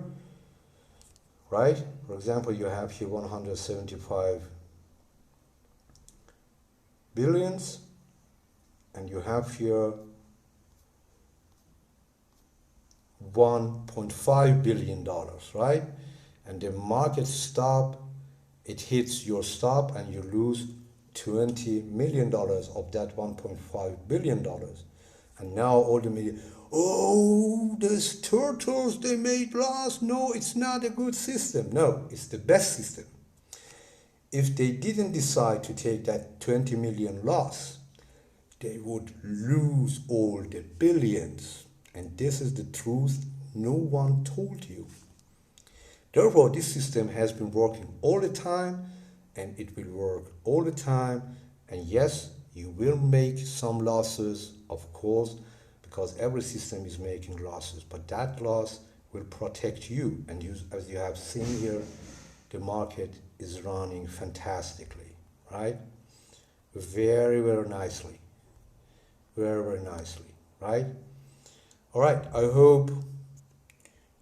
right? For example, you have here 175 billions, and you have here $1.5 billion, right? And the market stop, it hits your stop and you lose $20 million of that $1.5 billion. And now all the media, oh, those turtles, they made loss. No, it's not a good system. No, it's the best system. If they didn't decide to take that 20 million loss, they would lose all the billions. And this is the truth no one told you. Therefore, this system has been working all the time, and it will work all the time. And yes, you will make some losses, of course, because every system is making losses, but that loss will protect you. And you, as you have seen here, the market is running fantastically, right? Very, very nicely. Very, very nicely, right? All right, I hope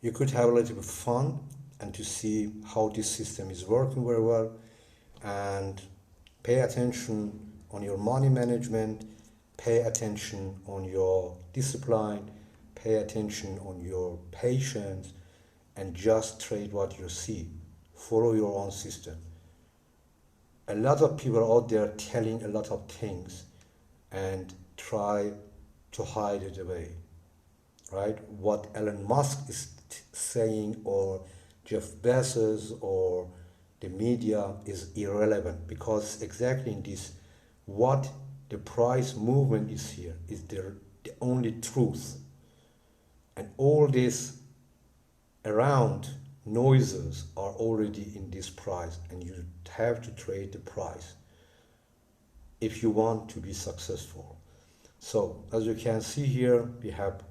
you could have a little bit of fun and to see how this system is working very well, and pay attention on your money management, pay attention on your discipline, pay attention on your patience, and just trade what you see. Follow your own system. A lot of people out there telling a lot of things and try to hide it away, right? What Elon Musk is saying, or Jeff Bezos, or the media is irrelevant, because exactly in this, what the price movement is here is the only truth. And all this around noises are already in this price, and you have to trade the price if you want to be successful. So as you can see here, we have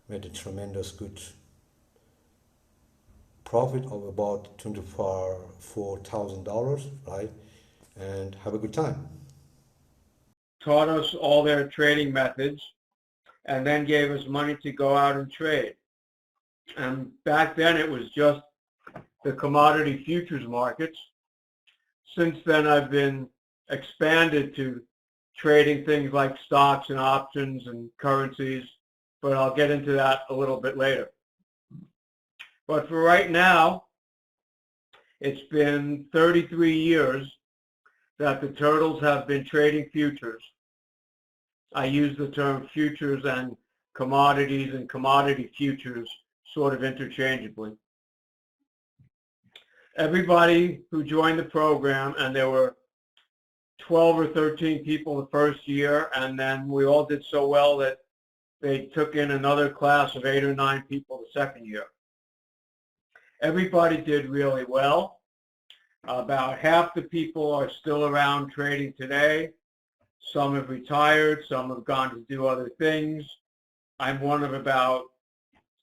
made a tremendous good profit of about $24,000, right? And have a good time. Taught us all their trading methods, and then gave us money to go out and trade. And back then it was just the commodity futures markets. Since then, I've been expanded to trading things like stocks and options and currencies, but I'll get into that a little bit later. But for right now, it's been 33 years that the turtles have been trading futures. I use the term futures and commodity futures sort of interchangeably. Everybody who joined the program, and there were 12 or 13 people the first year, and then we all did so well that they took in another class of 8 or 9 people the second year. Everybody did really well. About half the people are still around trading today. Some have retired, some have gone to do other things. I'm one of about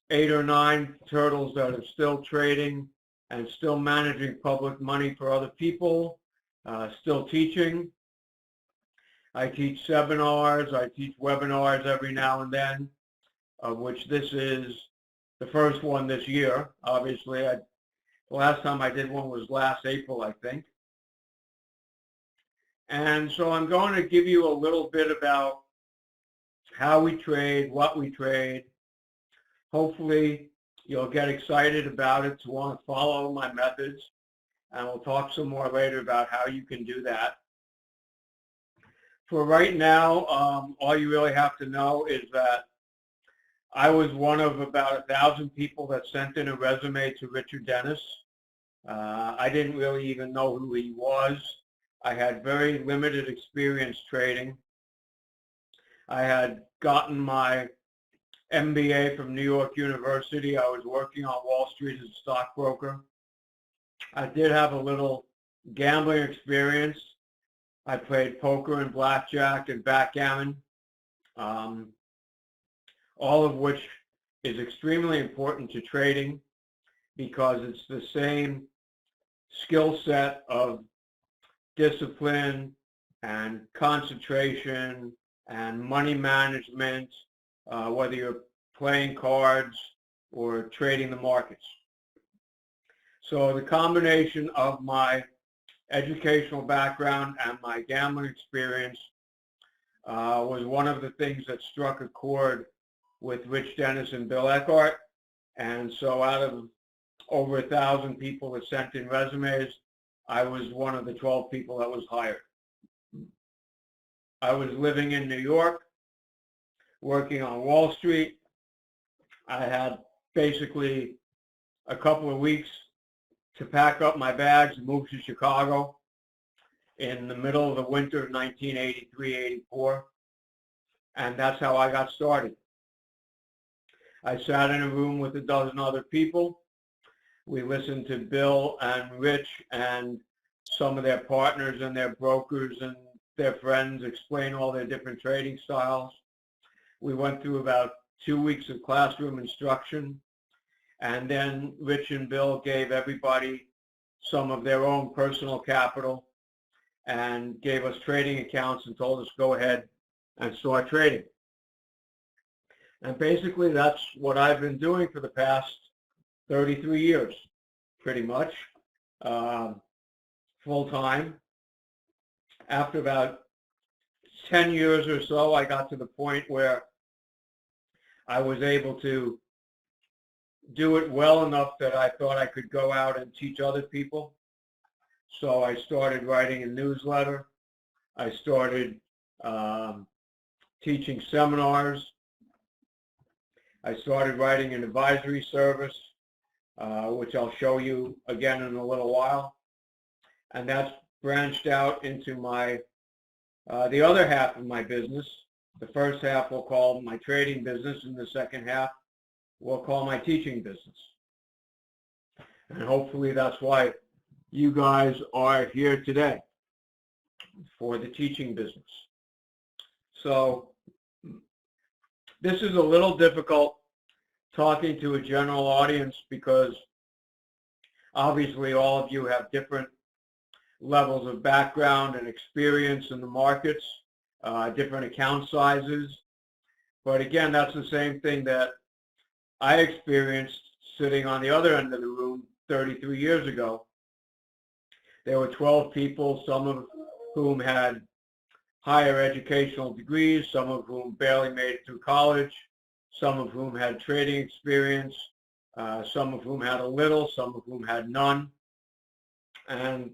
8 or 9 turtles that are still trading and still managing public money for other people, still teaching. I teach seminars, I teach webinars every now and then, of which this is the first one this year. Obviously, the last time I did one was last April, I think. And so I'm going to give you a little bit about how we trade, what we trade. Hopefully, you'll get excited about it to want to follow my methods. And we'll talk some more later about how you can do that. For right now, all you really have to know is that I was one of about 1,000 people that sent in a resume to Richard Dennis. I didn't really even know who he was. I had very limited experience trading. I had gotten my MBA from New York University. I was working on Wall Street as a stockbroker. I did have a little gambling experience. I played poker and blackjack and backgammon, all of which is extremely important to trading because it's the same skill set of discipline and concentration and money management, whether you're playing cards or trading the markets. So the combination of my educational background and my gambling experience was one of the things that struck a chord with Rich Dennis and Bill Eckhart. And so out of over 1,000 people that sent in resumes, I was one of the 12 people that was hired. I was living in New York, working on Wall Street. I had basically a couple of weeks to pack up my bags and move to Chicago in the middle of the winter of 1983-84. And that's how I got started. I sat in a room with a dozen other people. We listened to Bill and Rich and some of their partners and their brokers and their friends explain all their different trading styles. We went through about 2 weeks of classroom instruction, and then Rich and Bill gave everybody some of their own personal capital and gave us trading accounts and told us go ahead and start trading. And basically that's what I've been doing for the past 33 years, pretty much, full time. After about 10 years or so, I got to the point where I was able to do it well enough that I thought I could go out and teach other people. So I started writing a newsletter. I started teaching seminars. I started writing an advisory service, which I'll show you again in a little while. And that's branched out into my the other half of my business. The first half we'll call my trading business, and the second half we'll call my teaching business. And hopefully that's why you guys are here today, for the teaching business. So this is a little difficult talking to a general audience because obviously all of you have different levels of background and experience in the markets, different account sizes. But again, that's the same thing that I experienced sitting on the other end of the room 33 years ago. There were 12 people, some of whom had higher educational degrees, some of whom barely made it through college, some of whom had trading experience, some of whom had a little, some of whom had none. And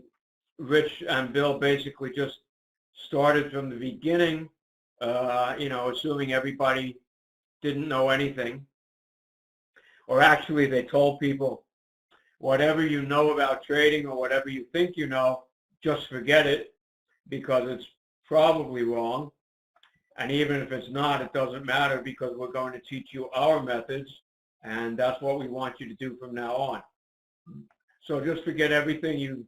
Rich and Bill basically just started from the beginning, assuming everybody didn't know anything. Or actually, they told people, whatever you know about trading or whatever you think you know, just forget it because it's probably wrong. And even if it's not, it doesn't matter because we're going to teach you our methods, and that's what we want you to do from now on. So just forget everything you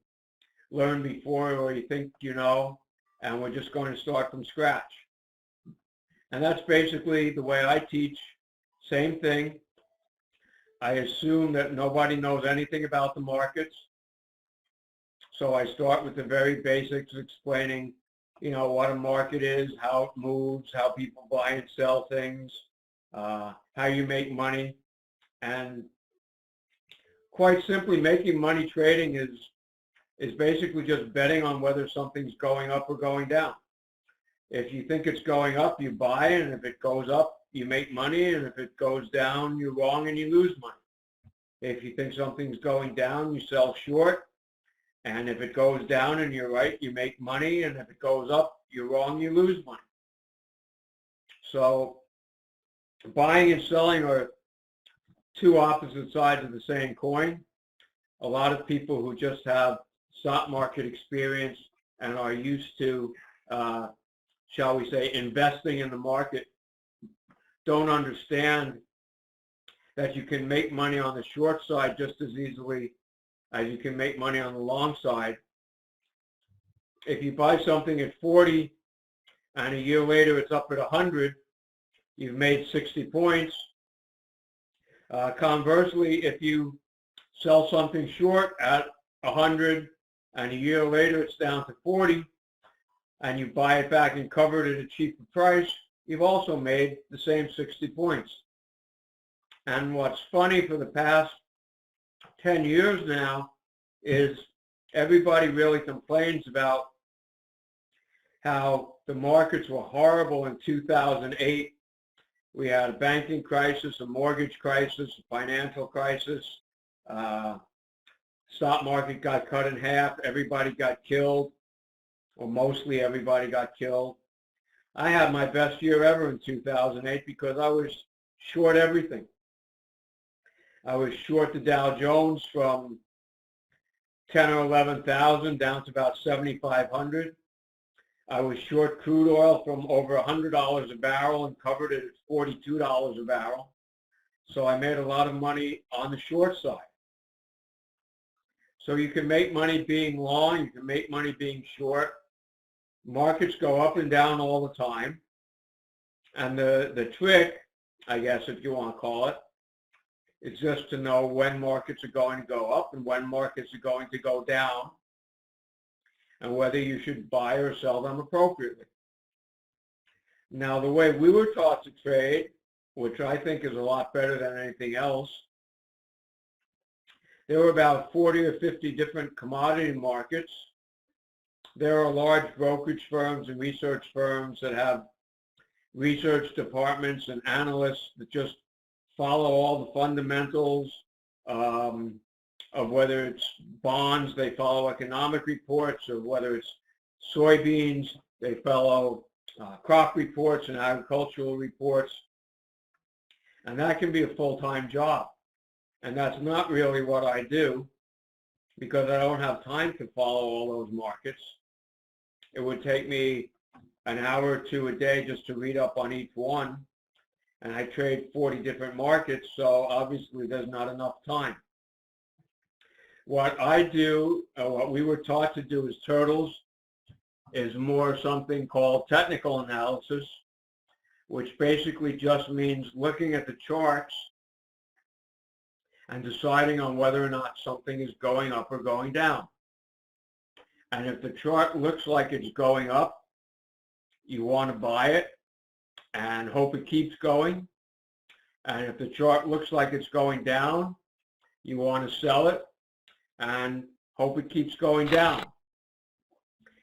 learned before or you think you know, and we're just going to start from scratch. And that's basically the way I teach. Same thing. I assume that nobody knows anything about the markets. So I start with the very basics, explaining, what a market is, how it moves, how people buy and sell things, how you make money. And quite simply, making money trading is basically just betting on whether something's going up or going down. If you think it's going up, you buy, and if it goes up, you make money, and if it goes down, you're wrong and you lose money. If you think something's going down, you sell short, and if it goes down and you're right, you make money, and if it goes up, you're wrong, you lose money. So buying and selling are two opposite sides of the same coin. A lot of people who just have stock market experience and are used to, shall we say, investing in the market don't understand that you can make money on the short side just as easily as you can make money on the long side. If you buy something at 40 and a year later it's up at 100, you've made 60 points. Conversely, if you sell something short at 100 and a year later it's down to 40 and you buy it back and cover it at a cheaper price, you've also made the same 60 points. And what's funny for the past 10 years now is everybody really complains about how the markets were horrible in 2008. We had a banking crisis, a mortgage crisis, a financial crisis. Stock market got cut in half. Everybody got killed, or mostly everybody got killed. I had my best year ever in 2008 because I was short everything. I was short the Dow Jones from 10 or 11,000 down to about 7,500. I was short crude oil from over $100 a barrel and covered it at $42 a barrel. So I made a lot of money on the short side. So you can make money being long, you can make money being short. Markets go up and down all the time. And the trick, I guess if you want to call it, is just to know when markets are going to go up and when markets are going to go down, and whether you should buy or sell them appropriately. Now, the way we were taught to trade, which I think is a lot better than anything else, there were about 40 or 50 different commodity markets. There are large brokerage firms and research firms that have research departments and analysts that just follow all the fundamentals of whether it's bonds, they follow economic reports, or whether it's soybeans, they follow crop reports and agricultural reports. And that can be a full-time job. And that's not really what I do because I don't have time to follow all those markets. It would take me an hour or two a day just to read up on each one. And I trade 40 different markets, so obviously there's not enough time. What I do, what we were taught to do as turtles, is more something called technical analysis, which basically just means looking at the charts and deciding on whether or not something is going up or going down. And if the chart looks like it's going up, you want to buy it and hope it keeps going. And if the chart looks like it's going down, you want to sell it and hope it keeps going down.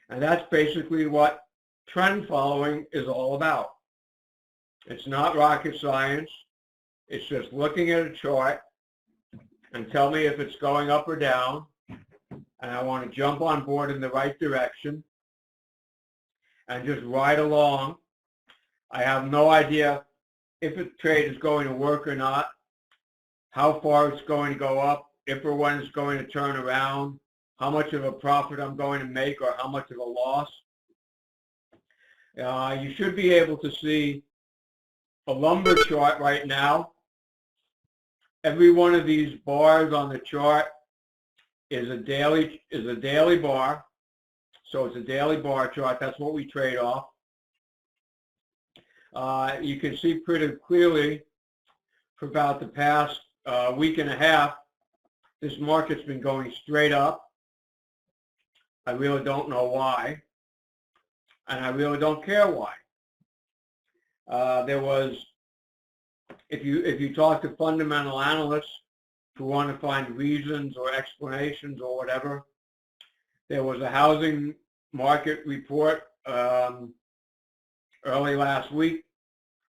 And that's basically what trend following is all about. It's not rocket science. It's just looking at a chart and tell me if it's going up or down, and I want to jump on board in the right direction and just ride along. I have no idea if a trade is going to work or not, how far it's going to go up, if or when it's going to turn around, how much of a profit I'm going to make or how much of a loss. You should be able to see a lumber chart right now. Every one of these bars on the chart is a daily bar. So it's a daily bar chart. That's what we trade off. You can see pretty clearly for about the past week and a half, this market's been going straight up. I really don't know why, and I really don't care why. There was, if you talk to fundamental analysts who want to find reasons or explanations or whatever, there was a housing market report early last week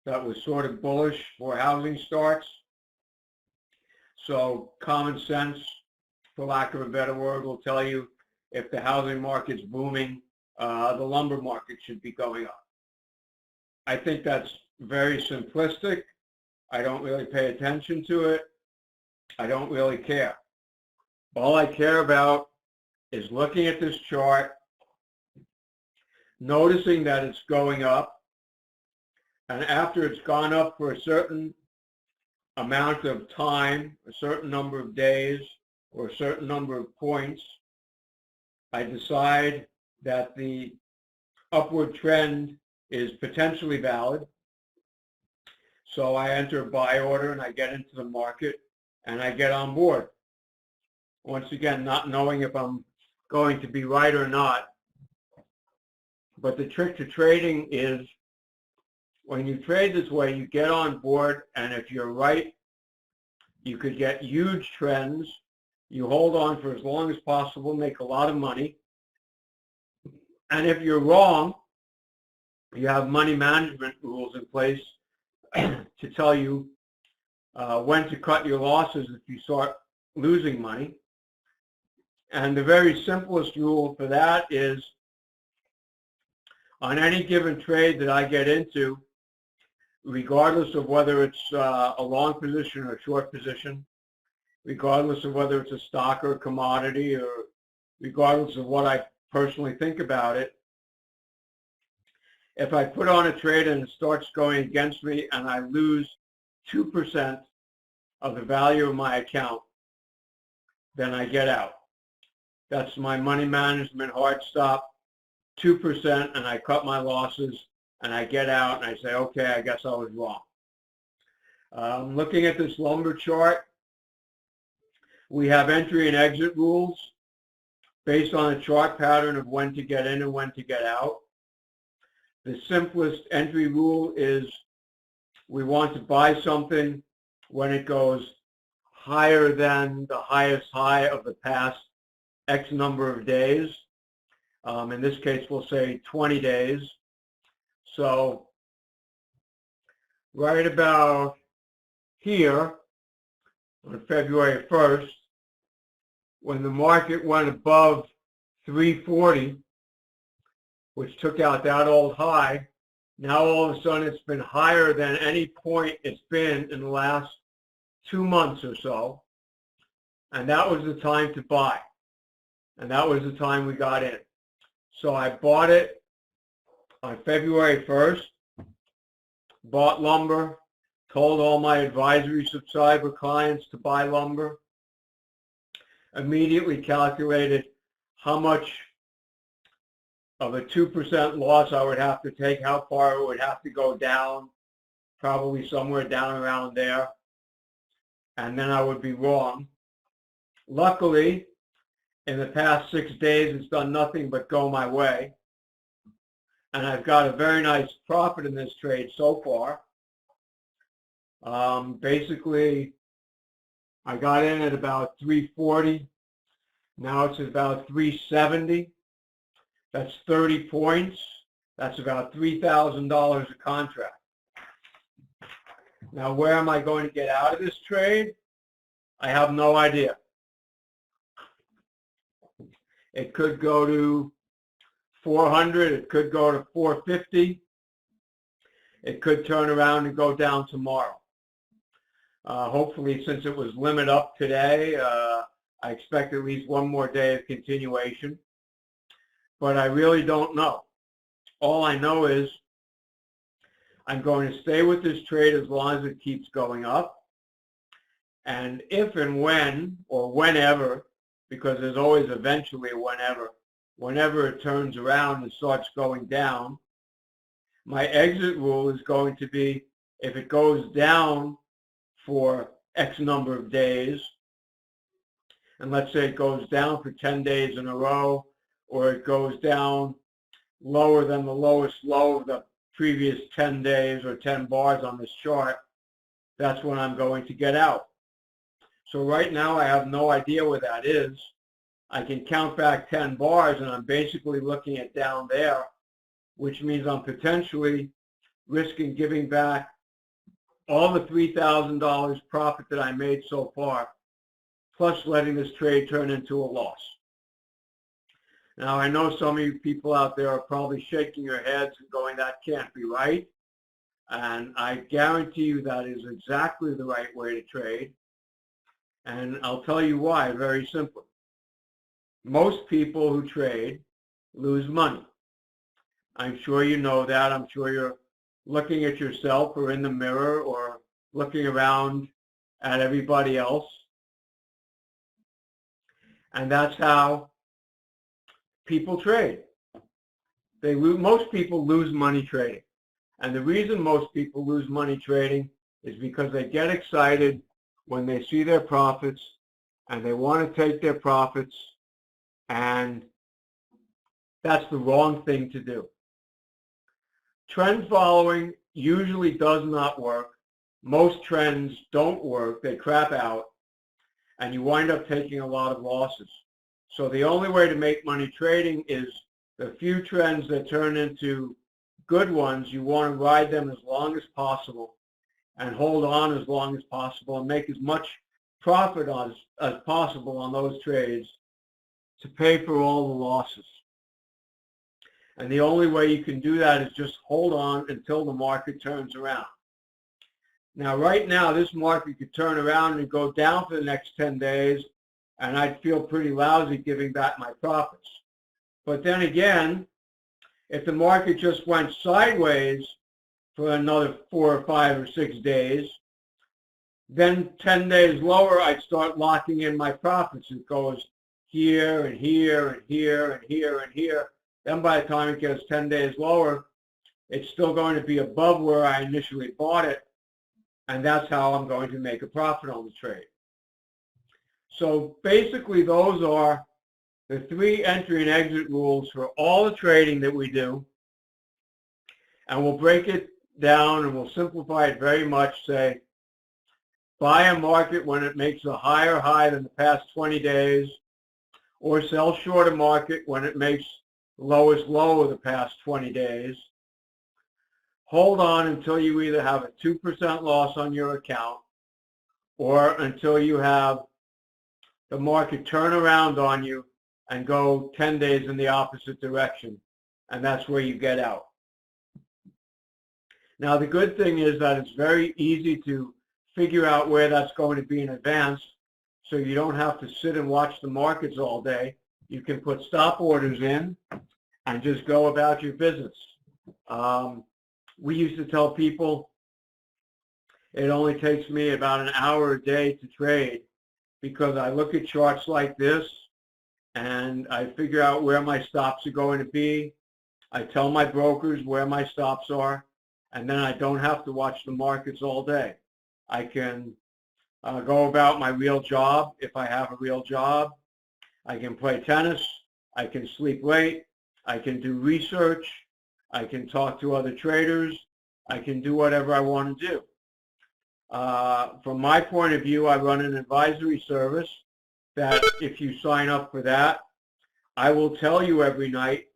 that was sort of bullish for housing starts. So common sense, for lack of a better word, will tell you if the housing market's booming, the lumber market should be going up. I think that's very simplistic. I don't really pay attention to it. I don't really care. All I care about is looking at this chart, noticing that it's going up, and after it's gone up for a certain amount of time, a certain number of days, or a certain number of points, I decide that the upward trend is potentially valid. So I enter a buy order and I get into the market and I get on board. Once again, not knowing if I'm going to be right or not. But the trick to trading is when you trade this way, you get on board, and if you're right, you could get huge trends. You hold on for as long as possible, make a lot of money. And if you're wrong, you have money management rules in place to tell you when to cut your losses if you start losing money. And the very simplest rule for that is on any given trade that I get into, regardless of whether it's a long position or a short position, regardless of whether it's a stock or a commodity, or regardless of what I personally think about it, if I put on a trade and it starts going against me and I lose 2% of the value of my account, then I get out. That's my money management hard stop, 2%, and I cut my losses and I get out and I say, okay, I guess I was wrong. Looking at this lumber chart, we have entry and exit rules based on a chart pattern of when to get in and when to get out. The simplest entry rule is we want to buy something when it goes higher than the highest high of the past X number of days. In this case, we'll say 20 days. So right about here on February 1st, when the market went above 340, which took out that old high, now all of a sudden it's been higher than any point it's been in the last 2 months or so. And that was the time to buy. And that was the time we got in. So I bought it on February 1st, bought lumber, told all my advisory subscriber clients to buy lumber, immediately calculated how much of a 2% loss I would have to take, how far it would have to go down, probably somewhere down around there, and then I would be wrong. Luckily, in the past 6 days, it's done nothing but go my way, and I've got a very nice profit in this trade so far. Basically, I got in at about 340. Now it's about 370. That's 30 points. That's about $3,000 a contract. Now, where am I going to get out of this trade? I have no idea. It could go to 400. It could go to 450. It could turn around and go down tomorrow. Hopefully, since it was limit up today, I expect at least one more day of continuation. But I really don't know. All I know is I'm going to stay with this trade as long as it keeps going up. And if and when, or whenever, because there's always eventually a whenever it turns around and starts going down, my exit rule is going to be if it goes down for X number of days, and let's say it goes down for 10 days in a row, or it goes down lower than the lowest low of the previous 10 days or 10 bars on this chart, that's when I'm going to get out. So right now I have no idea where that is. I can count back 10 bars and I'm basically looking at down there, which means I'm potentially risking giving back all the $3,000 profit that I made so far, plus letting this trade turn into a loss. Now, I know some of you people out there are probably shaking your heads and going, that can't be right. And I guarantee you that is exactly the right way to trade. And I'll tell you why, very simply. Most people who trade lose money. I'm sure you know that. I'm sure you're looking at yourself or in the mirror or looking around at everybody else. And that's how people trade. Most people lose money trading. And the reason most people lose money trading is because they get excited when they see their profits and they want to take their profits, and that's the wrong thing to do. Trend following usually does not work. Most trends don't work. They crap out, and you wind up taking a lot of losses. So the only way to make money trading is the few trends that turn into good ones. You want to ride them as long as possible and hold on as long as possible and make as much profit as possible on those trades to pay for all the losses. And the only way you can do that is just hold on until the market turns around. Now, right now, this market could turn around and go down for the next 10 days, and I'd feel pretty lousy giving back my profits. But then again, if the market just went sideways for another 4 or 5 or 6 days, then 10 days lower, I'd start locking in my profits. It goes here and here and here and here and here. Then by the time it gets 10 days lower, it's still going to be above where I initially bought it, and that's how I'm going to make a profit on the trade. So basically, those are the 3 entry and exit rules for all the trading that we do. And we'll break it down and we'll simplify it very much. Say, buy a market when it makes a higher high than the past 20 days, or sell short a market when it makes the lowest low of the past 20 days. Hold on until you either have a 2% loss on your account or until you have the market turn around on you and go 10 days in the opposite direction, and that's where you get out. Now, the good thing is that it's very easy to figure out where that's going to be in advance, so you don't have to sit and watch the markets all day. You can put stop orders in and just go about your business. We used to tell people it only takes me about an hour a day to trade, because I look at charts like this and I figure out where my stops are going to be. I tell my brokers where my stops are, and then I don't have to watch the markets all day. I can go about my real job if I have a real job. I can play tennis. I can sleep late. I can do research. I can talk to other traders. I can do whatever I want to do. From my point of view, I run an advisory service, that if you sign up for that, I will tell you every night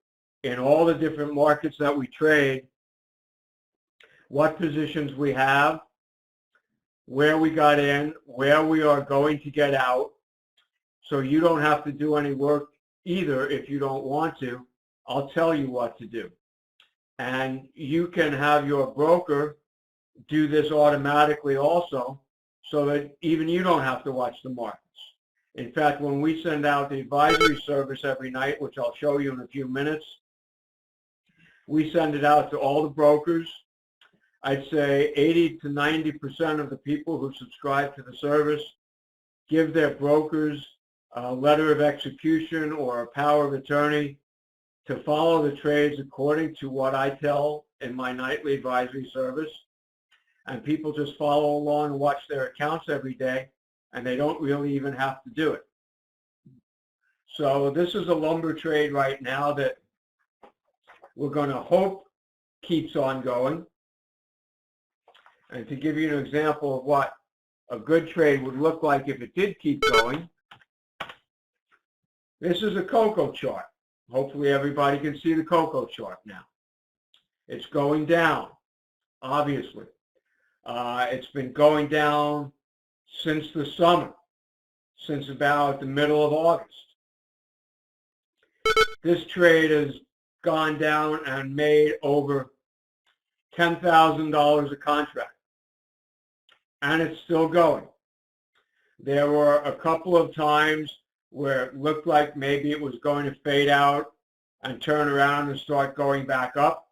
in all the different markets that we trade what positions we have, where we got in, where we are going to get out. So you don't have to do any work either if you don't want to. I'll tell you what to do. And you can have your broker do this automatically also, so that even you don't have to watch the markets. In fact, when we send out the advisory service every night, which I'll show you in a few minutes, we send it out to all the brokers. I'd say 80 to 90% of the people who subscribe to the service give their brokers a letter of execution or a power of attorney to follow the trades according to what I tell in my nightly advisory service. And people just follow along and watch their accounts every day, and they don't really even have to do it. So this is a lumber trade right now that we're going to hope keeps on going. And to give you an example of what a good trade would look like if it did keep going, this is a cocoa chart. Hopefully everybody can see the cocoa chart now. It's going down, obviously. It's been going down since the summer, since about the middle of August. This trade has gone down and made over $10,000 a contract, and it's still going. There were a couple of times where it looked like maybe it was going to fade out and turn around and start going back up.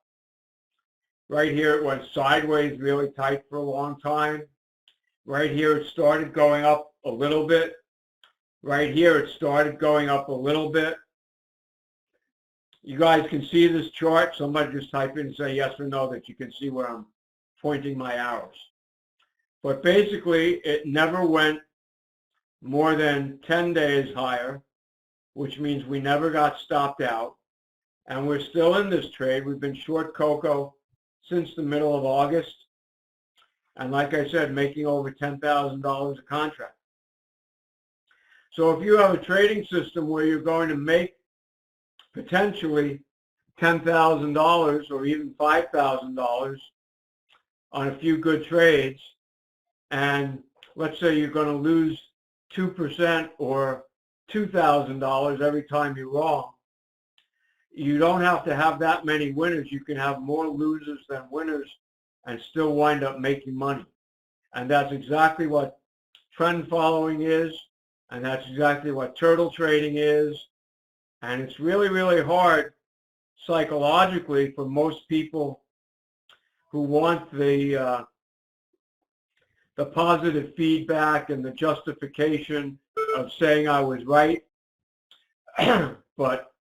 Right here, it went sideways really tight for a long time. Right here, it started going up a little bit. Right here, it started going up a little bit. You guys can see this chart. Somebody just type in and say yes or no that you can see where I'm pointing my arrows. But basically, it never went more than 10 days higher, which means we never got stopped out. And we're still in this trade. We've been short cocoa since the middle of August. And like I said, making over $10,000 a contract. So if you have a trading system where you're going to make potentially $10,000 or even $5,000 on a few good trades, and let's say you're going to lose 2% or $2,000 every time you're wrong, you don't have to have that many winners. You can have more losers than winners and still wind up making money. And that's exactly what trend following is, and that's exactly what turtle trading is. And it's really, really hard psychologically for most people who want the positive feedback and the justification of saying I was right. But,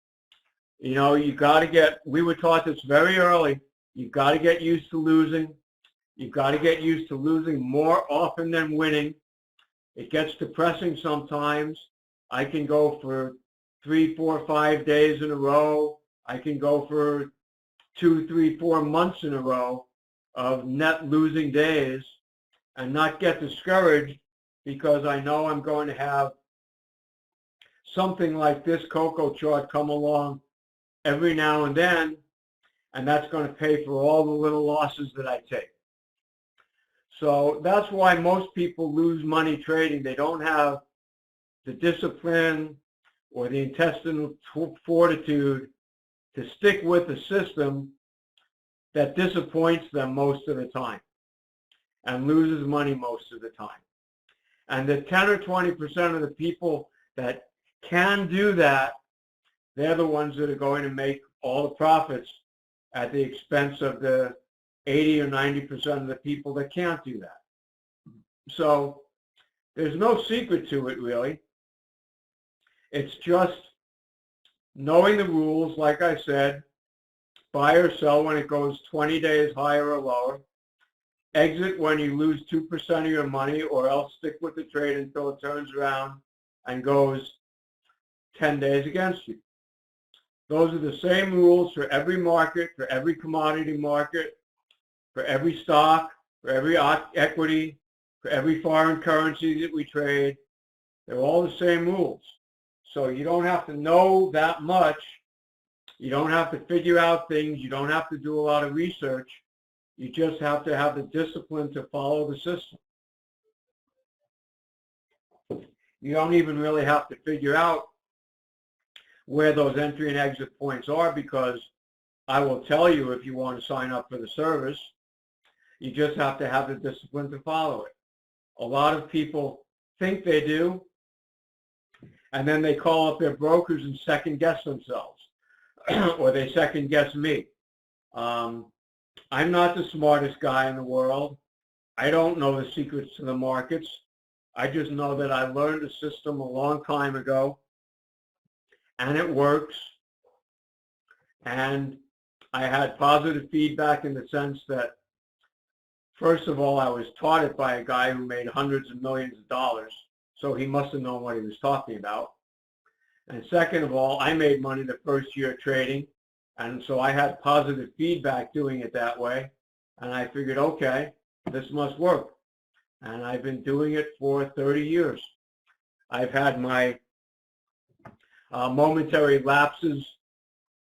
you know, you got to get, we were taught this very early, you've got to get used to losing. You've got to get used to losing more often than winning. It gets depressing sometimes. I can go for 3, 4, 5 days in a row. I can go for 2, 3, 4 months in a row of net losing days and not get discouraged because I know I'm going to have something like this cocoa chart come along every now and then, and that's going to pay for all the little losses that I take. So that's why most people lose money trading. They don't have the discipline or the intestinal fortitude to stick with a system that disappoints them most of the time and loses money most of the time. And the 10 or 20% of the people that can do that, they're the ones that are going to make all the profits at the expense of the 80 or 90% of the people that can't do that. So there's no secret to it, really. It's just knowing the rules, like I said, buy or sell when it goes 20 days higher or lower, exit when you lose 2% of your money, or else stick with the trade until it turns around and goes 10 days against you. Those are the same rules for every market, for every commodity market, for every stock, for every equity, for every foreign currency that we trade. They're all the same rules. So you don't have to know that much. You don't have to figure out things. You don't have to do a lot of research. You just have to have the discipline to follow the system. You don't even really have to figure out where those entry and exit points are, because I will tell you if you want to sign up for the service. You just have to have the discipline to follow it. A lot of people think they do, and then they call up their brokers and second guess themselves, or they second guess me. I'm not the smartest guy in the world. I don't know the secrets to the markets. I just know that I learned the system a long time ago, and it works. And I had positive feedback in the sense that, first of all, I was taught it by a guy who made hundreds of millions of dollars, so he must have known what he was talking about. And second of all, I made money the first year trading, and so I had positive feedback doing it that way. And I figured, okay, this must work. And I've been doing it for 30 years. I've had my momentary lapses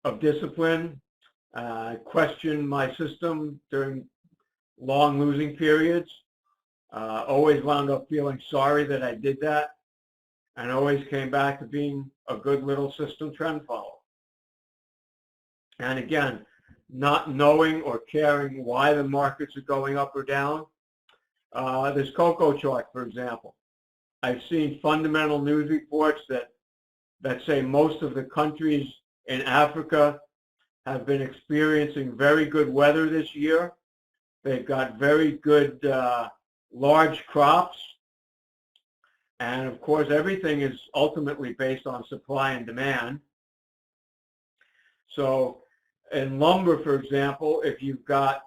of discipline, questioned my system during long losing periods, always wound up feeling sorry that I did that, and always came back to being a good little system trend follower. And again, not knowing or caring why the markets are going up or down. This cocoa chart, for example. I've seen fundamental news reports that say most of the countries in Africa have been experiencing very good weather this year. They've got very good large crops. And of course, everything is ultimately based on supply and demand. So in lumber, for example, if you've got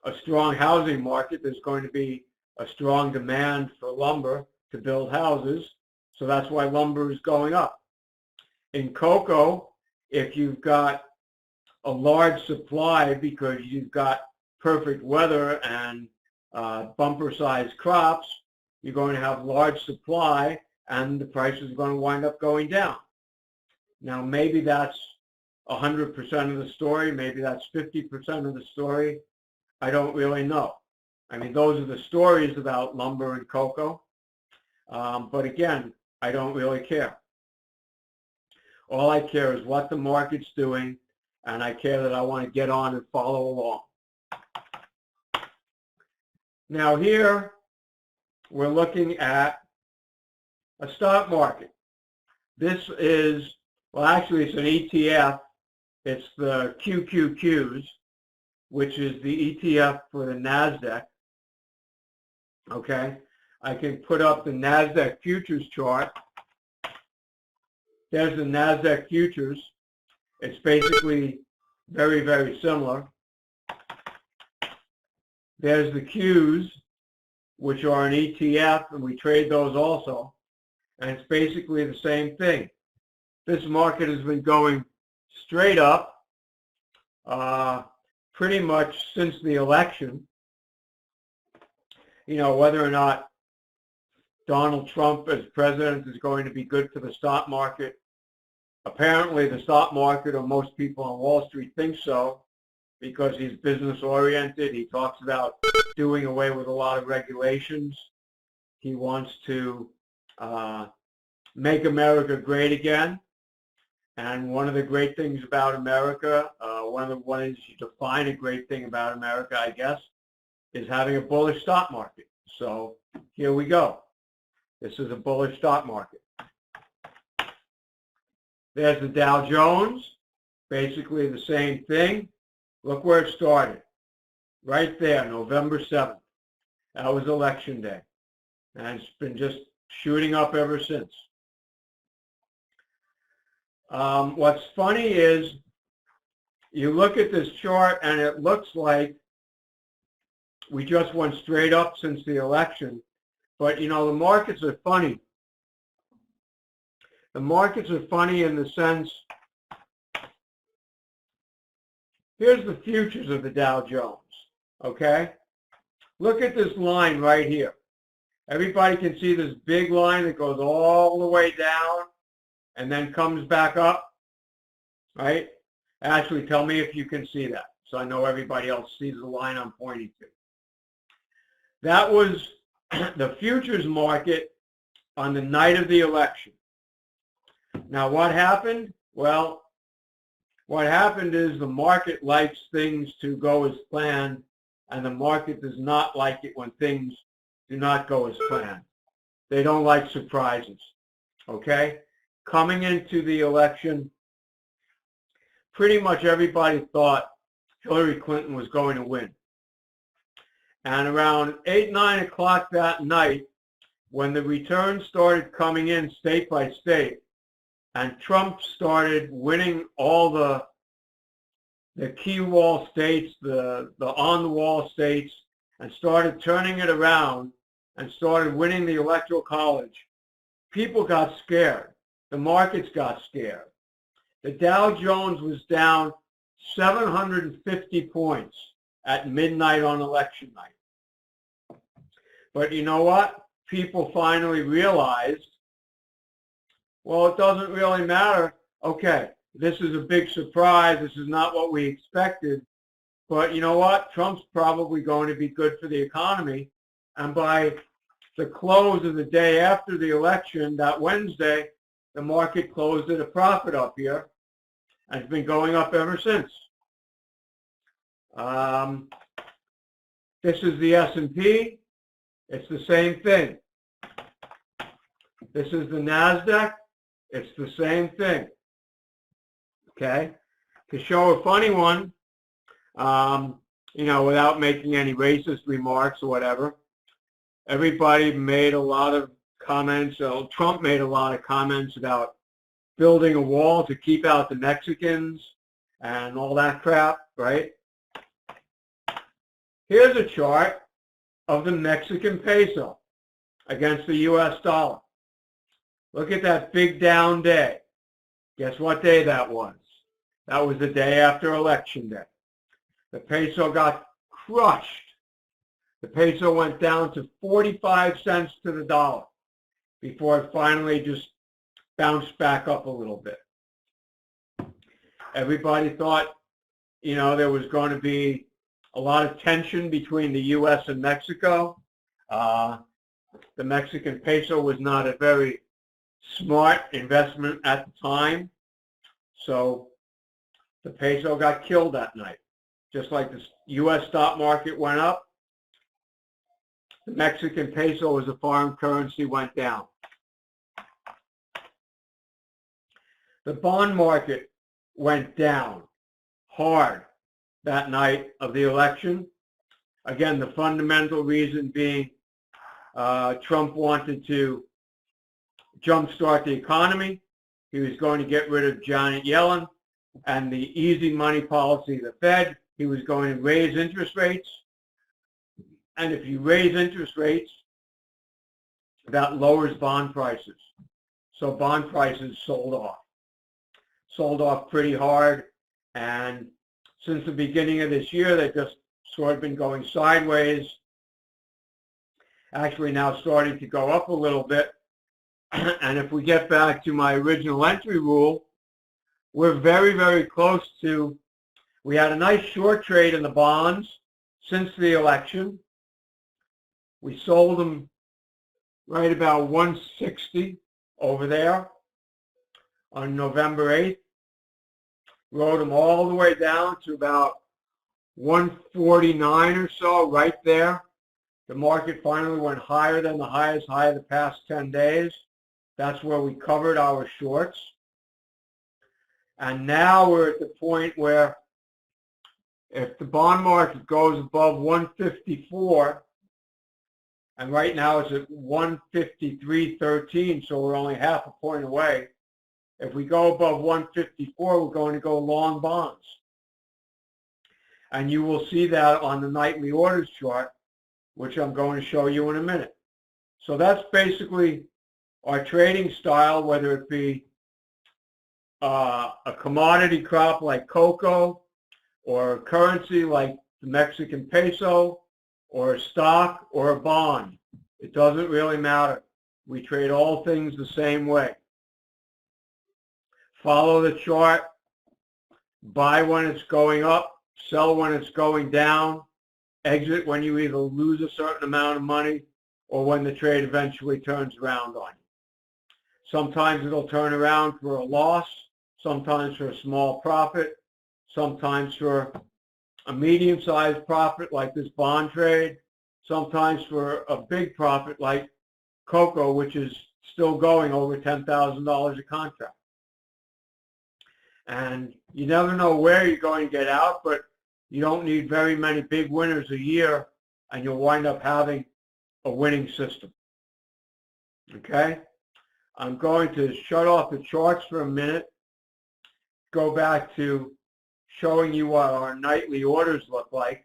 a strong housing market, there's going to be a strong demand for lumber to build houses. So that's why lumber is going up. In cocoa, if you've got a large supply because you've got perfect weather and bumper-sized crops, you're going to have large supply and the price is going to wind up going down. Now, maybe that's 100% of the story. Maybe that's 50% of the story. I don't really know. I mean, those are the stories about lumber and cocoa. But again, I don't really care. All I care is what the market's doing, and I care that I want to get on and follow along. Now here, we're looking at a stock market. This is, well, actually it's an ETF. It's the QQQs, which is the ETF for the NASDAQ. Okay, I can put up the NASDAQ futures chart. There's the NASDAQ futures. It's basically very, very similar. There's the Qs, which are an ETF, and we trade those also. And it's basically the same thing. This market has been going straight up pretty much since the election. You know, whether or not Donald Trump as president is going to be good for the stock market. Apparently the stock market, or most people on Wall Street, think so because he's business oriented. He talks about doing away with a lot of regulations. He wants to make America great again. And one of the great things about America, one of the ways you define a great thing about America, I guess, is having a bullish stock market. So here we go. This is a bullish stock market. There's the Dow Jones, basically the same thing. Look where it started. Right there, November 7th. That was election day. And it's been just shooting up ever since. What's funny is you look at this chart and it looks like we just went straight up since the election. But, you know, the markets are funny. The markets are funny in the sense, here's the futures of the Dow Jones, okay? Look at this line right here. Everybody can see this big line that goes all the way down and then comes back up, right? Actually, tell me if you can see that, so I know everybody else sees the line I'm pointing to. That was the futures market on the night of the election. Now, what happened? Well, what happened is the market likes things to go as planned, and the market does not like it when things do not go as planned. They don't like surprises, okay? Coming into the election, pretty much everybody thought Hillary Clinton was going to win. And around 8, 9 o'clock that night, when the returns started coming in state by state, and Trump started winning all the key wall states, the on-the-wall states, and started turning it around and started winning the Electoral College, people got scared. The markets got scared. The Dow Jones was down 750 points at midnight on election night. But you know what? People finally realized, well, it doesn't really matter. Okay, this is a big surprise. This is not what we expected. But you know what? Trump's probably going to be good for the economy. And by the close of the day after the election, that Wednesday, the market closed at a profit up here. And it's been going up ever since. This is the S&P. It's the same thing. This is the NASDAQ. It's the same thing. Okay? To show a funny one, you know, without making any racist remarks or whatever, everybody made a lot of comments. Trump made a lot of comments about building a wall to keep out the Mexicans and all that crap, right? Here's a chart of the Mexican peso against the US dollar. Look at that big down day. Guess what day that was? That was the day after Election Day. The peso got crushed. The peso went down to 45 cents to the dollar before it finally just bounced back up a little bit. Everybody thought, you know, there was going to be a lot of tension between the U.S. and Mexico. The Mexican peso was not a very smart investment at the time. So the peso got killed that night. Just like the U.S. stock market went up, the Mexican peso as a foreign currency went down. The bond market went down hard that night of the election. Again, the fundamental reason being Trump wanted to jumpstart the economy. He was going to get rid of Janet Yellen and the easy money policy of the Fed. He was going to raise interest rates. And if you raise interest rates, that lowers bond prices. So bond prices sold off pretty hard. And since the beginning of this year, they've just sort of been going sideways. Actually now starting to go up a little bit. And if we get back to my original entry rule, we're very, very close to, we had a nice short trade in the bonds since the election. We sold them right about 160 over there on November 8th. Rode them all the way down to about 149 or so, right there. The market finally went higher than the highest high of the past 10 days. That's where we covered our shorts. And now we're at the point where if the bond market goes above 154, and right now it's at 153.13, so we're only half a point away. If we go above 154, we're going to go long bonds. And you will see that on the nightly orders chart, which I'm going to show you in a minute. So that's basically our trading style, whether it be a commodity crop like cocoa, or a currency like the Mexican peso, or a stock, or a bond. It doesn't really matter. We trade all things the same way. Follow the chart, buy when it's going up, sell when it's going down, exit when you either lose a certain amount of money or when the trade eventually turns around on you. Sometimes it'll turn around for a loss, sometimes for a small profit, sometimes for a medium-sized profit like this bond trade, sometimes for a big profit like cocoa, which is still going over $10,000 a contract. And you never know where you're going to get out, but you don't need very many big winners a year, and you'll wind up having a winning system. Okay? I'm going to shut off the charts for a minute, go back to showing you what our nightly orders look like.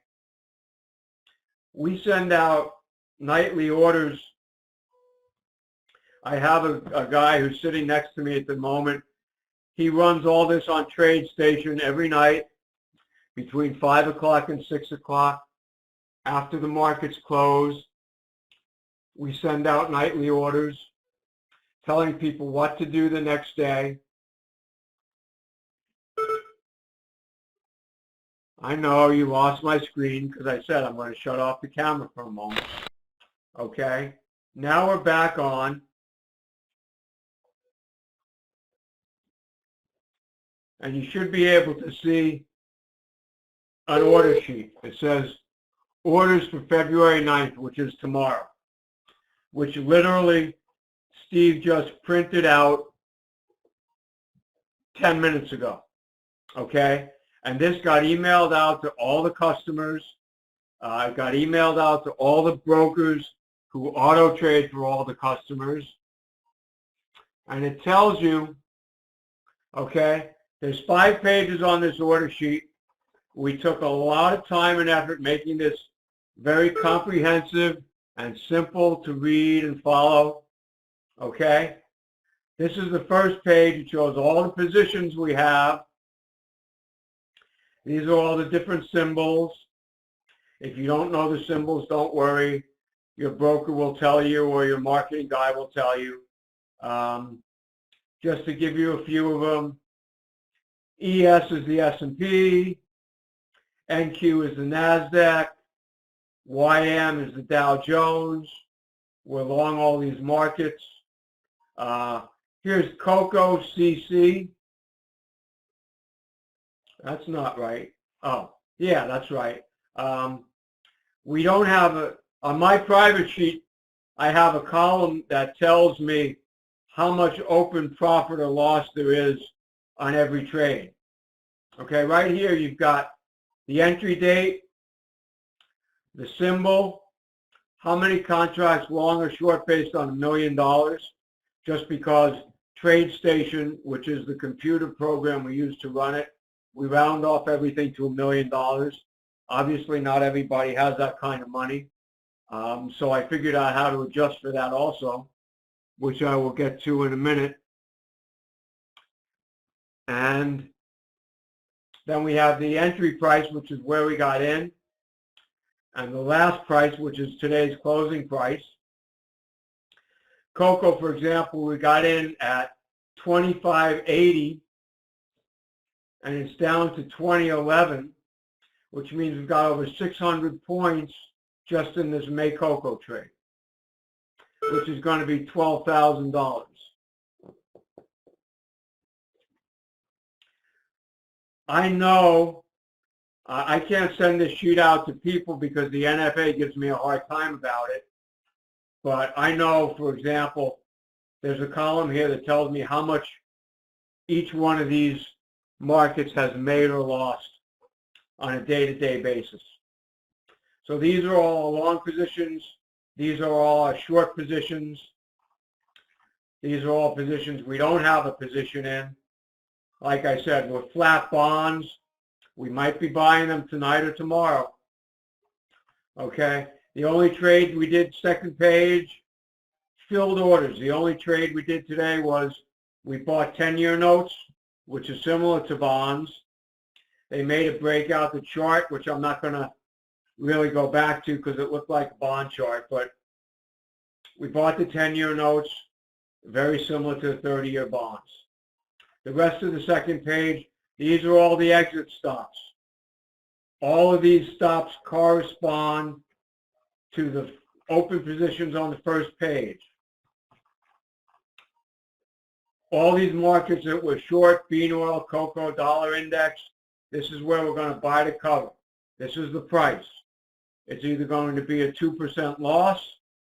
We send out nightly orders. I have a guy who's sitting next to me at the moment. He runs all this on TradeStation every night between 5 o'clock and 6 o'clock. After the markets close, we send out nightly orders telling people what to do the next day. I know you lost my screen because I said I'm going to shut off the camera for a moment. Okay, now we're back on. And you should be able to see an order sheet. It says orders for February 9th, which is tomorrow, which literally Steve just printed out 10 minutes ago. Okay? And this got emailed out to all the customers. It got emailed out to all the brokers who auto trade for all the customers. And it tells you, okay, there's 5 pages on this order sheet. We took a lot of time and effort making this very comprehensive and simple to read and follow. Okay? This is the first page. It shows all the positions we have. These are all the different symbols. If you don't know the symbols, don't worry. Your broker will tell you or your marketing guy will tell you. Just to give you a few of them. ES is the S&P, NQ is the NASDAQ, YM is the Dow Jones. We're long all these markets. Here's cocoa CC. That's not right. Oh, yeah, that's right. We don't have on my private sheet, I have a column that tells me how much open profit or loss there is on every trade. Okay, right here you've got the entry date, the symbol, how many contracts long or short based on $1 million, just because TradeStation, which is the computer program we use to run it, we round off everything to $1 million. Obviously not everybody has that kind of money. So I figured out how to adjust for that also, which I will get to in a minute. And then we have the entry price, which is where we got in, and the last price, which is today's closing price. Cocoa, for example, we got in at 25.80, and it's down to 20.11, which means we've got over 600 points just in this May cocoa trade, which is going to be $12,000. I know I can't send this sheet out to people because the NFA gives me a hard time about it. But I know, for example, there's a column here that tells me how much each one of these markets has made or lost on a day-to-day basis. So these are all long positions. These are all short positions. These are all positions we don't have a position in. Like I said, we're flat bonds. We might be buying them tonight or tomorrow. Okay? The only trade we did, second page, filled orders. The only trade we did today was we bought 10-year notes, which is similar to bonds. They made it break out the chart, which I'm not going to really go back to because it looked like a bond chart. But We bought the 10-year notes, very similar to the 30-year bonds. The rest of the second page, these are all the exit stops. All of these stops correspond to the open positions on the first page. All these markets that were short, bean oil, cocoa, dollar index, this is where we're going to buy to cover. This is the price. It's either going to be a 2% loss,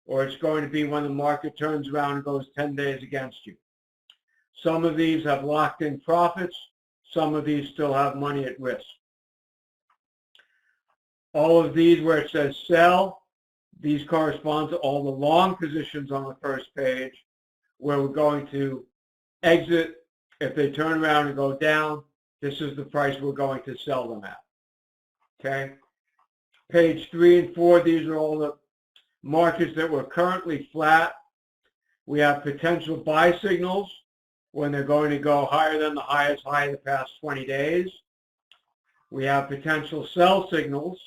or it's going to be when the market turns around and goes 10 days against you. Some of these have locked in profits. Some of these still have money at risk. All of these where it says sell, these correspond to all the long positions on the first page, where we're going to exit. If they turn around and go down, this is the price we're going to sell them at. Okay? Page 3 and 4, these are all the markets that were currently flat. We have potential buy signals when they're going to go higher than the highest high of the past 20 days. We have potential sell signals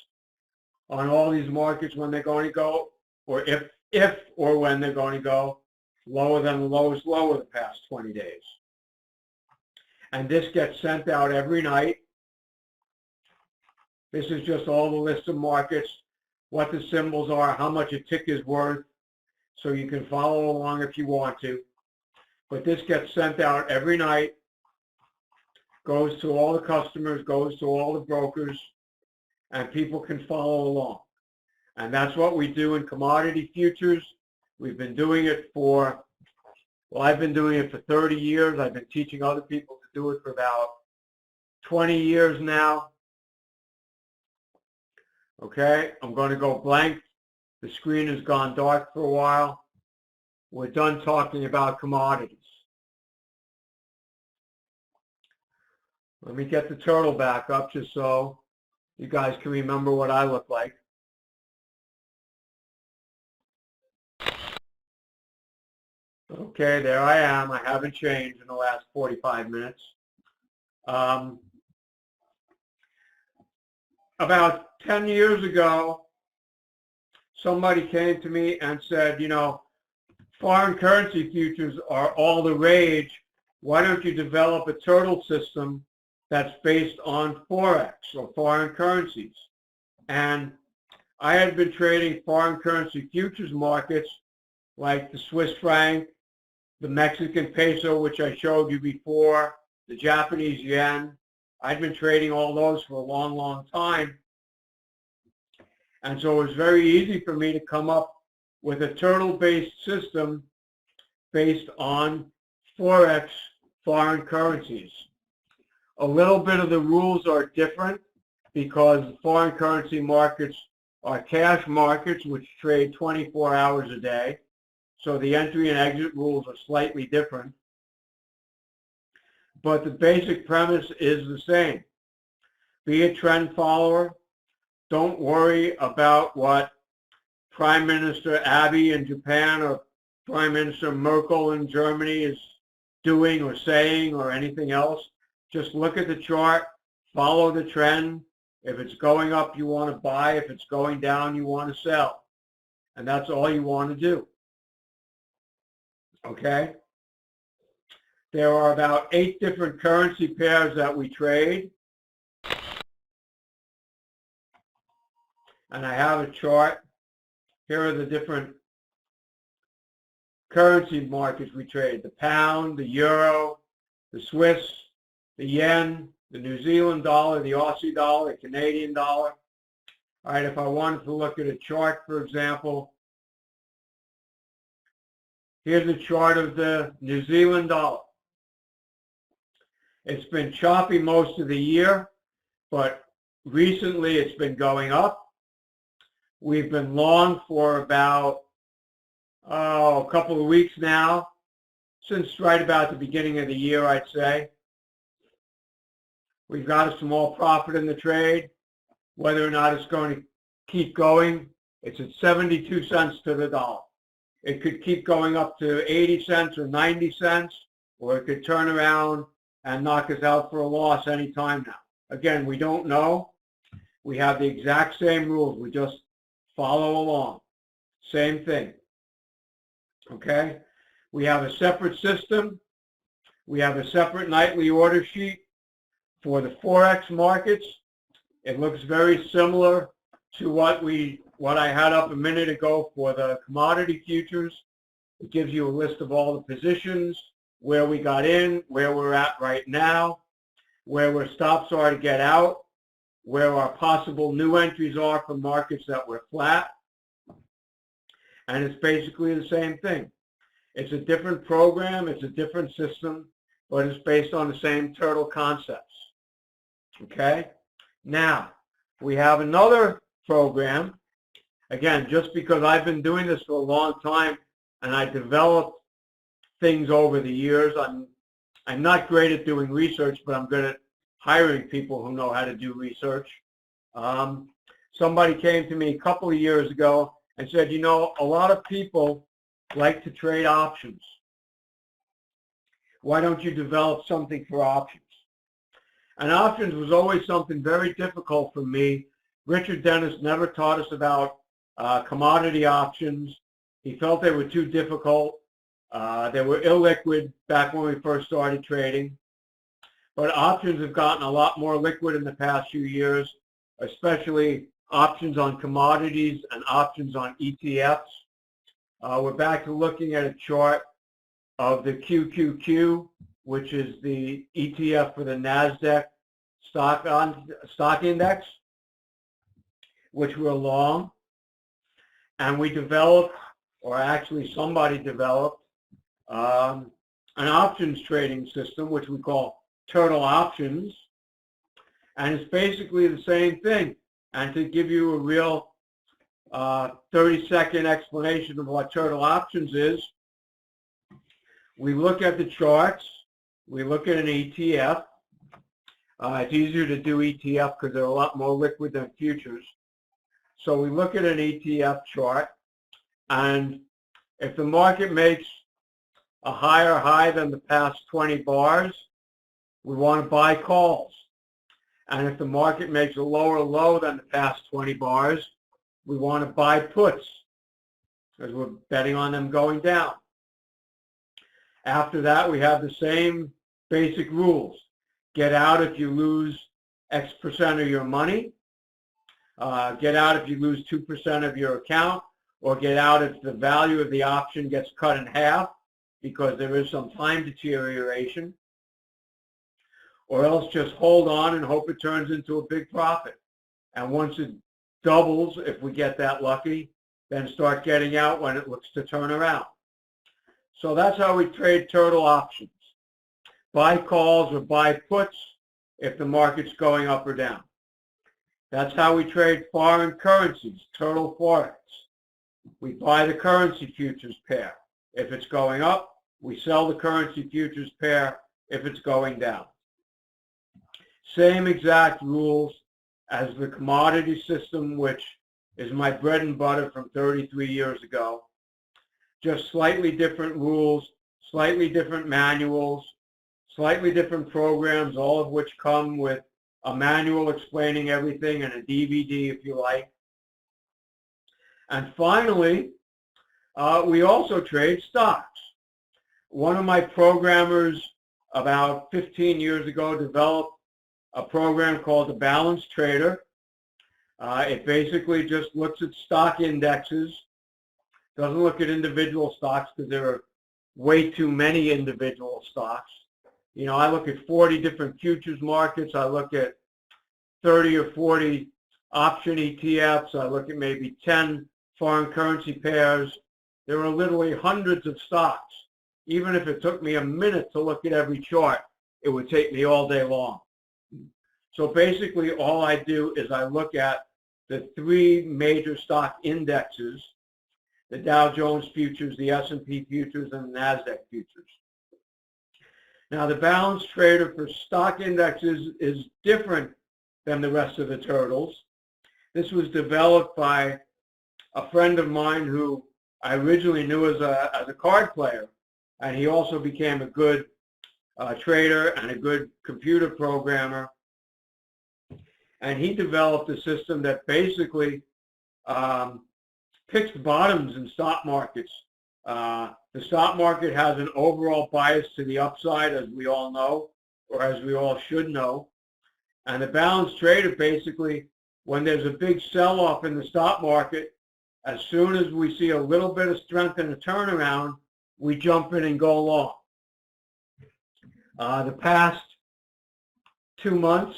on all these markets when they're going to go, or if or when they're going to go lower than the lowest low of the past 20 days. And this gets sent out every night. This is just all the list of markets, what the symbols are, how much a tick is worth, so you can follow along if you want to. But this gets sent out every night, goes to all the customers, goes to all the brokers, and people can follow along. And that's what we do in commodity futures. We've been doing it for, well, I've been doing it for 30 years. I've been teaching other people to do it for about 20 years now. Okay, I'm going to go blank. The screen has gone dark for a while. We're done talking about commodities. Let me get the turtle back up just so you guys can remember what I look like. Okay, there I am. I haven't changed in the last 45 minutes. About 10 years ago, somebody came to me and said, you know, foreign currency futures are all the rage. Why don't you develop a turtle system that's based on Forex or foreign currencies? And I had been trading foreign currency futures markets like the Swiss franc, the Mexican peso, which I showed you before, the Japanese yen. I'd been trading all those for a long, long time. And so it was very easy for me to come up with a turtle-based system based on Forex, foreign currencies. A little bit of the rules are different because foreign currency markets are cash markets which trade 24 hours a day. So the entry and exit rules are slightly different. But the basic premise is the same. Be a trend follower. Don't worry about what Prime Minister Abe in Japan or Prime Minister Merkel in Germany is doing or saying or anything else. Just look at the chart, follow the trend. If it's going up, you want to buy. If it's going down, you want to sell. And that's all you want to do. Okay? There are about 8 different currency pairs that we trade. And I have a chart. Here are the different currency markets we trade. The pound, the euro, the Swiss, the yen, the New Zealand dollar, the Aussie dollar, the Canadian dollar. All right, if I wanted to look at a chart, for example, here's a chart of the New Zealand dollar. It's been choppy most of the year, but recently it's been going up. We've been long for about a couple of weeks now, since right about the beginning of the year, I'd say. We've got a small profit in the trade. Whether or not it's going to keep going, it's at 72 cents to the dollar. It could keep going up to 80 cents or 90 cents, or it could turn around and knock us out for a loss any time now. Again, we don't know. We have the exact same rules. We just follow along. Same thing. Okay? We have a separate system. We have a separate nightly order sheet for the Forex markets. It looks very similar to what I had up a minute ago for the commodity futures. It gives you a list of all the positions, where we got in, where we're at right now, where our stops are to get out, where our possible new entries are for markets that were flat. And it's basically the same thing. It's a different program, it's a different system, but it's based on the same turtle concepts. Okay? Now, we have another program. Again, just because I've been doing this for a long time and I developed things over the years, I'm not great at doing research, but I'm good at hiring people who know how to do research. Somebody came to me a couple of years ago and said, you know, a lot of people like to trade options. Why don't you develop something for options? And options was always something very difficult for me. Richard Dennis never taught us about commodity options. He felt they were too difficult. They were illiquid back when we first started trading. But options have gotten a lot more liquid in the past few years, especially options on commodities and options on ETFs. We're back to looking at a chart of the QQQ, which is the ETF for the NASDAQ stock index, which we're long. And we developed, or actually somebody developed, an options trading system, which we call Turtle Options. And it's basically the same thing. And to give you a real 30-second explanation of what Turtle Options is, we look at the charts, we look at an ETF. It's easier to do ETF because they're a lot more liquid than futures. So we look at an ETF chart, and if the market makes a higher high than the past 20 bars, we want to buy calls. And if the market makes a lower low than the past 20 bars, we want to buy puts, because we're betting on them going down. After that, we have the same basic rules. Get out if you lose X percent of your money. Get out if you lose 2% of your account, or get out if the value of the option gets cut in half because there is some time deterioration, or else just hold on and hope it turns into a big profit. And once it doubles, if we get that lucky, then start getting out when it looks to turn around. So that's how we trade turtle options. Buy calls or buy puts if the market's going up or down. That's how we trade foreign currencies, turtle forex. We buy the currency futures pair. If it's going up, we sell the currency futures pair if it's going down. Same exact rules as the commodity system, which is my bread and butter from 33 years ago. Just slightly different rules, slightly different manuals, slightly different programs, all of which come with a manual explaining everything and a DVD if you like. And finally, we also trade stocks. One of my programmers about 15 years ago developed a program called the Balanced Trader. It basically just looks at stock indexes, doesn't look at individual stocks because there are way too many individual stocks. You know, I look at 40 different futures markets. I look at 30 or 40 option ETFs. I look at maybe 10 foreign currency pairs. There are literally hundreds of stocks. Even if it took me a minute to look at every chart, it would take me all day long. So basically all I do is I look at the three major stock indexes, the Dow Jones futures, the S&P futures, and the NASDAQ futures. Now the Balanced Trader for stock indexes is different than the rest of the turtles. This was developed by a friend of mine who I originally knew as a card player, and he also became a good trader and a good computer programmer. And he developed a system that basically picks bottoms in stock markets The stock market has an overall bias to the upside, as we all know, or as we all should know. And the balanced trader basically, when there's a big sell-off in the stock market, as soon as we see a little bit of strength in a turnaround, we jump in and go long. The past 2 months,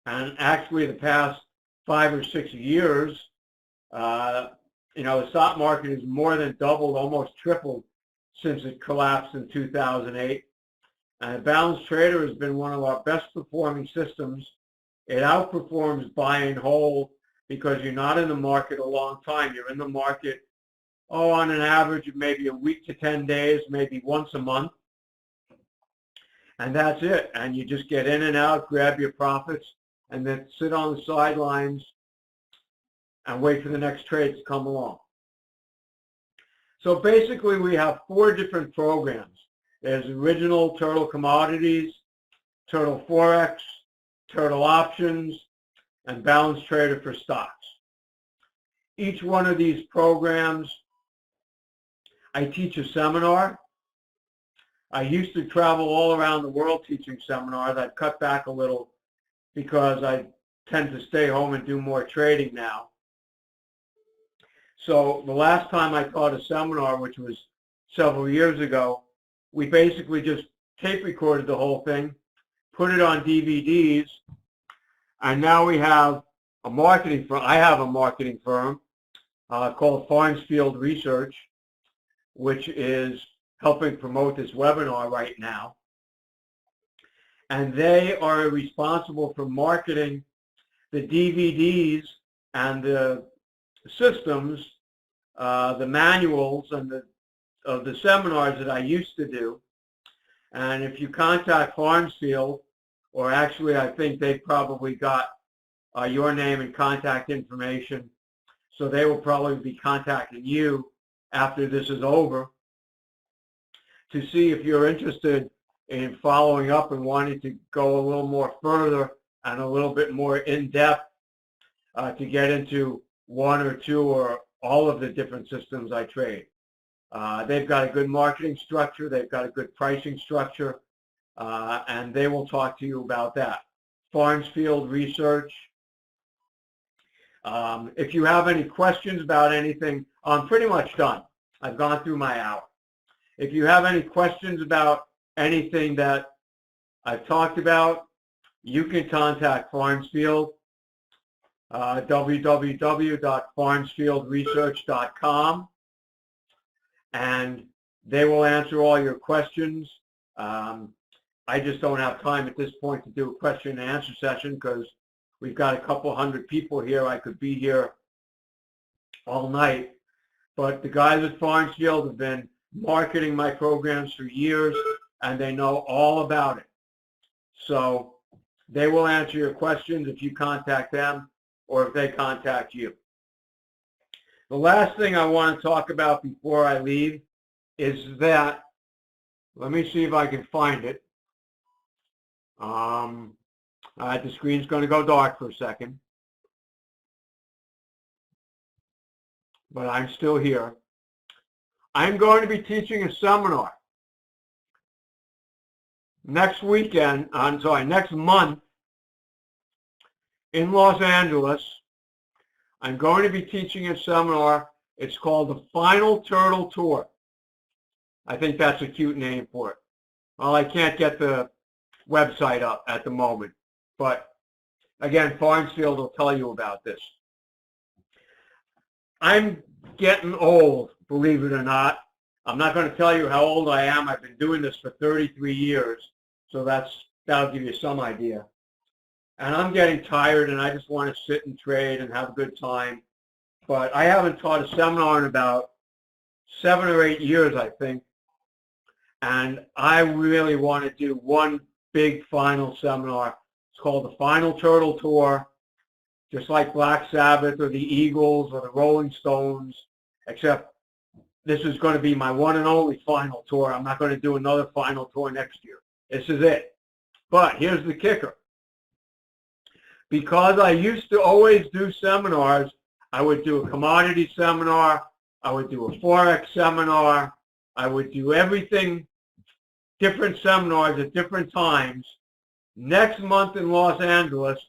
and actually the past 5 or 6 years, the stock market has more than doubled, almost tripled since it collapsed in 2008. And the balanced trader has been one of our best performing systems. It outperforms buy and hold because you're not in the market a long time. You're in the market, on an average of maybe a week to 10 days, maybe once a month. And that's it. And you just get in and out, grab your profits, and then sit on the sidelines and wait for the next trade to come along. So basically we have 4 different programs. There's original Turtle Commodities, Turtle Forex, Turtle Options, and Balanced Trader for Stocks. Each one of these programs, I teach a seminar. I used to travel all around the world teaching seminars. I've cut back a little because I tend to stay home and do more trading now. So the last time I taught a seminar, which was several years ago, we basically just tape recorded the whole thing, put it on DVDs, and now we have a marketing firm. I have a marketing firm called Farnsfield Research, which is helping promote this webinar right now. And they are responsible for marketing the DVDs and the systems, the manuals and of the seminars that I used to do. And if you contact Farnsfield, or actually I think they probably got your name and contact information, so they will probably be contacting you after this is over to see if you're interested in following up and wanting to go a little more further and a little bit more in-depth to get into 1 or 2 or all of the different systems I trade. They've got a good marketing structure, they've got a good pricing structure, and they will talk to you about that. Farnsfield Research. If you have any questions about anything, I'm pretty much done. I've gone through my hour. If you have any questions about anything that I've talked about, you can contact Farnsfield, www.farnsfieldresearch.com, and they will answer all your questions. I just don't have time at this point to do a question and answer session because we've got a couple hundred people here. I could be here all night. But the guys at Farnsfield have been marketing my programs for years, and they know all about it. So they will answer your questions if you contact them or if they contact you. The last thing I want to talk about before I leave is that, let me see if I can find it. The screen's going to go dark for a second, but I'm still here. I'm going to be teaching a seminar next month in Los Angeles. I'm going to be teaching a seminar. It's called the Final Turtle Tour. I think that's a cute name for it. Well, I can't get the website up at the moment, but again, Farnsfield will tell you about this. I'm getting old, believe it or not. I'm not going to tell you how old I am. I've been doing this for 33 years, so that'll give you some idea. And I'm getting tired, and I just want to sit and trade and have a good time. But I haven't taught a seminar in about 7 or 8 years, I think. And I really want to do one big final seminar. It's called the Final Turtle Tour, just like Black Sabbath or the Eagles or the Rolling Stones, except this is going to be my one and only final tour. I'm not going to do another final tour next year. This is it. But here's the kicker. Because I used to always do seminars, I would do a commodity seminar, I would do a Forex seminar. I would do everything, different seminars at different times. Next month in Los Angeles,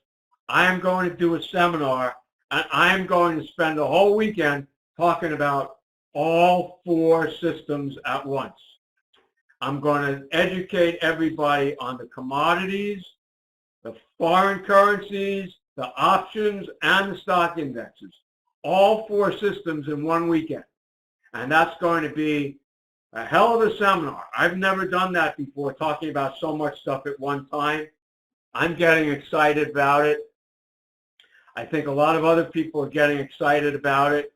I am going to do a seminar, and I am going to spend the whole weekend talking about all 4 systems at once. I'm going to educate everybody on the commodities, the foreign currencies, the options, and the stock indexes. All 4 systems in one weekend. And that's going to be a hell of a seminar. I've never done that before, talking about so much stuff at one time. I'm getting excited about it. I think a lot of other people are getting excited about it.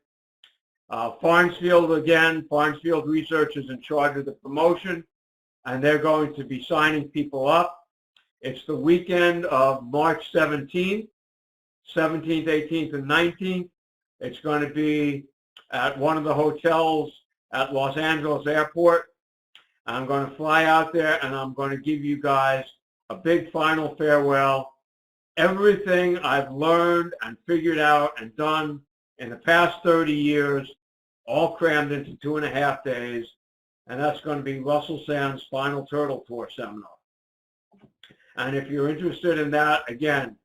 Farnsfield, again, Farnsfield Research is in charge of the promotion, and they're going to be signing people up. It's the weekend of March 17th, 18th, and 19th. It's going to be at one of the hotels at Los Angeles Airport. I'm going to fly out there, and I'm going to give you guys a big final farewell. Everything I've learned and figured out and done in the past 30 years, all crammed into 2.5 days, and that's going to be Russell Sand's Final Turtle Tour seminar. And if you're interested in that, again,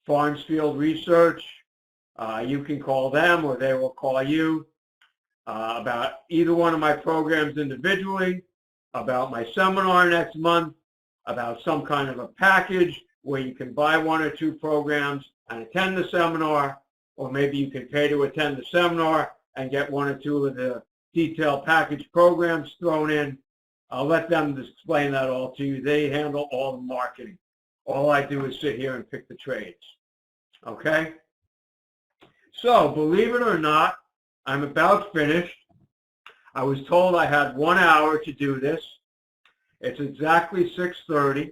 Farnsfield Research, you can call them or they will call you about either one of my programs individually, about my seminar next month, about some kind of a package where you can buy 1 or 2 programs and attend the seminar, or maybe you can pay to attend the seminar and get 1 or 2 of the detailed package programs thrown in. I'll let them explain that all to you. They handle all the marketing. All I do is sit here and pick the trades. Okay? So, believe it or not, I'm about finished. I was told I had 1 hour to do this. It's exactly 6:30.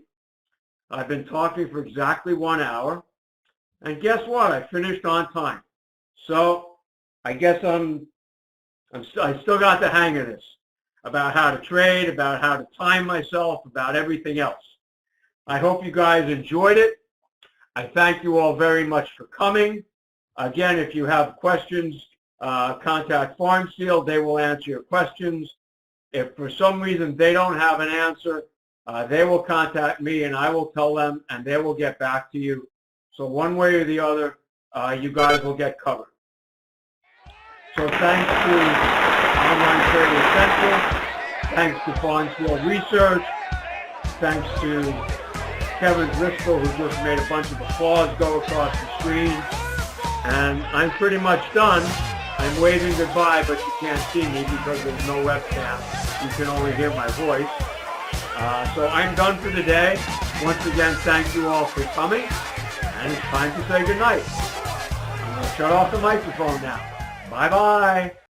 I've been talking for exactly 1 hour. And guess what? I finished on time. So, I guess I still got the hang of this, about how to trade, about how to time myself, about everything else. I hope you guys enjoyed it. I thank you all very much for coming. Again, if you have questions, contact Farnsfield. They will answer your questions. If for some reason they don't have an answer, they will contact me and I will tell them and they will get back to you. So one way or the other, you guys will get covered. So thanks to Online Trading Central, thanks to Farnsfield Research, thanks to Kevin Driscoll, who just made a bunch of applause go across the screen. And I'm pretty much done. I'm waving goodbye, but you can't see me because there's no webcam. You can only hear my voice. So I'm done for the day. Once again, thank you all for coming. And it's time to say goodnight. I'm going to shut off the microphone now. Bye-bye.